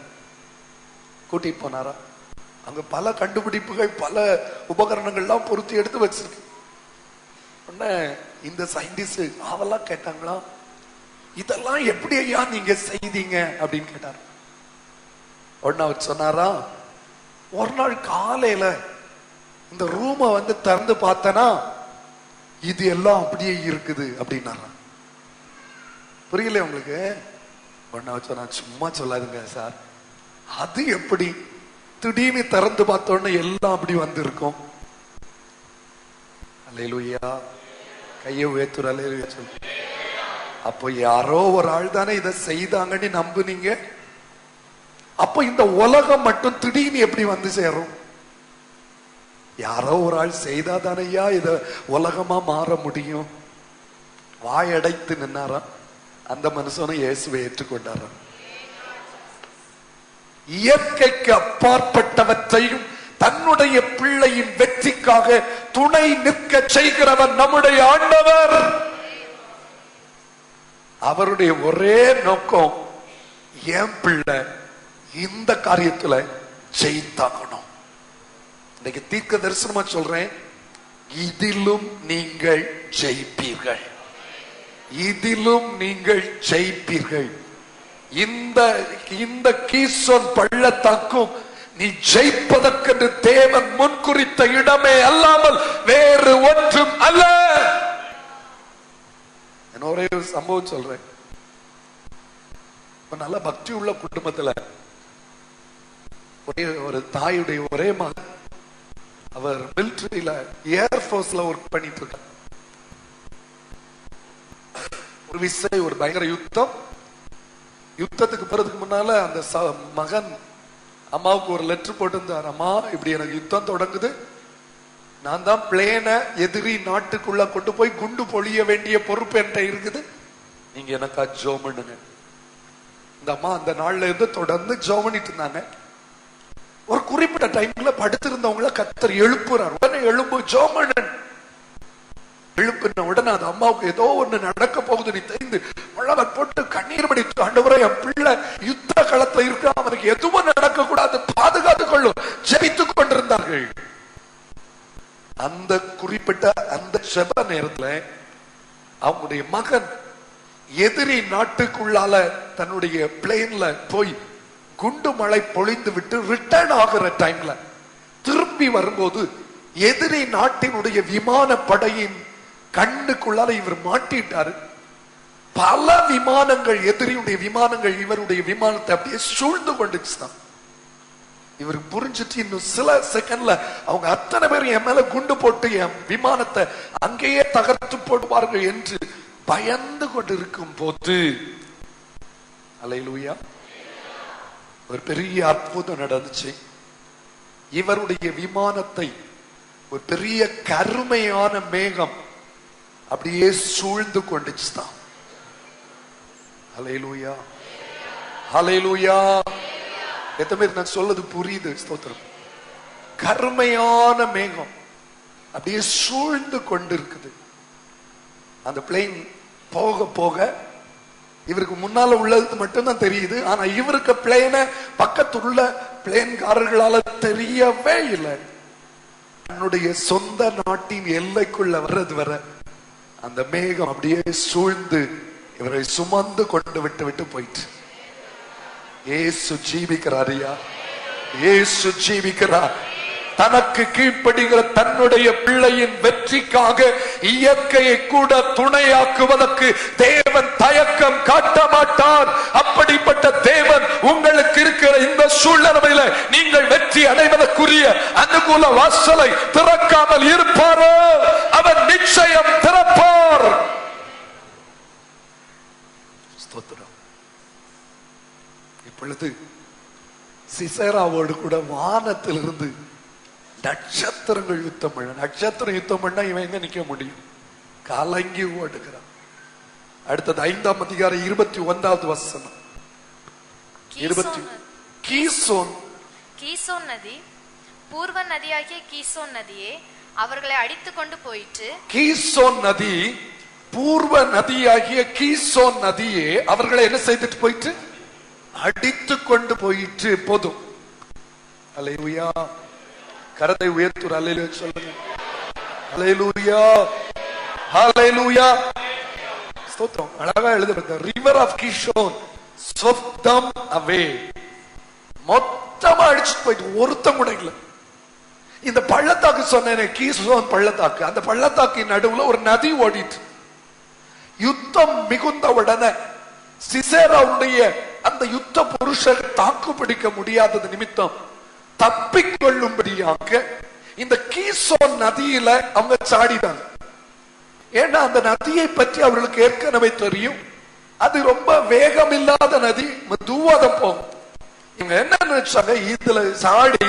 கூட்டிட்டு போனாரா. அங்க பல கண்டுபிடிப்புகள், பல உபகரணங்கள்லாம் பொருத்தி எடுத்து வச்சிருக்கு. உடனே இந்த சயின்டிஸ்ட் அவெல்லாம் கேட்டாங்களா, இதெல்லாம் எப்படி ஐயா நீங்க செய்தீங்க அப்படின்னு கேட்டார். உடனே அவர் சொன்னாரா, ஒரு நாள் காலையில இந்த ரூமை வந்து திறந்து பார்த்தனா இது எல்லாம் அப்படியே இருக்குது அப்படின்னாரா. புரியல உங்களுக்கு? உடனே அவர் சொன்னா, சும்மா சொல்லாதுங்க சார், அது எப்படி திடீர்னு திறந்து பார்த்த உடனே எல்லாம் அப்படி வந்து இருக்கும். அல்லேலூயா. கையை உயர்த்துற அல்லேலூயா சொல்லு. அப்போ யாரோ ஒரு ஆள் தானே இதை செய்தாங்கன்னு நம்புனீங்க. அப்போ இந்த உலகம் மட்டும் திடீர்னு எப்படி வந்து சேரும்? யாரோ ஒரு ஆள் செய்தா தானையா இத உலகமா மாற முடியும். வாயடைத்து நின்னாரா. அந்த மனுஷனை இயேசுவை ஏற்றுக்கொண்டாரா. இயற்கைக்கு அப்பாற்பட்டவற்றையும் தன்னுடைய பிள்ளையின் வெற்றிக்காக துணை நிற்க செய்கிறவர் நம்முடைய ஆண்டவர். அவருடைய ஒரே நோக்கம், என் பிள்ளை இந்த காரியத்துல ஜெயித்தாகணும். இன்னைக்கு தீர்க்க தரிசனமா சொல்றேன், இதிலும் நீங்கள் ஜெயிப்பீர்கள், இதிலும் நீங்கள் ஜெயிப்பீர்கள். இந்த கீசோன் பள்ளத்தாக்கும் நீ ஜெயிப்பதற்கு தேவன் முன்குறித்த இடமே அல்லாமல் வேறு ஒன்றும் அல்ல. ஒரே ஒரு சம்பவம் சொல்றேன். நல்ல பக்தி உள்ள குடும்பத்துல ஒரே ஒரு தாயுடைய ஒரே மகன், அவர் மிலிட்டரியில ஏர்போர்ஸ்ல ஒர்க் பண்ணிட்டு இருக்கார். ஒரு விசை, ஒரு பயங்கர யுத்தம். யுத்தத்துக்கு போறதுக்கு முன்னால அந்த மகன் அம்மாவுக்கு ஒரு லெட்டர் போட்டிருந்தார். அம்மா, இப்படி எனக்கு யுத்தம் தொடங்குது, நான் தான் பிளேனை எதிரி நாட்டுக்குள்ள கொண்டு போய் குண்டு பொழிய வேண்டிய பொறுப்பு என்கிட்ட இருக்குது, நீங்க எனக்கா ஜெபம் பண்ணுங்க. இந்த அம்மா அந்த நாள்ல இருந்து தொடர்ந்து ஜெபம் பண்ணிட்டு இருந்தாங்க. ஒரு குறிப்பிட்ட டைம்ல படுத்திருந்தவங்கள கர்த்தர் எழுப்புறார். உடனே எழும்பு, ஜெபம் பண்ணு. எழுப்பின உடனே அந்த அம்மாவுக்கு ஏதோ ஒண்ணு நடக்க போகுது, நீ தெரிந்து முழவர் போட்டு கண்ணீர் படித்து, ஆண்டவரே என் பிள்ளை யுத்த களத்துல இருக்க, அவனுக்கு எதுவும் நடக்க கூடாது, பாதுகாத்துக் கொள்ளும், ஜெபித்துக் கொண்டிருந்தார்கள். அந்த குறிப்பிட்ட அந்த ஜெப நேரத்துல அவங்களுடைய மகன் எதிரி நாட்டுக்குள்ளால தன்னுடைய பிளேன்ல போய் குண்டு மழை பொழிந்து விட்டு ரிட்டர்ன் ஆகிற டைம்ல திரும்பி வரும்போது எதிரி நாட்டினுடைய விமான படையின் கண்ணுக்குள்ளால இவர் மாட்டிட்டாரு. பல விமானங்கள், எதிரியுடைய விமானங்கள் இவருடைய விமானத்தை அப்படியே சூழ்ந்து கொண்டுச்சுதான். இவருக்கு புரிஞ்சுட்டு இன்னும் சில செகண்ட்ல அவங்க அத்தனை பேரும் என் மேல குண்டு போட்டு என் விமானத்தை அங்கேயே தகர்த்து போடுவார்கள் என்று பயந்து கொண்டிருக்கும் போது, அல்லேலூயா, ஒரு பெரிய அற்புதம் நடந்துச்சு. இவருடைய விமானத்தை ஒரு பெரிய கருமையான மேகம் அப்படியே சூழ்ந்து கொண்டுச்சுதான். ஹல்லேலூயா, ஹல்லேலூயா. எத்தனை பேர் நான் சொல்றது புரியுது? ஸ்தோத்திரம். கருமையான மேகம் அப்படியே சூழ்ந்து கொண்டிருக்குது. அந்த பிளேன் போக போக இவருக்கு முன்னால உள்ளது மட்டும்தான் தெரியுது. ஆனா இவருக்கு பிளேன பக்கத்துள்ள பிளேன்காரர்களால தெரியவே இல்லை. தன்னுடைய சொந்த நாட்டின் எல்லைக்குள்ள வர்றது வர அந்த மேகம் அப்படியே சூழ்ந்து இவரை சுமந்து கொண்டு விட்டு போயிட்டு. இயேசு ஜீவிக்கிறாரியா, இயேசு ஜீவிக்கிறார். தனக்கு கீழ்ப்படுகிற தன்னுடைய பிள்ளையின் வெற்றிக்காக இயற்கையை கூட துணையாக்குவதற்கு தேவன் தயக்கம் காட்ட மாட்டார். அப்படிப்பட்ட தேவன் உங்களுக்கு இருக்கிற இந்த சூழ்நிலையில நீங்கள் வெற்றி அடைவதற்குரிய அனுகூல வாசலை திறக்காமல் இருப்பாரோ? அவர் நிச்சயம் திறப்பார். ஸ்தோத்திரம். இப்பொழுது சிசேராவோடு கூட வானத்திலிருந்து நட்சத்திரங்கள் யுத்தம் பண்ண, நட்சத்திரம் யுத்தம் பண்ணா இவன் எங்க நிக்க முடியும்? கலங்கி ஓடுகிறான். அடுத்தது 5ஆம் அதிகாரம் 21வது வசனம். கீசோன் நதி, பூர்வ நதியாகிய கீசோன் நதியே, அவர்களை அடித்துக் கொண்டு போயிற்று. கீசோன் நதி, பூர்வ நதியாகிய கீசோன் நதியே, அவர்களை என்ன செய்துட்டு போயிட்டு? அடித்து கொண்டு போயிற்று. போதும். அல்லேலூயா. கரத்தை உயர்த்துற அல்லேலூயா சொல்லுங்க. அல்லேலூயா, அல்லேலூயா. ஸ்தோத்திரம். அழகா எழுதப்பட்ட river of Kishon swept them away. மொத்தமா அடிச்சுட்டு போயிட்டு ஒருத்தம் கூட இல்ல. இந்த பள்ளத்தாக்கு சொன்னேனே, கீசோன் பள்ளத்தாக்கு, அந்த பள்ளத்தாக்கின் நடுவுல ஒரு நதி ஓடிட்டு. யுத்தம் மிகுந்த உடனே சிசேராவுடைய அந்த யுத்த புருஷர் தாக்கு பிடிக்க முடியாதது நிமித்தம் தப்பிக்கொள்ளும்படியாக இந்த கீசோன் நதியில அவங்க சாடினாங்க. ஏன்னா அந்த நதியை பற்றி அவர்களுக்கு ஏற்கனவே தெரியும். அது ரொம்ப வேகம் இல்லாத நதி, மெதுவாக போகும். இவங்க என்ன நினைச்சாங்க, இதுல சாடி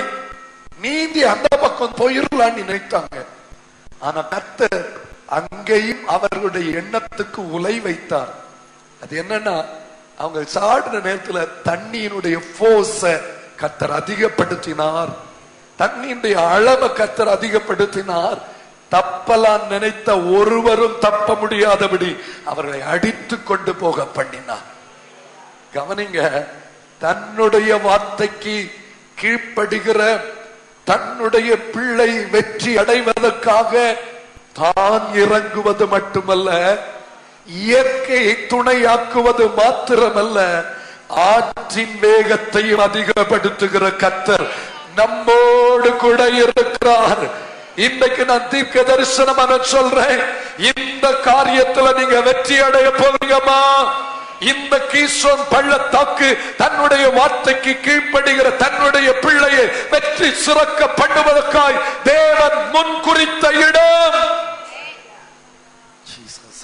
நீந்தி அந்த பக்கம் போயிடலான்னு நினைத்தாங்க. ஆனா கர்த்தர் அங்கேயும் அவர்களுடைய எண்ணத்துக்கு உலை வைத்தார். அது என்னன்னா, அவங்க சாடுற நேரத்துல தண்ணியினுடைய போர்ஸ கர்த்தர் அதிகப்படுத்தினார். தண்ணியினுடைய அளவை கர்த்தர் அதிகப்படுத்தினார். தப்பலாம் நினைத்த ஒருவரும் தப்ப முடியாதபடி அவர்களை அடித்து கொண்டு போக பண்ணினார். கவனிங்க, தன்னுடைய வார்த்தைக்கு கீழ்ப்படுகிற தன்னுடைய பிள்ளை வெற்றி அடைவதற்காக தான் இறங்குவது மட்டுமல்ல, இயற்கையை துணையாக்குவது மாத்திரமல்ல, ஆற்றின் வேகத்தையும் அதிகப்படுத்துகிற கர்த்தர் நம்மோடு கூட இருக்கிறார். இன்றைக்கு நான் தீர்க்க தரிசனமாக சொல்றேன், இந்த காரியத்துல நீங்க வெற்றி அடைய போவீங்கம்மா. இந்த கீசோன் பள்ளத்தாக்கு தன்னுடைய வார்த்தைக்கு கீழ்ப்படுகிற தன்னுடைய பிள்ளையை வெற்றி சிறக்க பண்ணுவதற்காய் தேவன் முன் குறித்த இடம்.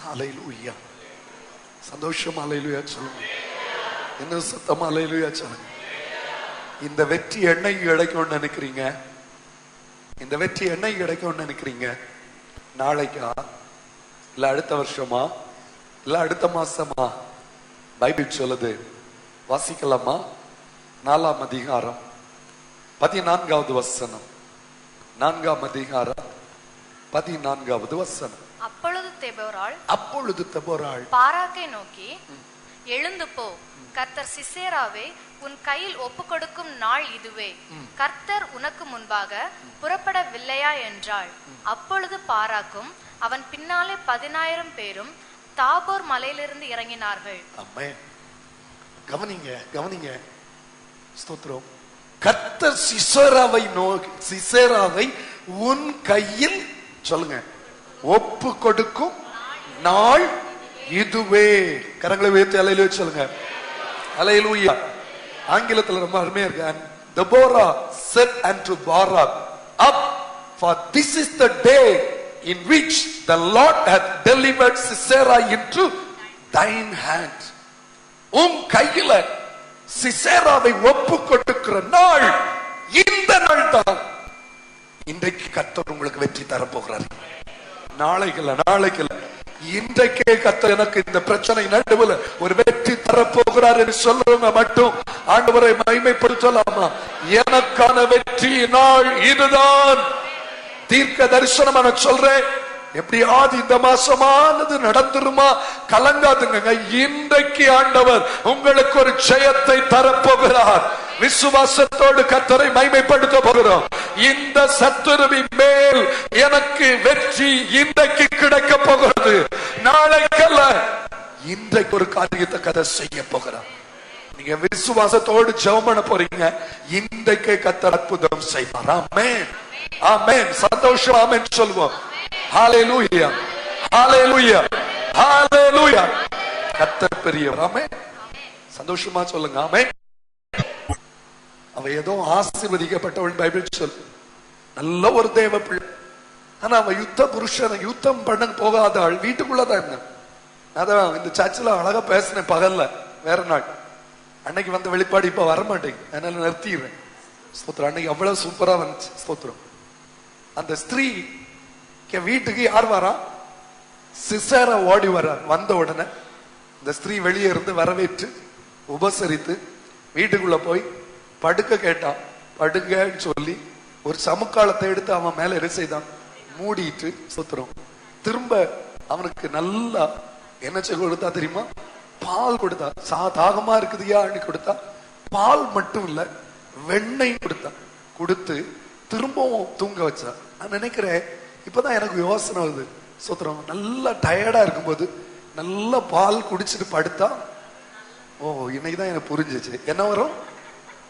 ஹல்லேலூயா. சந்தோஷம் ஹல்லேலூயா சொல்லுங்க. என்ன சத்தம் ஹல்லேலூயா சொல்லுங்க. இந்த வெற்றி என்னைக்கு கிடைக்கும்னு நினைக்கிறீங்க? இந்த வெற்றி என்னைக்கு கிடைக்கும்னு நினைக்கிறீங்க? நாளைக்கா, இல்ல அடுத்த வருஷமா, இல்ல அடுத்த மாசமா? பைபிள் சொல்லுது, வாசிக்கலாமா? 4ஆம் அதிகாரம் 14வது வசனம். 4ஆம் அதிகாரம் 14வது வசனம். அப்பொழுது தெபோராள் பாராக்கை நோக்கி, எழுந்து போ, கர்த்தர் சிசேராவை உன் கையில் ஒப்பு கொடுக்கும் நாள் இதுவே, கர்த்தர் உனக்கு முன்பாக புறப்படவில்லையா என்றாள். அப்பொழுது பாராக்கும் அவன் பின்னாலே 10,000 பேரும் தாபோர் மலையிலிருந்து இறங்கினார்கள். கவனிங்க, கவனிங்க. ஸ்தோத்திரம். கர்த்தர் சிசேராவை நோக்கி, சிசேராவை உன் கையில் சொல்லுங்க ஒப்பு கொடுக்கும் நாள் இதுவே. கரங்களை உயர்த்தி அல்லேலூயா சொல்லுங்க. அல்லேலூயா. ஆங்கிலத்தில் ரொம்ப அருமையா இருக்கு. Deborah said unto Barak, up, for this is the day in which the Lord hath delivered Sisera into thine hand. உன் கையில சிசேராவை ஒப்பு கொடுக்கிற நாள் இந்த நாள் தான். இன்றைக்கு கர்த்தர் உங்களுக்கு வெற்றி தர போகிறார். நாளைக்கு இல்ல, நாளைக்கு இல்ல, இன்றைக்கே கர்த்தர் எனக்கு இந்த பிரச்சனை நடுவில் ஒரு வெற்றி தரப்போகிறார் என்று சொல்றவங்க மட்டும் ஆண்டவரை மகிமைப்படுத்தலாமா? எனக்கான வெற்றி நாள் இதுதான். தீர்க்க தரிசனம் நான் சொல்றேன். எப்படியாவது இந்த மாசமானது நடந்துருமா? கலங்காதுங்க. இன்றைக்கு ஆண்டவர் உங்களுக்கு ஒரு ஜெயத்தை தரப்போகிறார். விசுவாசத்தோடு கர்த்தரை மகிமைப்படுத்த போகிறோம். இந்த சத்துருவின் மேல் எனக்கு வெற்றி இன்றைக்கு கிடைக்க போகிறது. நாளைக்கல்ல, இன்றைக்கு ஒரு காரியத்தை கதை செய்ய போகிறார். நீங்க விசுவாசத்தோடு ஜெபம் பண்ண போறீங்க. இன்றைக்கு கர்த்தர் அற்புதம் செய்வார். ஆமென், ஆமென். சந்தோஷம் ஆமென் சொல்வோம். ஹalleluya, ஹalleluya, ஹalleluya. கர்த்தர் பெரியவர். ஆமென். சந்தோஷமா சொல்லுங்க. ஆமென். அவ ஏதோ ஆசீர்வதிக்கப்பட்டவள் பைபிள் சொல். நல்ல ஒரு தேவ பிள்ளை. ஆனா அவ யுத்த புருஷன், யுத்தம் பண்ண போகாத ஆள். வீட்டுக்குள்ளதான் இருந்தான். அதான் இந்த சர்ச்சில் அழகா பேசினேன் பகல்ல. வேற நாள் அன்னைக்கு வந்த வெளிப்பாடு இப்ப வரமாட்டேங்க, அதனால நிறுத்திடுறேன். ஸ்தோத்திரம். அன்னைக்கு அவ்வளவு சூப்பரா வந்துச்சு. ஸ்தோத்திரம். அந்த ஸ்திரீ வீட்டுக்கு யார் வரா? சிசேரா ஓடி வர்றார். வந்த உடனே இந்த ஸ்திரீ வெளியே இருந்து வரவேற்று உபசரித்து வீட்டுக்குள்ள போய் படுக்க கேட்டான். படுங்கன்னு சொல்லி ஒரு சமுக்காலத்தை எடுத்து அவன் மேல என்ன செய்தான்? மூடிட்டு. சுத்துறோம். திரும்ப அவனுக்கு நல்லா என்ன கொடுத்தா தெரியுமா? பால் கொடுத்தா. தாகமா இருக்குதுயா கொடுத்தா. பால் மட்டும் இல்ல, வெண்ணெய் கொடுத்தா. கொடுத்து திரும்பவும் தூங்க வச்சா. நான் நினைக்கிறேன், இப்பதான் எனக்கு யோசனை வருது. சுத்துறோம். நல்லா டயர்டா இருக்கும்போது நல்லா பால் குடிச்சிட்டு படுத்தா, ஓ இன்னைக்குதான் எனக்கு புரிஞ்சிச்சு என்ன வரும்.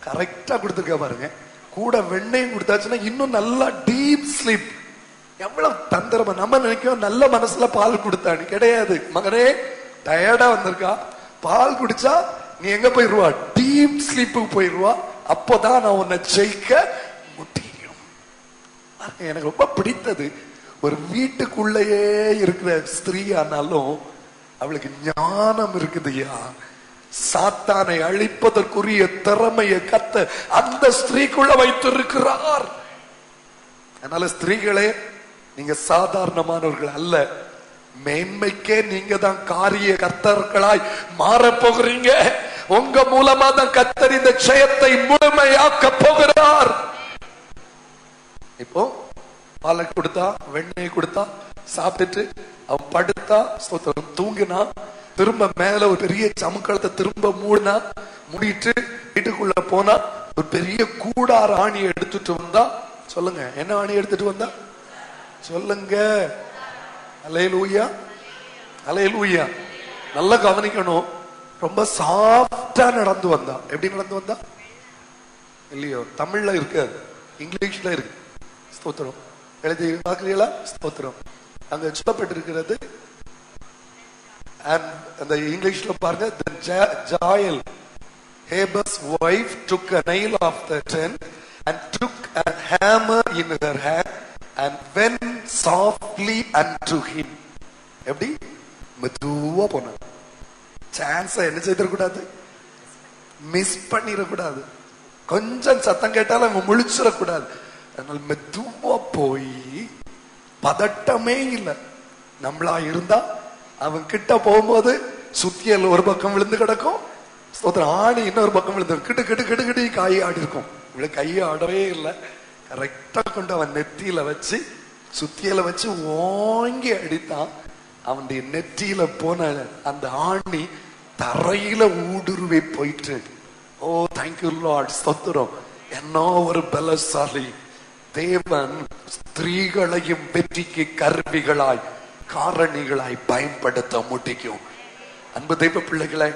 கரெக்டா கொடுத்துருக்க பாருங்க. கூட வெண்ணெயும் கொடுத்தாச்சுன்னா இன்னும் நல்லா டீப் ஸ்லீப். எவ்வளவு தந்திரமா. நம்ம நினைக்கும் நல்ல மனசுல பால் கொடுத்தான்னு. கிடையாது மகனே, டயர்டா வந்திருக்கா. பால் குடிச்சா நீ எங்க போயிருவா? டீப் ஸ்லீப்புக்கு போயிருவா. அப்போதான் நான் உன்னை ஜெயிக்க முடியும். எனக்கு ரொம்ப பிடித்தது, ஒரு வீட்டுக்குள்ளேயே இருக்கிற ஸ்திரீ ஆனாலும் அவளுக்கு ஞானம் இருக்குதுயா. சாத்தானை அழிப்பதற்குரிய திறமையை கர்த்தர் அந்த ஸ்திரீக்குள்ள வைத்திருக்கிறார். அதனால ஸ்திரீகளே, நீங்க சாதாரணமானவர்கள் அல்ல. மேன்மைக்கே நீங்க தான் காரிய கர்த்தர்களாய் மாற போகிறீங்க. உங்க மூலமா தான் கர்த்தர் இந்த ஜெயத்தை முழுமையாக்க போகிறார். இப்போ பாலை கொடுத்தா, வெண்ணெய் கொடுத்தா, சாப்பிட்டுட்டு அவன் படுத்தா. தூங்கினா. திரும்ப மேல ஒரு பெரிய சமுக்களத்தை திரும்ப மூடினா. மூடிட்டு வீட்டுக்குள்ள போனா ஒரு பெரிய கூடார ஆணியை எடுத்துட்டு வந்தா. சொல்லுங்க, என்ன ஆணி எடுத்துட்டு வந்தா? சொல்லுங்க. அல்லேலூயா, அல்லேலூயா. நல்லா கவனிக்கணும். ரொம்ப சாஃப்டா நடந்து வந்தா. எப்படி நடந்து வந்தா? இல்லையோ, தமிழ்ல இருக்காது, இங்கிலீஷ்ல இருக்கு. ஸ்தோத்திரம். எழுதி பார்க்கிறீங்களா? ஸ்தோத்திரம். அங்க சொல்லப்பட்டிருக்கிறது. அந்த இங்கிலீஷ்ல பாருங்க. The Jael, Heber's wife, took a nail of the tent and took a hammer in her hand and went softly unto him. எப்படி? மெதுவா போன. சான்ஸ் என்ன செய்திடக்கூடாது, மிஸ் பண்ணிடக்கூடாது. கொஞ்சம் சத்தம் கேட்டாலும் அவங்க முழிச்சிடக்கூடாது. அதனால மெதுவா போய், பதட்டமே இல்லை. நம்மளா இருந்தா அவன் கிட்ட போகும்போது சுத்தியல் ஒரு பக்கம் விழுந்து கிடக்கும். ஆணி இன்னொரு பக்கம் விழுந்து கிட்டு கிட்டு கிட்டு கிட்டு காய் ஆடி இருக்கும். இவ்வளவு கையை ஆடவே இல்லை. கரெக்டா கொண்டு அவன் நெத்தியில வச்சு சுத்தியல வச்சு ஓங்கி அடித்தான். அவனுடைய நெற்றியில போன அந்த ஆணி தரையில ஊடுருவி போயிட்டு. ஓ தேங்க்யூ லார்ட். ஸ்தோத்திரம். என்ன ஒரு பலசாலி தேவன். ஸ்திரீகளையும் வெற்றிக்கு கருவிகளாய், காரணிகளாய் பயன்படுத்த முடியும். அன்பு தெய்வ பிள்ளைகளை,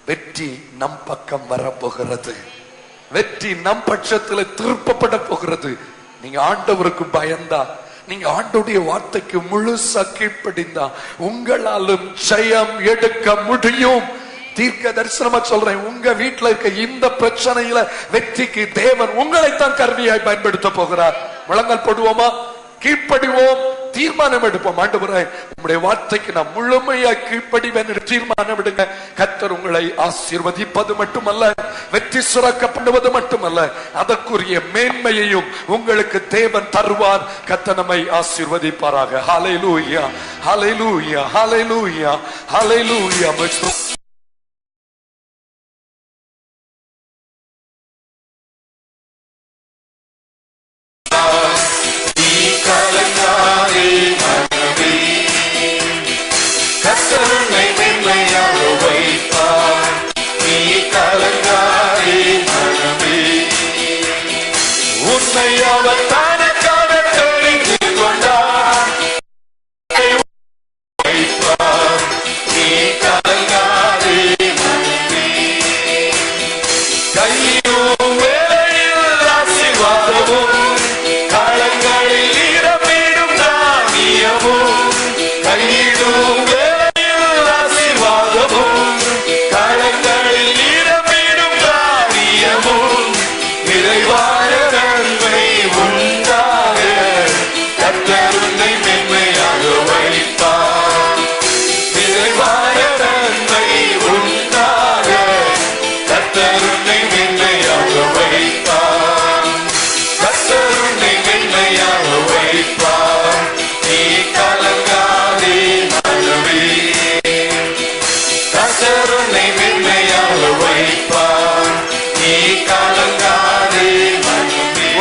வெற்றி நம் பக்கம் வரப்போகிறது. வெற்றி நம் பட்சத்தில் திருப்பப்பட போகிறது. நீங்க ஆண்டவருக்கு பயந்தா, நீங்க ஆண்டவருடைய வார்த்தைக்கு முழுசா கீழ்ப்படிந்தா உங்களாலும் ஜெயம் எடுக்க முடியும். தீர்க்க தரிசனமா சொல்றேன், உங்க வீட்டுல இருக்க இந்த பிரச்சனையில வெற்றிக்கு தேவன் உங்களைத்தான் கருவியாய் பயன்படுத்த போகிறார். முழங்கால் போடுவோமா? கீழ்ப்படிவோம். தீர்மானம் எடுப்போம். ஆண்டவரே, உம்முடைய வார்த்தைக்கு நான் முழுமையாக கீழ்ப்படிவேன் என்று தீர்மானம் எடுங்க. கர்த்தர் உங்களை ஆசீர்வதிப்பது மட்டுமல்ல, வெற்றி சிறக்க பண்ணுவது மட்டுமல்ல, அதற்குரிய மேன்மையையும் உங்களுக்கு தேவன் தருவார். கர்த்தர் நம்மை ஆசீர்வதிப்பாராக. ஹல்லேலூயா, ஹல்லேலூயா, ஹல்லேலூயா, ஹல்லேலூயா.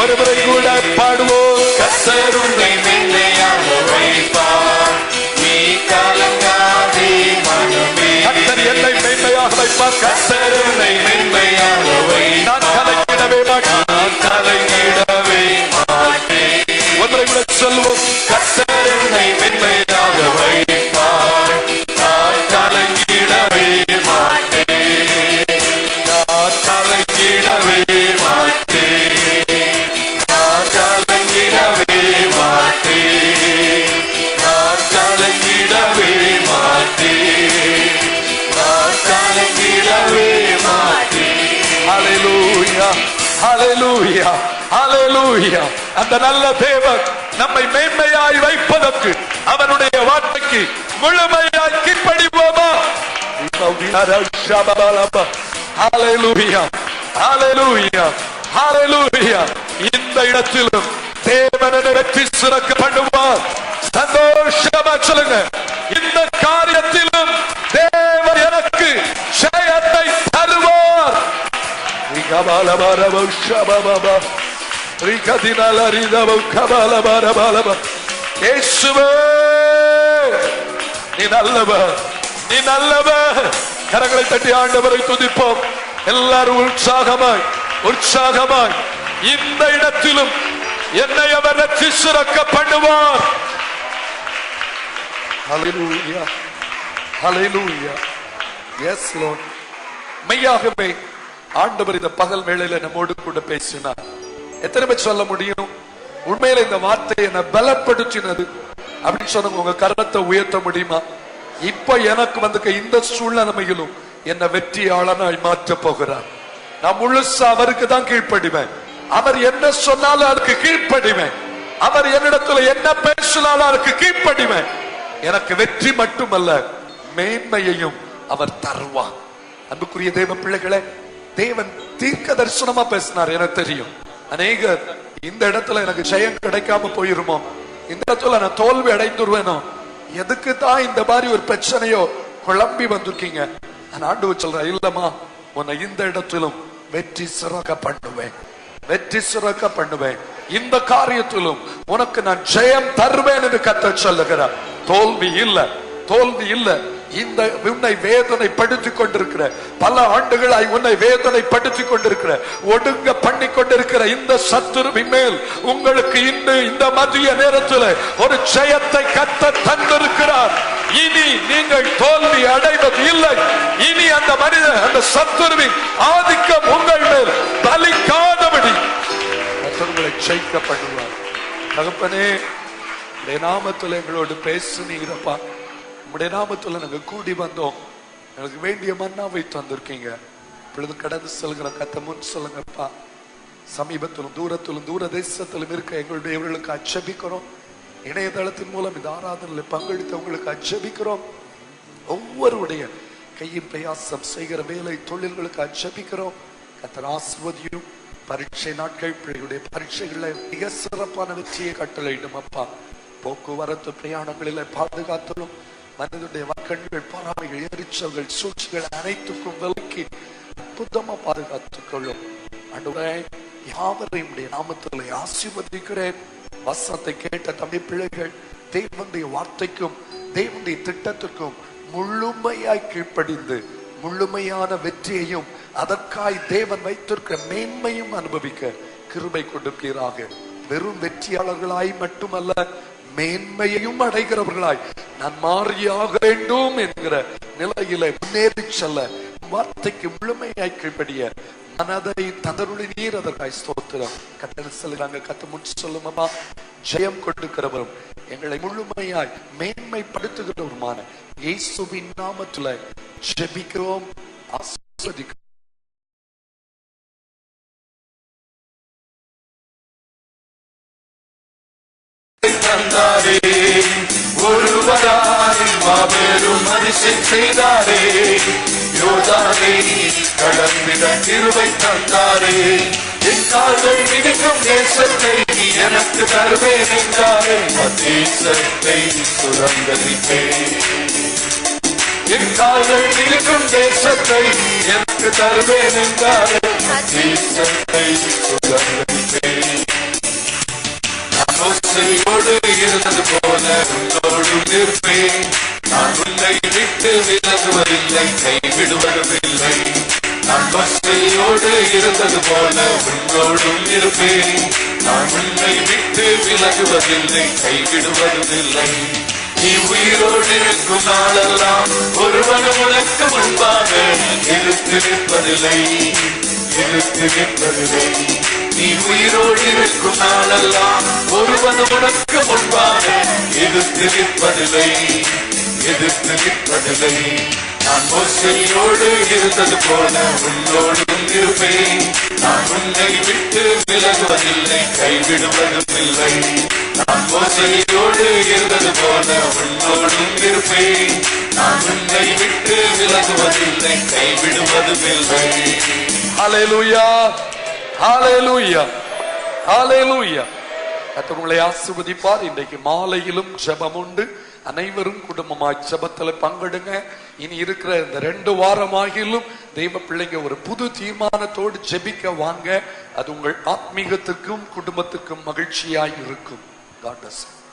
ஒருவரை கூட பாடுவோம். கர்த்தர் உன்னை மென்மையாக வைப்பார், நீ கலங்காதே மனமே. கர்த்தர் என்னை மென்மையாக வைப்பார், கர்த்தர் உன்னை மென்மையாக வைப்பார். நான் கலங்கிடவே மாட்டேன், நான் கலங்கிடவே மாட்டேன். ஒருவரை கூட சொல்வோம். கர்த்தர் உன்னை மென்மையாக வைப்பார், நான் கலங்கிடவே மாட்டேன், நான் கலங்கிடவே மாட்டேன், நான் கலங்கிடவே மாட்டேன், நான் கலங்கிடவே மாட்டேன், நான் கலங்கிடவே மாட்டேன். ஹல்லேலூயா, ஹல்லேலூயா, ஹல்லேலூயா. அந்த நல்ல தேவன் நம்மை மேன்மையாய் வைப்பதற்கு அவருடைய வார்த்தைக்கு முழுமையாய் கீழ்ப்படிவோமா? ஹல்லேலூயா, ஹல்லேலூயா, ஹல்லேலூயா. இந்த இடத்திலும் தேவனை வெற்றி சிறக்க பண்ணுவார். சந்தோஷமா சொல்லுங்க. இந்த காரியத்திலும் தேவன் எனக்கு ஜெயத்தை தருவார். இயேசுவே, நீ நல்லவர், நீ நல்லவர். கரங்களை தட்டி ஆண்டவரை துதிப்போம். எல்லாரும் உற்சாகமாய் உற்சாகமாய். இந்த இடத்திலும் என்னை அவர் வெற்றி சிறக்க பண்ணுவார். Hallelujah, hallelujah. Yes Lord. மெய்யாகவே ஆண்டவர் இந்த பகல் வேளையில நம்மோடு கூட பேசினார். எத்தனை பேர் சொல்ல முடியும் உண்மையில இந்த வார்த்தை என்னை பலப்படுத்தினது அப்படின்னு சொன்ன உங்க கரத்தை உயர்த்த முடியுமா? இப்ப எனக்கு வந்து இந்த சூழ்நிலையிலும் என்ன வெற்றியாளனாய் மாற்ற போகிறார். நான் முழுசா அவருக்கு தான் கீழ்ப்படிவேன். அவர் என்ன சொன்னாலும் அதுக்கு கீழ்ப்படிவேன். அவர் என்னிடத்துல என்ன பேசினாலும் அதுக்கு கீழ்ப்படிவேன். எனக்கு வெற்றி மட்டுமல்ல, மேன்மையையும் அவர் தருவான். அன்புக்குரிய தேவ பிள்ளைகளே, தேவன் தீர்க்க தரிசனமா பேசினார். எனக்கு தெரியும் அநேகர் இந்த இடத்துல எனக்கு ஜெயம் கிடைக்காம போயிருமோ, இந்த இடத்துல நான் தோல்வி அடைந்துருவேனோ, எதுக்கு தான் இந்த மாதிரி ஒரு பிரச்சனையோ குழம்பி வந்திருக்கீங்க. நான் ஆண்டவர் சொல்றேன், இல்லம்மா, உன்னை இந்த இடத்திலும் வெற்றி சிறக்க பண்ணுவேன், வெற்றி சிறக்க பண்ணுவேன். இந்த காரியத்திலும் உனக்கு நான் ஜெயம் தருவேன் என்று கர்த்தர் சொல்லுகிறார். தோல்வி இல்ல, தோல்வி இல்ல. இந்த உன்னை வேதனை படுத்திக் கொண்டிருக்கிற, பல ஆண்டுகளாய் உன்னை வேதனை படுத்திக் கொண்டிருக்கிற, ஒடுங்க பண்ணி கொண்டிருக்கிற இந்த சத்துருவின் மேல் உங்களுக்கு இந்த மதிய நேரத்தில் ஒரு ஜெயத்தை கர்த்தர் தந்திருக்கிறார். இனி நீங்கள் தோல்வி அடைவது இல்லை. இனி அந்த மனிதன், அந்த சத்துருவின் ஆதிக்கம் உங்கள் மேல் பலிக்காதபடி உங்களை ஜெயிக்க பண்ணுவார். தகப்பனே, உடைய நாமத்தில் எங்களோடு பேசுனீங்கப்பா. உடைய நாமத்துல நாங்க கூடி வந்தோம். எனக்கு வேண்டிய மன்னாவை தந்திருக்கீங்க. இப்பொழுது கடந்து செல்கிற கத்த முன் சொல்லுங்கப்பா. சமீபத்திலும் தூரத்திலும் தூர தேசத்திலும் இருக்க எங்களுடையவர்களுக்கு அச்சபிக்கிறோம். இணையதளத்தின் மூலம் இந்த ஆராதனையில் பங்கெடுத்தவங்களுக்கு ஜெபிக்கிறோம். ஒவ்வொருடைய கையின் பிரயாசம் செய்கிற வேலை தொழில்களுக்கு ஜெபிக்கிறோம். கர்த்தர் ஆசீர்வதியும். பரீட்சை நாட்கள் பிள்ளைகளுடைய பரீட்சைகளை மிக சிறப்பான வெற்றியை கட்டளையிடும் அப்பா. போக்குவரத்து பிரயாணங்களில் பாதுகாத்தலும் மனிதனுடைய வக்கண்கள் பொறாமைகள் எரிச்சல்கள் சூழ்ச்சிகள் அனைத்துக்கும் விலக்கி அற்புதமா பாதுகாத்துக் கொள்ளும். ஆண்டவரே, யாவரையும் நாமத்திலே ஆசீர்வதிக்கிறேன். வசனத்தை கேட்ட தம்பி பிள்ளைகள் தேவனுடைய வார்த்தைக்கும் தேவனுடைய திட்டத்திற்கும் முழுமையாய் கீழ்ப்படிந்து முழுமையான வெற்றியையும் அதற்காய் தேவன் வைத்திருக்கிற மேன்மையும் அனுபவிக்க கிருபை கொடுப்பீராக. வெறும் வெற்றியாளர்களாய் மட்டுமல்ல, மேன்மையையும் அடைகிறவர்களாய் நான் மாறியாக வேண்டும் என்கிற நிலையில முன்னேறி செல்ல வார்த்தைக்கு முழுமையாய் கீழ்ப்படிய மனதை தந்தருளி நீர் அதற்காய் ஸ்தோத்திரம். கட்டணம் சொல்லுறாங்க. கத்த முன் சொல்லுமா, ஜெயம் கொடுக்கிறவரும் எங்களை முழுமையாய் மேன்மைப்படுத்துகிறவருமான இயேசுவின் நாமத்துல ஜெபிக்கிறோம், ஆசீர்வதிக்கிறோம். ஒருவராய் மாபெரும் அதிசயம் செய்தாரே, யோர்தானை கடந்திட கிருபை தந்தாரே. என் கால்கள் மிதிக்கும் தேசத்தை எனக்கு தருவேன் என்றாரே, தேசத்தை சுரங்கரிப்பேன். என் கால்கள் மிதிக்கும் தேசத்தை எனக்கு தருவேன் என்றாரே, தேசத்தை சுரங்கரிப்பேன். மோசையோடு இருந்தது போல உன்னோடும் இருப்பேன். நான் உன்னை விட்டு விலகுவதில்லை, கைவிடுவதுமில்லை. நான் மோசையோடு இருந்தது போல உன்னோடும் இருப்பேன். நான் உன்னை விட்டு விலகுவதில்லை, கைவிடுவதுமில்லை. நீ உயிரோடு இருக்கும் நாளெல்லாம் ஒருவனும் உனக்கு முன்பாக எதிர்த்து நிற்பதில்லை, எதிர்த்து நிற்பதில்லை. நீ உயிரோடு இருக்கும் நாளெல்லாம் ஒருவனும் உனக்கு முன்பாக எதிர்த்து நிற்பதில்லை, எதிர்த்து நிற்பதில்லை. நான் மோசையோடு இருந்தது போல உன்னோடும் இருப்பேன். நான் உன்னை விட்டு விலகுவதில்லை, கைவிடுவதும் இல்லை. நான் மோசையோடு இருந்தது போல உன்னோடும் இருப்பேன். நான் உன்னை விட்டு விலகுவதில்லை, கைவிடுவதும் இல்லை. ஹல்லேலூயா, ஹல்லேலூயா, ஹல்லேலூயா. கர்த்தர் உங்களை ஆசீர்வதிப்பார். இன்றைக்கு மாலையிலும் ஜெபம் உண்டு. அனைவரும் குடும்பமாய் ஜெபத்தில் பங்கெடுங்க. இனி இருக்கிற இந்த 2 வாரமாகிலும் தெய்வ பிள்ளைங்க ஒரு புது தீர்மானத்தோடு ஜெபிக்க வாங்க. அது உங்கள் ஆத்மீகத்திற்கும் குடும்பத்திற்கும் மகிழ்ச்சியாய் இருக்கும். God bless you.